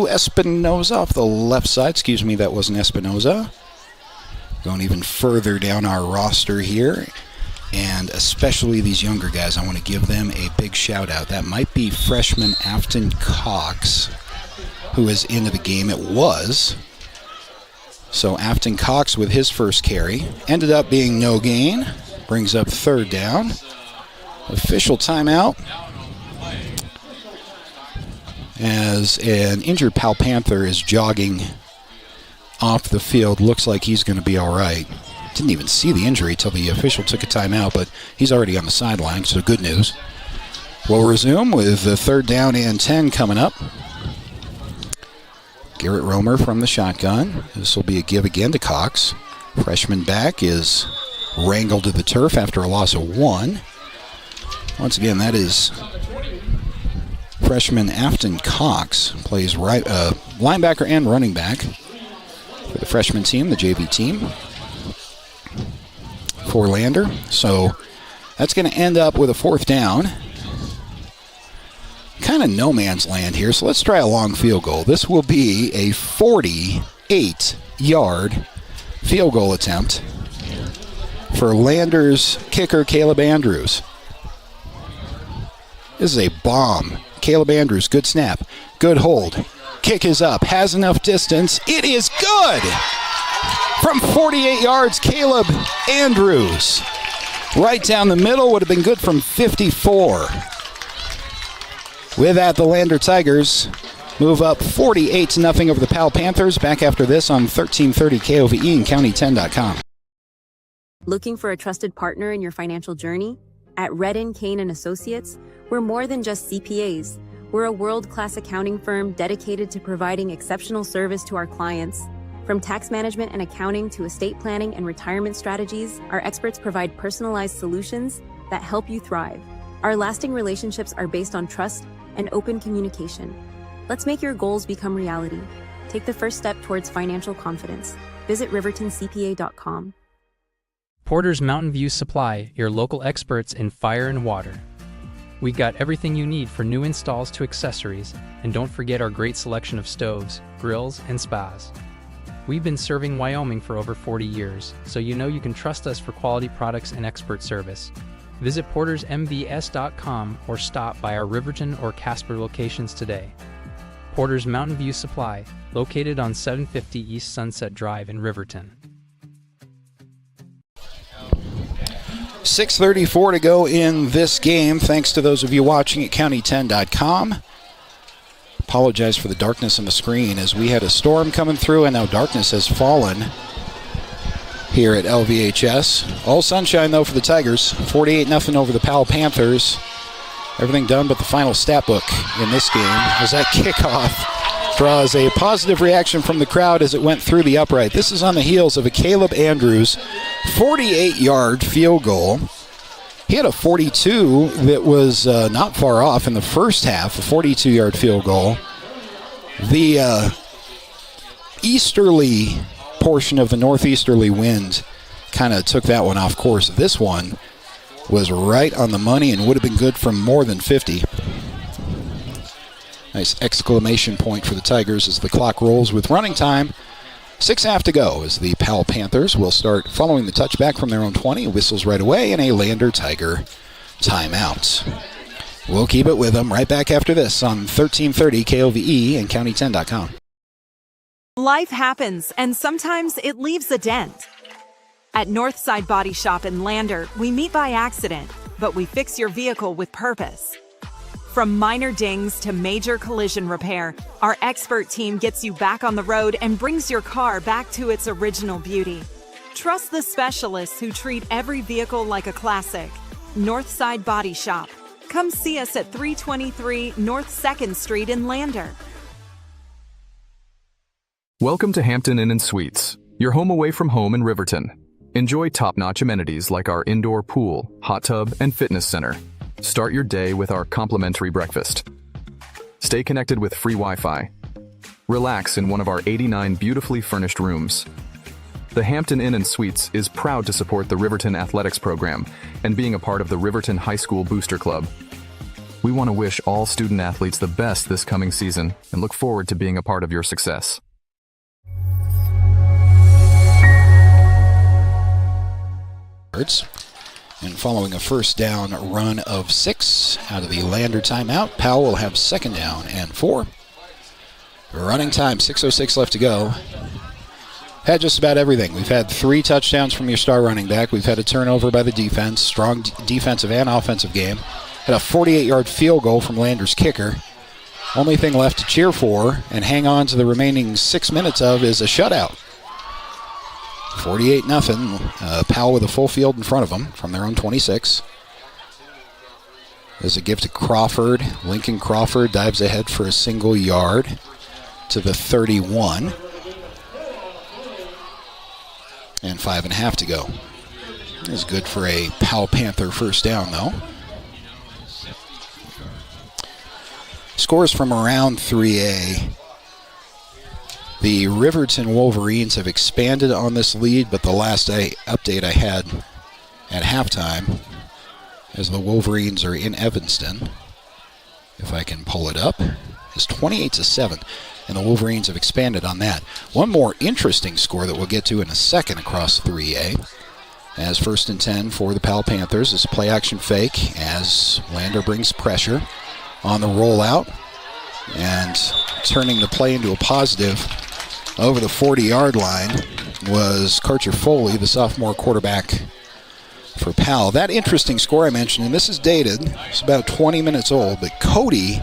Espinoza off the left side. Excuse me, that wasn't Espinoza. Going even further down our roster here. And especially these younger guys, I want to give them a big shout out. That might be freshman Afton Cox, who is into the game. It was. So Afton Cox with his first carry. Ended up being no gain. Brings up 3rd down. Official timeout. As an injured Pal Panther is jogging off the field. Looks like he's going to be all right. Didn't even see the injury till the official took a timeout, but he's already on the sideline, so good news. We'll resume with the 3rd down and 10 coming up. Garrett Romer from the shotgun. This will be a give again to Cox. Freshman back is wrangled to the turf after a loss of 1. Once again, that is freshman Afton Cox. Plays right linebacker and running back for the freshman team, the JV team, for Lander. So that's going to end up with a 4th down. Kind of no man's land here, so let's try a long field goal. This will be a 48-yard field goal attempt for Lander's kicker, Caleb Andrews. This is a bomb. Caleb Andrews, good snap, good hold. Kick is up, has enough distance. It is good! From 48 yards, Caleb Andrews. Right down the middle, would have been good from 54. With that, the Lander Tigers move up 48-0 over the Powell Panthers. Back after this on 1330 KOVE and County10.com. Looking for a trusted partner in your financial journey? At Redden, Kane & Associates, we're more than just CPAs. We're a world-class accounting firm dedicated to providing exceptional service to our clients. From tax management and accounting to estate planning and retirement strategies, our experts provide personalized solutions that help you thrive. Our lasting relationships are based on trust and open communication. Let's make your goals become reality. Take the first step towards financial confidence. Visit rivertoncpa.com. Porter's Mountain View Supply, your local experts in fire and water. We got everything you need for new installs to accessories, and don't forget our great selection of stoves, grills, and spas. We've been serving Wyoming for over 40 years, so you know you can trust us for quality products and expert service. Visit portersmvs.com or stop by our Riverton or Casper locations today. Porter's Mountain View Supply, located on 750 East Sunset Drive in Riverton. 6:34 to go in this game. Thanks to those of you watching at county10.com. Apologize for the darkness on the screen as we had a storm coming through and now darkness has fallen here at LVHS. All sunshine though for the Tigers. 48-0 over the Powell Panthers. Everything done but the final stat book in this game as that kickoff draws a positive reaction from the crowd as it went through the upright. This is on the heels of a Caleb Andrews 48-yard field goal. He had a 42 that was not far off in the first half, a 42-yard field goal. The easterly portion of the northeasterly wind kind of took that one off course. This one was right on the money and would have been good from more than 50. Nice exclamation point for the Tigers as the clock rolls with running time. 6.5 to go as the Powell Panthers will start following the touchback from their own 20. Whistles right away and a Lander Tiger timeout. We'll keep it with them right back after this on 1330 KOVE and county10.com. Life happens, and sometimes it leaves a dent. At Northside Body Shop in Lander, we meet by accident, but we fix your vehicle with purpose. From minor dings to major collision repair, our expert team gets you back on the road and brings your car back to its original beauty. Trust the specialists who treat every vehicle like a classic. Northside Body Shop. Come see us at 323 North 2nd Street in Lander. Welcome to Hampton Inn & Suites, your home away from home in Riverton. Enjoy top-notch amenities like our indoor pool, hot tub, and fitness center. Start your day with our complimentary breakfast. Stay connected with free Wi-Fi. Relax in one of our 89 beautifully furnished rooms. The Hampton Inn & Suites is proud to support the Riverton Athletics program and being a part of the Riverton High School Booster Club. We want to wish all student athletes the best this coming season and look forward to being a part of your success. And following a first down run of 6 out of the Lander timeout, Powell will have 2nd down and 4. Running time, 6:06 left to go. Had just about everything. We've had 3 touchdowns from your star running back. We've had a turnover by the defense, strong defensive and offensive game. Had a 48-yard field goal from Lander's kicker. Only thing left to cheer for and hang on to the remaining 6 minutes of is a shutout. 48-0. Powell with a full field in front of them from their own 26. There's a give to Crawford. Lincoln Crawford dives ahead for a single yard to the 31. And 5.5 to go. Is good for a Powell Panther first down, though. Scores from around 3A. The Riverton Wolverines have expanded on this lead, but the last update I had at halftime, as the Wolverines are in Evanston, if I can pull it up, is 28-7, and the Wolverines have expanded on that. One more interesting score that we'll get to in a second across 3A, as 1st and 10 for the Powell Panthers. This play action fake as Lander brings pressure on the rollout, and turning the play into a positive over the 40-yard line was Karcher Foley, the sophomore quarterback for Powell. That interesting score I mentioned, and this is dated, it's about 20 minutes old, but Cody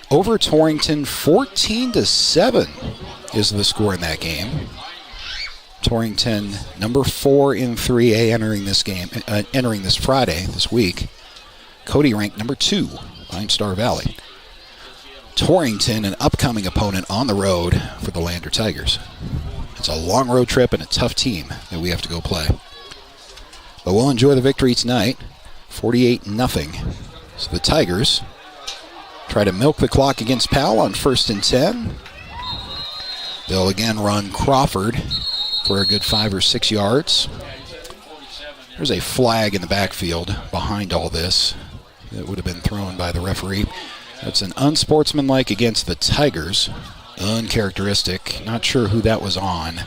over Torrington 14-7 is the score in that game. Torrington number 4 in 3A entering this game, entering this Friday, this week. Cody ranked number 2 behind Star Valley. Torrington, an upcoming opponent on the road for the Lander Tigers. It's a long road trip and a tough team that we have to go play. But we'll enjoy the victory tonight, 48-0. So the Tigers try to milk the clock against Powell on 1st and 10. They'll again run Crawford for a good 5 or 6 yards. There's a flag in the backfield behind all this that would have been thrown by the referee. That's an unsportsmanlike against the Tigers. Uncharacteristic. Not sure who that was on,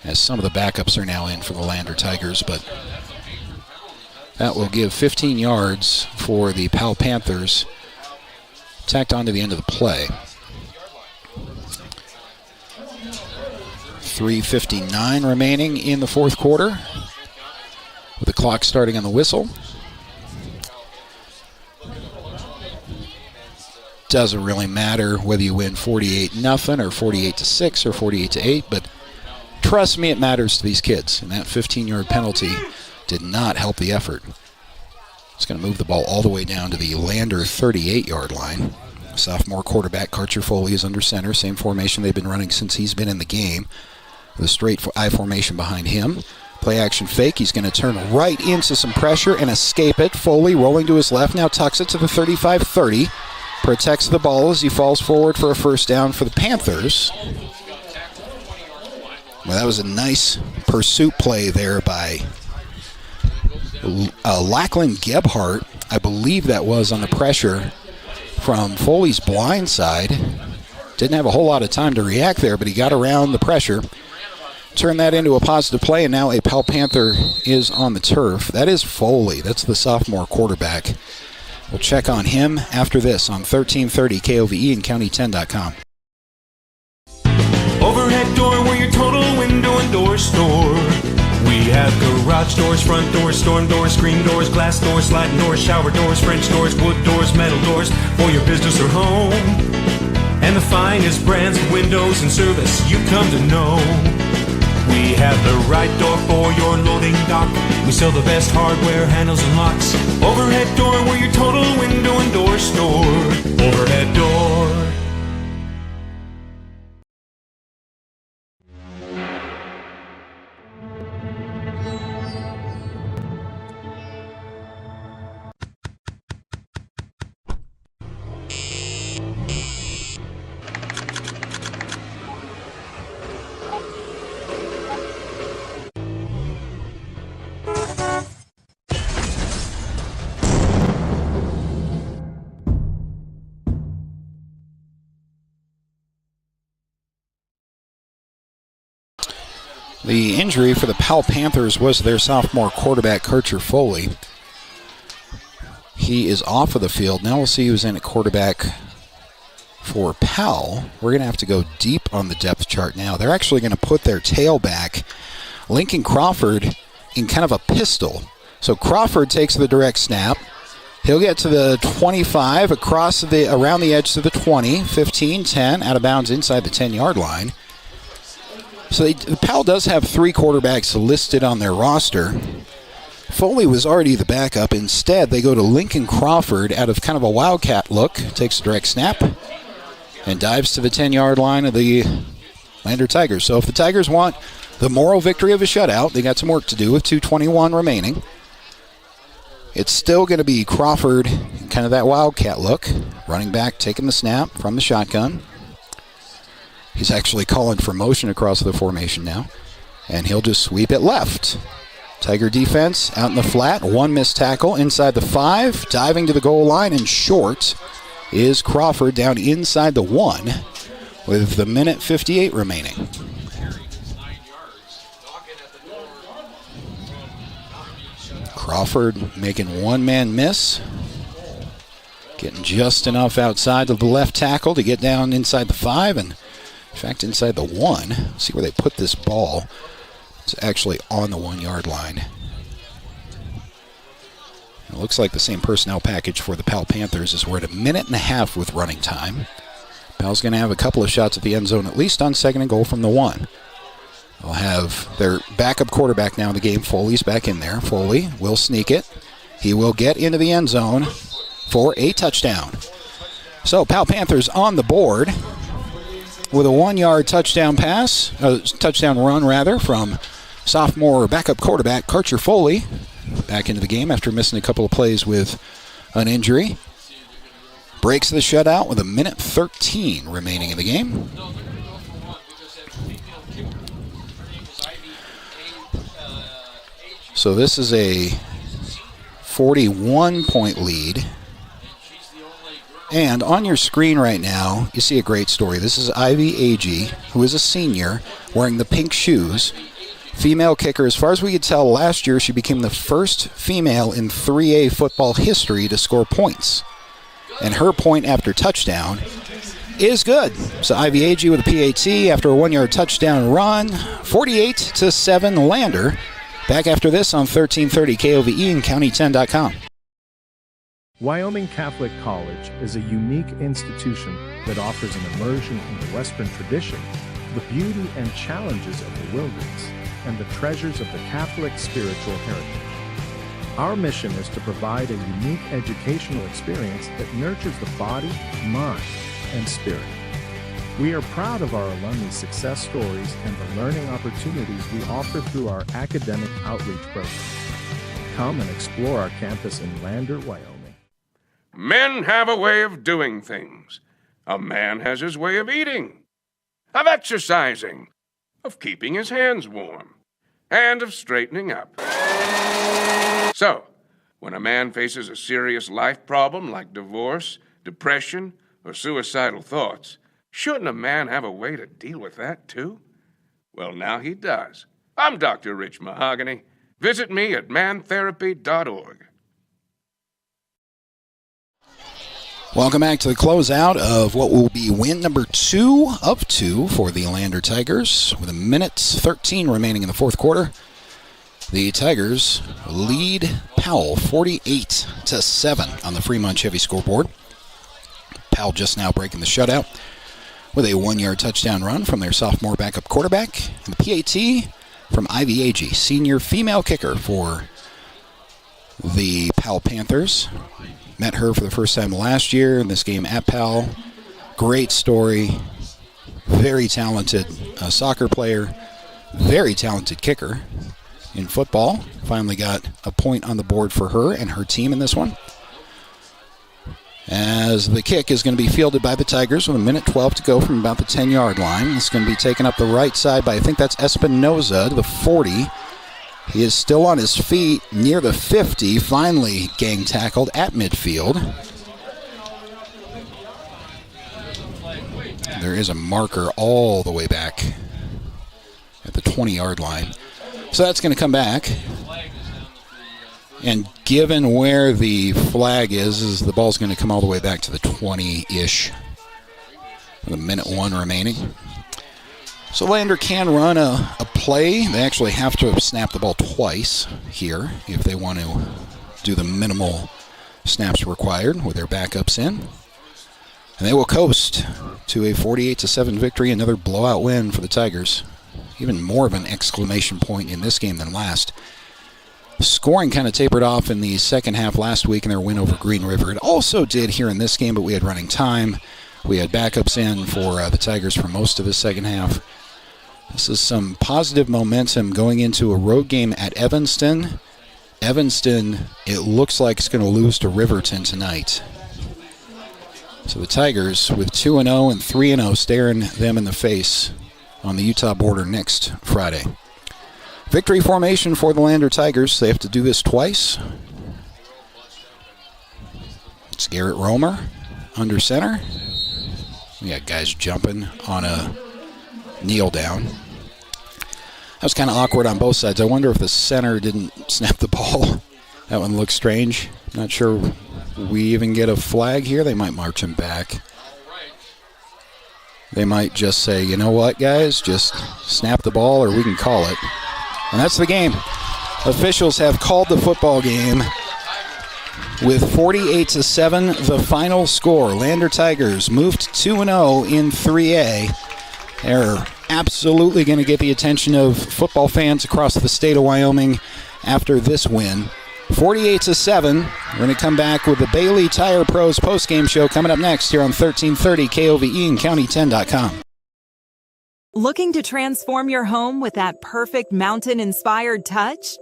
as some of the backups are now in for the Lander Tigers, but that will give 15 yards for the Powell Panthers, tacked on to the end of the play. 3:59 remaining in the fourth quarter, with the clock starting on the whistle. Doesn't really matter whether you win 48-0 or 48-6 or 48-8, but trust me, it matters to these kids. And that 15-yard penalty did not help the effort. It's going to move the ball all the way down to the Lander 38-yard line. Sophomore quarterback Karcher Foley is under center. Same formation they've been running since he's been in the game. The straight I formation behind him. Play action fake. He's going to turn right into some pressure and escape it. Foley rolling to his left. Now tucks it to the 35-30. Protects the ball as he falls forward for a first down for the Panthers. Well, that was a nice pursuit play there by Lachlan Gebhardt. I believe that was on the pressure from Foley's blind side. Didn't have a whole lot of time to react there, but he got around the pressure. Turned that into a positive play, and now a Powell Panther is on the turf. That is Foley. That's the sophomore quarterback. We'll check on him after this on 1330 KOVE and County10.com. Overhead door, we're your total window and door store. We have garage doors, front doors, storm doors, screen doors, glass doors, sliding doors, shower doors, French doors, wood doors, metal doors for your business or home. And the finest brands of windows and service you come to know. We have the right door for your loading dock. We sell the best hardware, handles, and locks. Overhead door, we're your total window and door store. Overhead door. The injury for the Powell Panthers was their sophomore quarterback, Karcher Foley. He is off of the field. Now we'll see who's in at quarterback for Powell. We're going to have to go deep on the depth chart now. They're actually going to put their tailback, Lincoln Crawford, in kind of a pistol. So Crawford takes the direct snap. He'll get to the 25, around the edge to the 20, 15, 10, out of bounds inside the 10-yard line. So Powell does have 3 quarterbacks listed on their roster. Foley was already the backup. Instead, they go to Lincoln Crawford out of kind of a wildcat look. Takes a direct snap and dives to the 10-yard line of the Lander Tigers. So if the Tigers want the moral victory of a shutout, they got some work to do with 2:21 remaining. It's still going to be Crawford, kind of that wildcat look. Running back taking the snap from the shotgun. He's actually calling for motion across the formation now. And he'll just sweep it left. Tiger defense out in the flat. 1 missed tackle inside the 5. Diving to the goal line and short is Crawford down inside the 1 with the minute 58 remaining. Crawford making 1-man miss. Getting just enough outside of the left tackle to get down inside the 5 and in fact, inside the 1. See where they put this ball. It's actually on the 1-yard line. It looks like the same personnel package for the Powell Panthers as we're at 1.5 minutes with running time. Powell's going to have a couple of shots at the end zone, at least on 2nd and goal from the 1. They'll have their backup quarterback now in the game. Foley's back in there. Foley will sneak it. He will get into the end zone for a touchdown. So Powell Panthers on the board with a 1-yard touchdown run from sophomore backup quarterback Karcher Foley back into the game after missing a couple of plays with an injury. Breaks the shutout with 1:13 remaining in the game. So this is a 41-point lead. And on your screen right now, you see a great story. This is Ivy Agee, who is a senior, wearing the pink shoes. Female kicker. As far as we could tell, last year she became the first female in 3A football history to score points. And her point after touchdown is good. So Ivy Agee with a PAT after a 1-yard touchdown run. 48-7 Lander. Back after this on 1330 KOVE and County10.com. Wyoming Catholic College is a unique institution that offers an immersion into Western tradition, the beauty and challenges of the wilderness, and the treasures of the Catholic spiritual heritage. Our mission is to provide a unique educational experience that nurtures the body, mind, and spirit. We are proud of our alumni success stories and the learning opportunities we offer through our academic outreach program. Come and explore our campus in Lander, Wyoming. Men have a way of doing things. A man has his way of eating, of exercising, of keeping his hands warm, and of straightening up. So, when a man faces a serious life problem like divorce, depression, or suicidal thoughts, shouldn't a man have a way to deal with that too? Well, now he does. I'm Dr. Rich Mahogany. Visit me at mantherapy.org. Welcome back to the closeout of what will be win number 2 of 2 for the Lander Tigers with 1:13 remaining in the fourth quarter. The Tigers lead Powell 48-7 on the Fremont Chevy scoreboard. Powell just now breaking the shutout with a 1-yard touchdown run from their sophomore backup quarterback. And the PAT from Ivy Agee, senior female kicker for the Powell Panthers. Met her for the first time last year in this game at Powell. Great story. Very talented soccer player. Very talented kicker in football. Finally got a point on the board for her and her team in this one. As the kick is going to be fielded by the Tigers with 1:12 to go from about the 10-yard line. It's going to be taken up the right side by, I think that's Espinoza to the 40. He is still on his feet near the 50, finally gang tackled at midfield. There is a marker all the way back at the 20-yard line. So that's going to come back. And given where the flag is the ball's going to come all the way back to the 20-ish. With 1:01 remaining. So Lander can run a play. They actually have to snap the ball twice here if they want to do the minimal snaps required with their backups in. And they will coast to a 48-7 victory, another blowout win for the Tigers. Even more of an exclamation point in this game than last. Scoring kind of tapered off in the second half last week in their win over Green River. It also did here in this game, but we had running time. We had backups in for the Tigers for most of the second half. This is some positive momentum going into a road game at Evanston. Evanston, it looks like it's going to lose to Riverton tonight. So the Tigers with 2-0 and 3-0 staring them in the face on the Utah border next Friday. Victory formation for the Lander Tigers. They have to do this twice. It's Garrett Romer under center. We got guys jumping on a kneel down. That was kind of awkward on both sides. I wonder if the center didn't snap the ball. That one looks strange. Not sure we even get a flag here. They might march him back. They might just say, you know what, guys, just snap the ball or we can call it. And that's the game. Officials have called the football game with 48-7 the final score. Lander Tigers moved 2-0 in 3A. They're absolutely going to get the attention of football fans across the state of Wyoming after this win. 48-7. We're going to come back with the Bailey Tire Pros postgame show coming up next here on 1330 KOVE and County10.com. Looking to transform your home with that perfect mountain-inspired touch?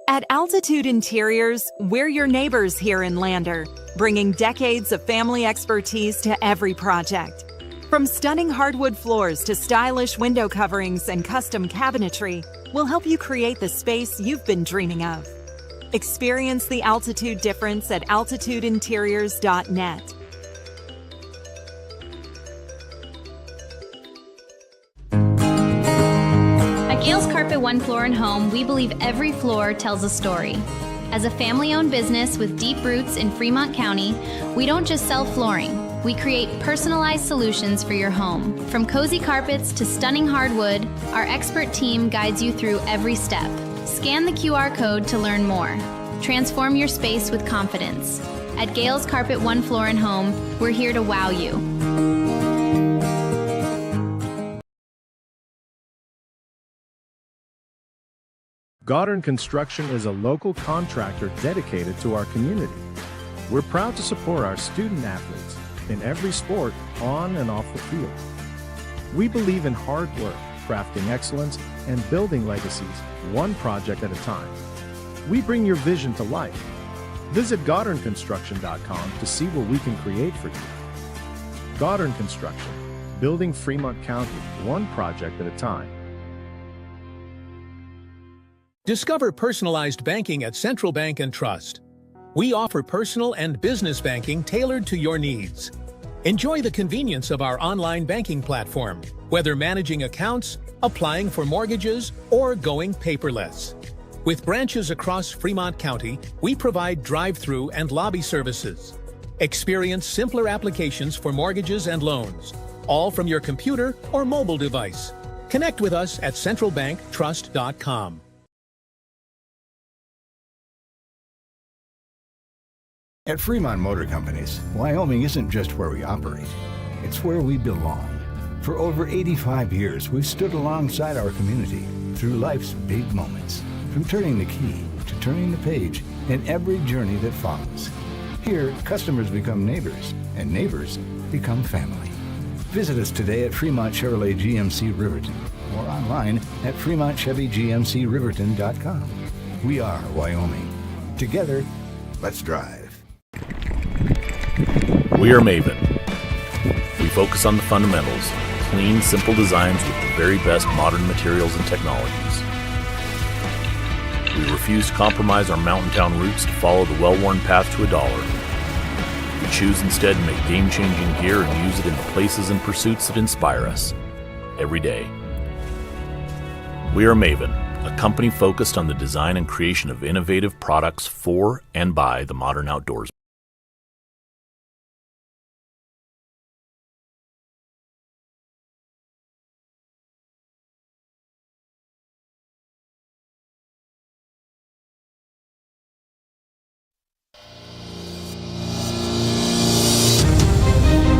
At Altitude Interiors, we're your neighbors here in Lander, bringing decades of family expertise to every project. From stunning hardwood floors to stylish window coverings and custom cabinetry, we'll help you create the space you've been dreaming of. Experience the altitude difference at altitudeinteriors.net. At Gales Carpet One Floor and Home, we believe every floor tells a story. As a family-owned business with deep roots in Fremont County, we don't just sell flooring. We create personalized solutions for your home. From cozy carpets to stunning hardwood, our expert team guides you through every step. Scan the QR code to learn more. Transform your space with confidence. At Gales Carpet One Floor and Home, we're here to wow you. Goddard Construction is a local contractor dedicated to our community. We're proud to support our student athletes in every sport, on and off the field. We believe in hard work, crafting excellence, and building legacies, one project at a time. We bring your vision to life. Visit GoddardConstruction.com to see what we can create for you. Goddard Construction, building Fremont County, one project at a time. Discover personalized banking at Central Bank and Trust. We offer personal and business banking tailored to your needs. Enjoy the convenience of our online banking platform, whether managing accounts, applying for mortgages, or going paperless. With branches across Fremont County, we provide drive-through and lobby services. Experience simpler applications for mortgages and loans, all from your computer or mobile device. Connect with us at centralbanktrust.com. At Fremont Motor Companies, Wyoming isn't just where we operate, it's where we belong. For over 85 years, we've stood alongside our community through life's big moments, from turning the key to turning the page in every journey that follows. Here, customers become neighbors, and neighbors become family. Visit us today at Fremont Chevrolet GMC Riverton or online at FremontChevyGMCRiverton.com. We are Wyoming. Together, let's drive. We are Maven. We focus on the fundamentals, clean, simple designs with the very best modern materials and technologies. We refuse to compromise our mountain town roots to follow the well-worn path to $1. We choose instead to make game-changing gear and use it in the places and pursuits that inspire us every day. We are Maven, a company focused on the design and creation of innovative products for and by the modern outdoors.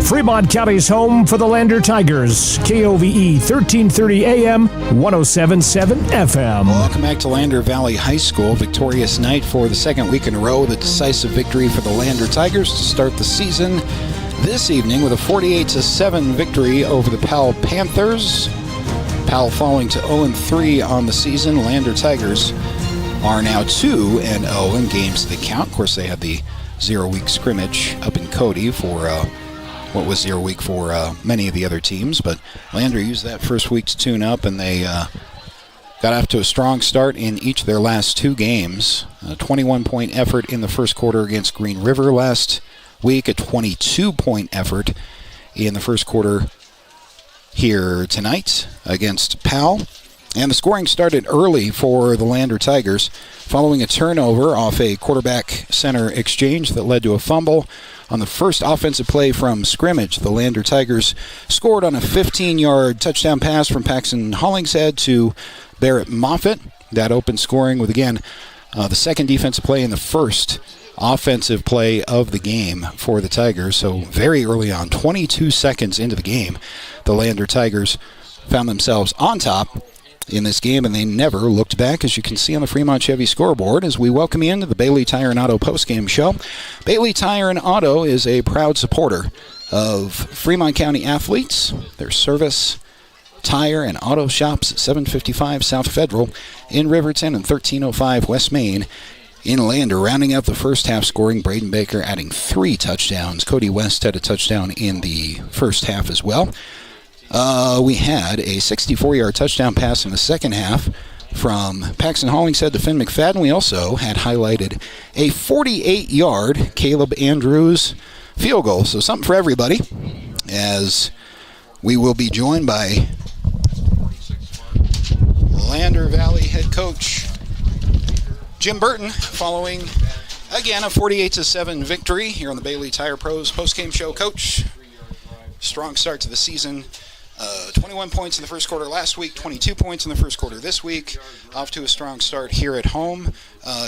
Fremont County's home for the Lander Tigers. KOVE 1330 AM, 107.7 FM. Welcome back to Lander Valley High School. Victorious night for the second week in a row. The decisive victory for the Lander Tigers to start the season this evening with a 48-7 victory over the Powell Panthers. Powell falling to 0-3 on the season. Lander Tigers are now 2-0 in games that count. Of course, they had the 0-week scrimmage up in Cody for what was 0 week for many of the other teams, but Lander used that first week to tune up, and they got off to a strong start in each of their last two games. A 21-point effort in the first quarter against Green River last week, a 22-point effort in the first quarter here tonight against Powell. And the scoring started early for the Lander Tigers following a turnover off a quarterback-center exchange that led to a fumble. On the first offensive play from scrimmage, the Lander Tigers scored on a 15-yard touchdown pass from Paxton Hollingshead to Barrett Moffitt. That opened scoring with, again, the second defensive play and the first offensive play of the game for the Tigers. So very early on, 22 seconds into the game, the Lander Tigers found themselves on top, in this game, and they never looked back, as you can see on the Fremont Chevy scoreboard, as we welcome you into the Bailey Tire and Auto postgame show. Bailey Tire and Auto is a proud supporter of Fremont County athletes, their service, tire, and auto shops at 755 South Federal in Riverton and 1305 West Main in Lander. Rounding out the first half scoring, Braden Baker adding 3 touchdowns. Cody West had a touchdown in the first half as well. We had a 64-yard touchdown pass in the second half from Paxton Hollingshead to Finn McFadden. We also had highlighted a 48-yard Caleb Andrews field goal. So something for everybody, as we will be joined by Lander Valley head coach Jim Burton following, again, a 48-7 victory here on the Bailey Tire Pros postgame show. Coach, strong start to the season. 21 points in the first quarter last week, 22 points in the first quarter this week. Off to a strong start here at home.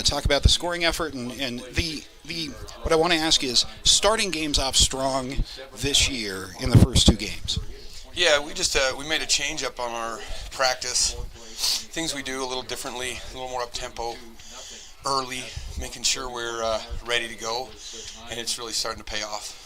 Talk about the scoring effort and the what I want to ask is, starting games off strong this year in the first 2 games. Yeah, we made a change up on our practice. Things we do a little differently, a little more up-tempo, early, making sure we're ready to go, and it's really starting to pay off.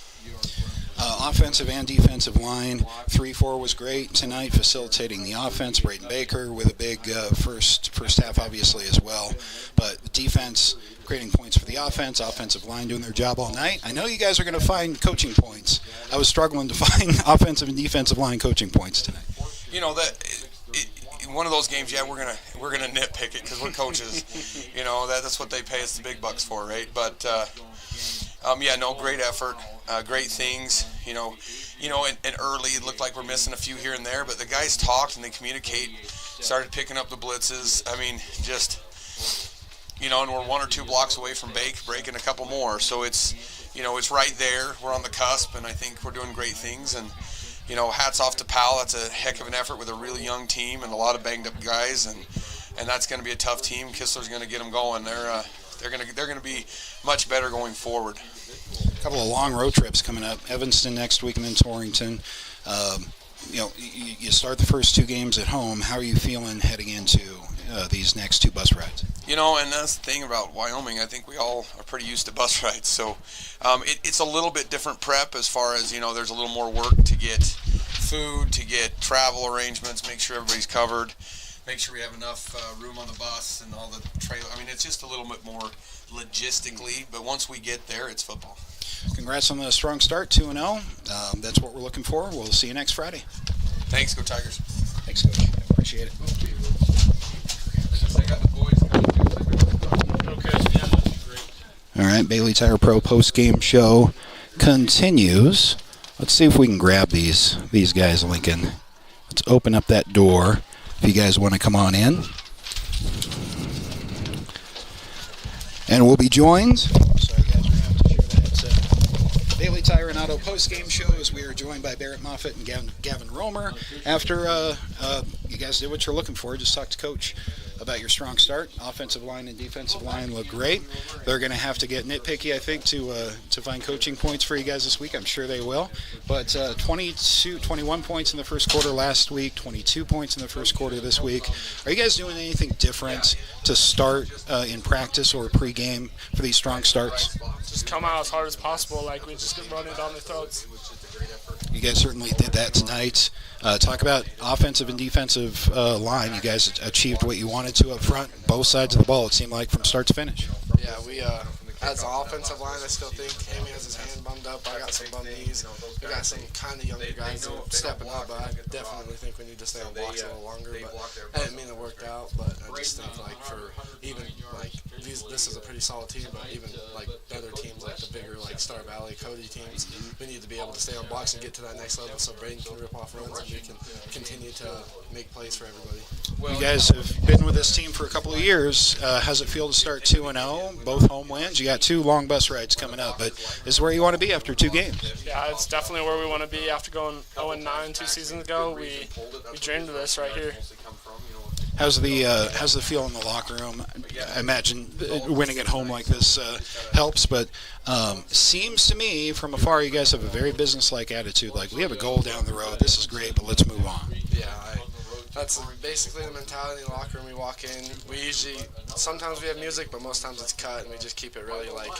Offensive and defensive line, 3-4 was great tonight, facilitating the offense. Braden Baker with a big first half, obviously, as well. But defense creating points for the offense, offensive line doing their job all night. I know you guys are going to find coaching points. I was struggling to find offensive and defensive line coaching points tonight. You know, one of those games, yeah, we're gonna nitpick it because we're coaches. You know, that's what they pay us the big bucks for, right? But yeah, no, great effort, great things. You know, and early it looked like we're missing a few here and there, but the guys talked and they communicate, started picking up the blitzes. I mean, just, you know, and we're 1 or 2 blocks away from breaking a couple more. So it's, you know, it's right there. We're on the cusp, and I think we're doing great things. And you know, hats off to Powell. That's a heck of an effort with a really young team and a lot of banged up guys, and that's going to be a tough team. Kistler's going to get them going. They're going to be much better going forward. A couple of long road trips coming up. Evanston next week and then Torrington. You know, you start the first 2 games at home. How are you feeling heading into these next 2 bus rides? You know, and that's the thing about Wyoming. I think we all are pretty used to bus rides. So it's a little bit different prep as far as, you know, there's a little more work to get food, to get travel arrangements, make sure everybody's covered, make sure we have enough room on the bus and all the trailer. I mean, it's just a little bit more logistically, but once we get there, it's football. Congrats on the strong start, 2-0. That's what we're looking for. We'll see you next Friday. Thanks, go Tigers. Thanks, Coach. Appreciate it. All right, Bailey Tire Pro post-game show continues. Let's see if we can grab these guys, Lincoln. Let's open up that door if you guys want to come on in. And we'll be joined. Sorry, guys, we're going to have to share the headset. Bailey Tire and Auto post-game show, as we are joined by Barrett Moffitt and Gavin Romer. After you guys did what you're looking for, just talk to Coach about your strong start. Offensive line and defensive line look great. They're going to have to get nitpicky, I think, to find coaching points for you guys this week. I'm sure they will. But 21 points in the first quarter last week, 22 points in the first quarter this week. Are you guys doing anything different to start in practice or pregame for these strong starts? Just come out as hard as possible, like we just get running down their throats. You guys certainly did that tonight. Talk about offensive and defensive line. You guys achieved what you wanted to up front, both sides of the ball, it seemed like, from start to finish. Yeah, we, as an offensive line, I still think Amy has his hand bummed up. I got some bum knees. We got some kind of younger guys that are stepping up, but I definitely think we need to stay on blocks a little longer. But I didn't mean it worked out, but I just think, like, for even, like, this is a pretty solid team, but even, like, better teams, like the bigger, like, Star Valley, Cody teams, we need to be able to stay on blocks and get to that next level so Braden can rip off runs and we can continue to make plays for everybody. You guys have been with this team for a couple of years. How's it feel to start 2-0, both home wins? You got 2 long bus rides coming up, but this is where you want to be after 2 games. Yeah, it's definitely where we want to be after going 0-9 2 seasons ago. We dreamed of this right here. How's the feel in the locker room? I imagine winning at home like this helps, but seems to me from afar you guys have a very business-like attitude. Like, we have a goal down the road. This is great, but let's move on. Yeah, that's basically the mentality in the locker room. We walk in, sometimes we have music, but most times it's cut, and we just keep it really like,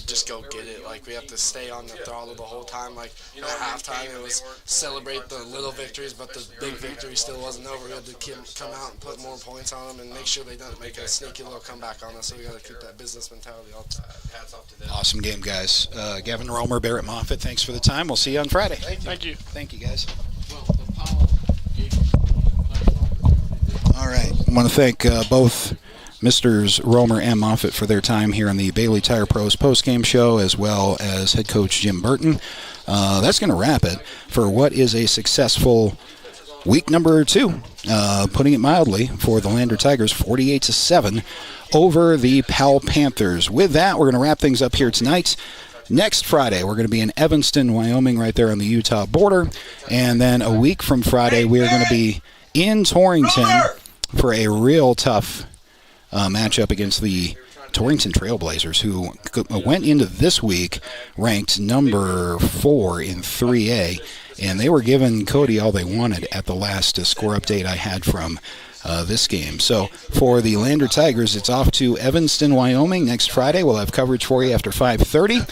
just go get it. Like, we have to stay on the throttle the whole time. Like, at halftime, it was celebrate the little victories, but the big victory still wasn't over. We had to come out and put more points on them and make sure they don't make a sneaky little comeback on us. So we got to keep that business mentality all the time. Hats off to them. Awesome game, guys. Gavin Romer, Barrett Moffitt, thanks for the time. We'll see you on Friday. Thank you. Thank you, guys. All right. I want to thank both Misters Romer and Moffitt for their time here on the Bailey Tire Pros postgame show, as well as head coach Jim Burton. That's going to wrap it for what is a successful week number 2, putting it mildly, for the Lander Tigers, 48-7 over the Powell Panthers. With that, we're going to wrap things up here tonight. Next Friday, we're going to be in Evanston, Wyoming, right there on the Utah border. And then a week from Friday, we're going to be in Torrington for a real tough matchup against the Torrington Trailblazers, who went into this week ranked number 4 in 3A. And they were giving Cody all they wanted at the last score update I had from this game. So for the Lander Tigers, it's off to Evanston, Wyoming next Friday. We'll have coverage for you after 5:30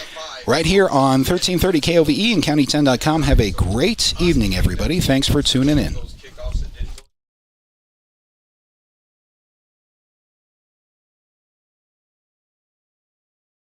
right here on 1330 KOVE and County10.com. Have a great evening, everybody. Thanks for tuning in.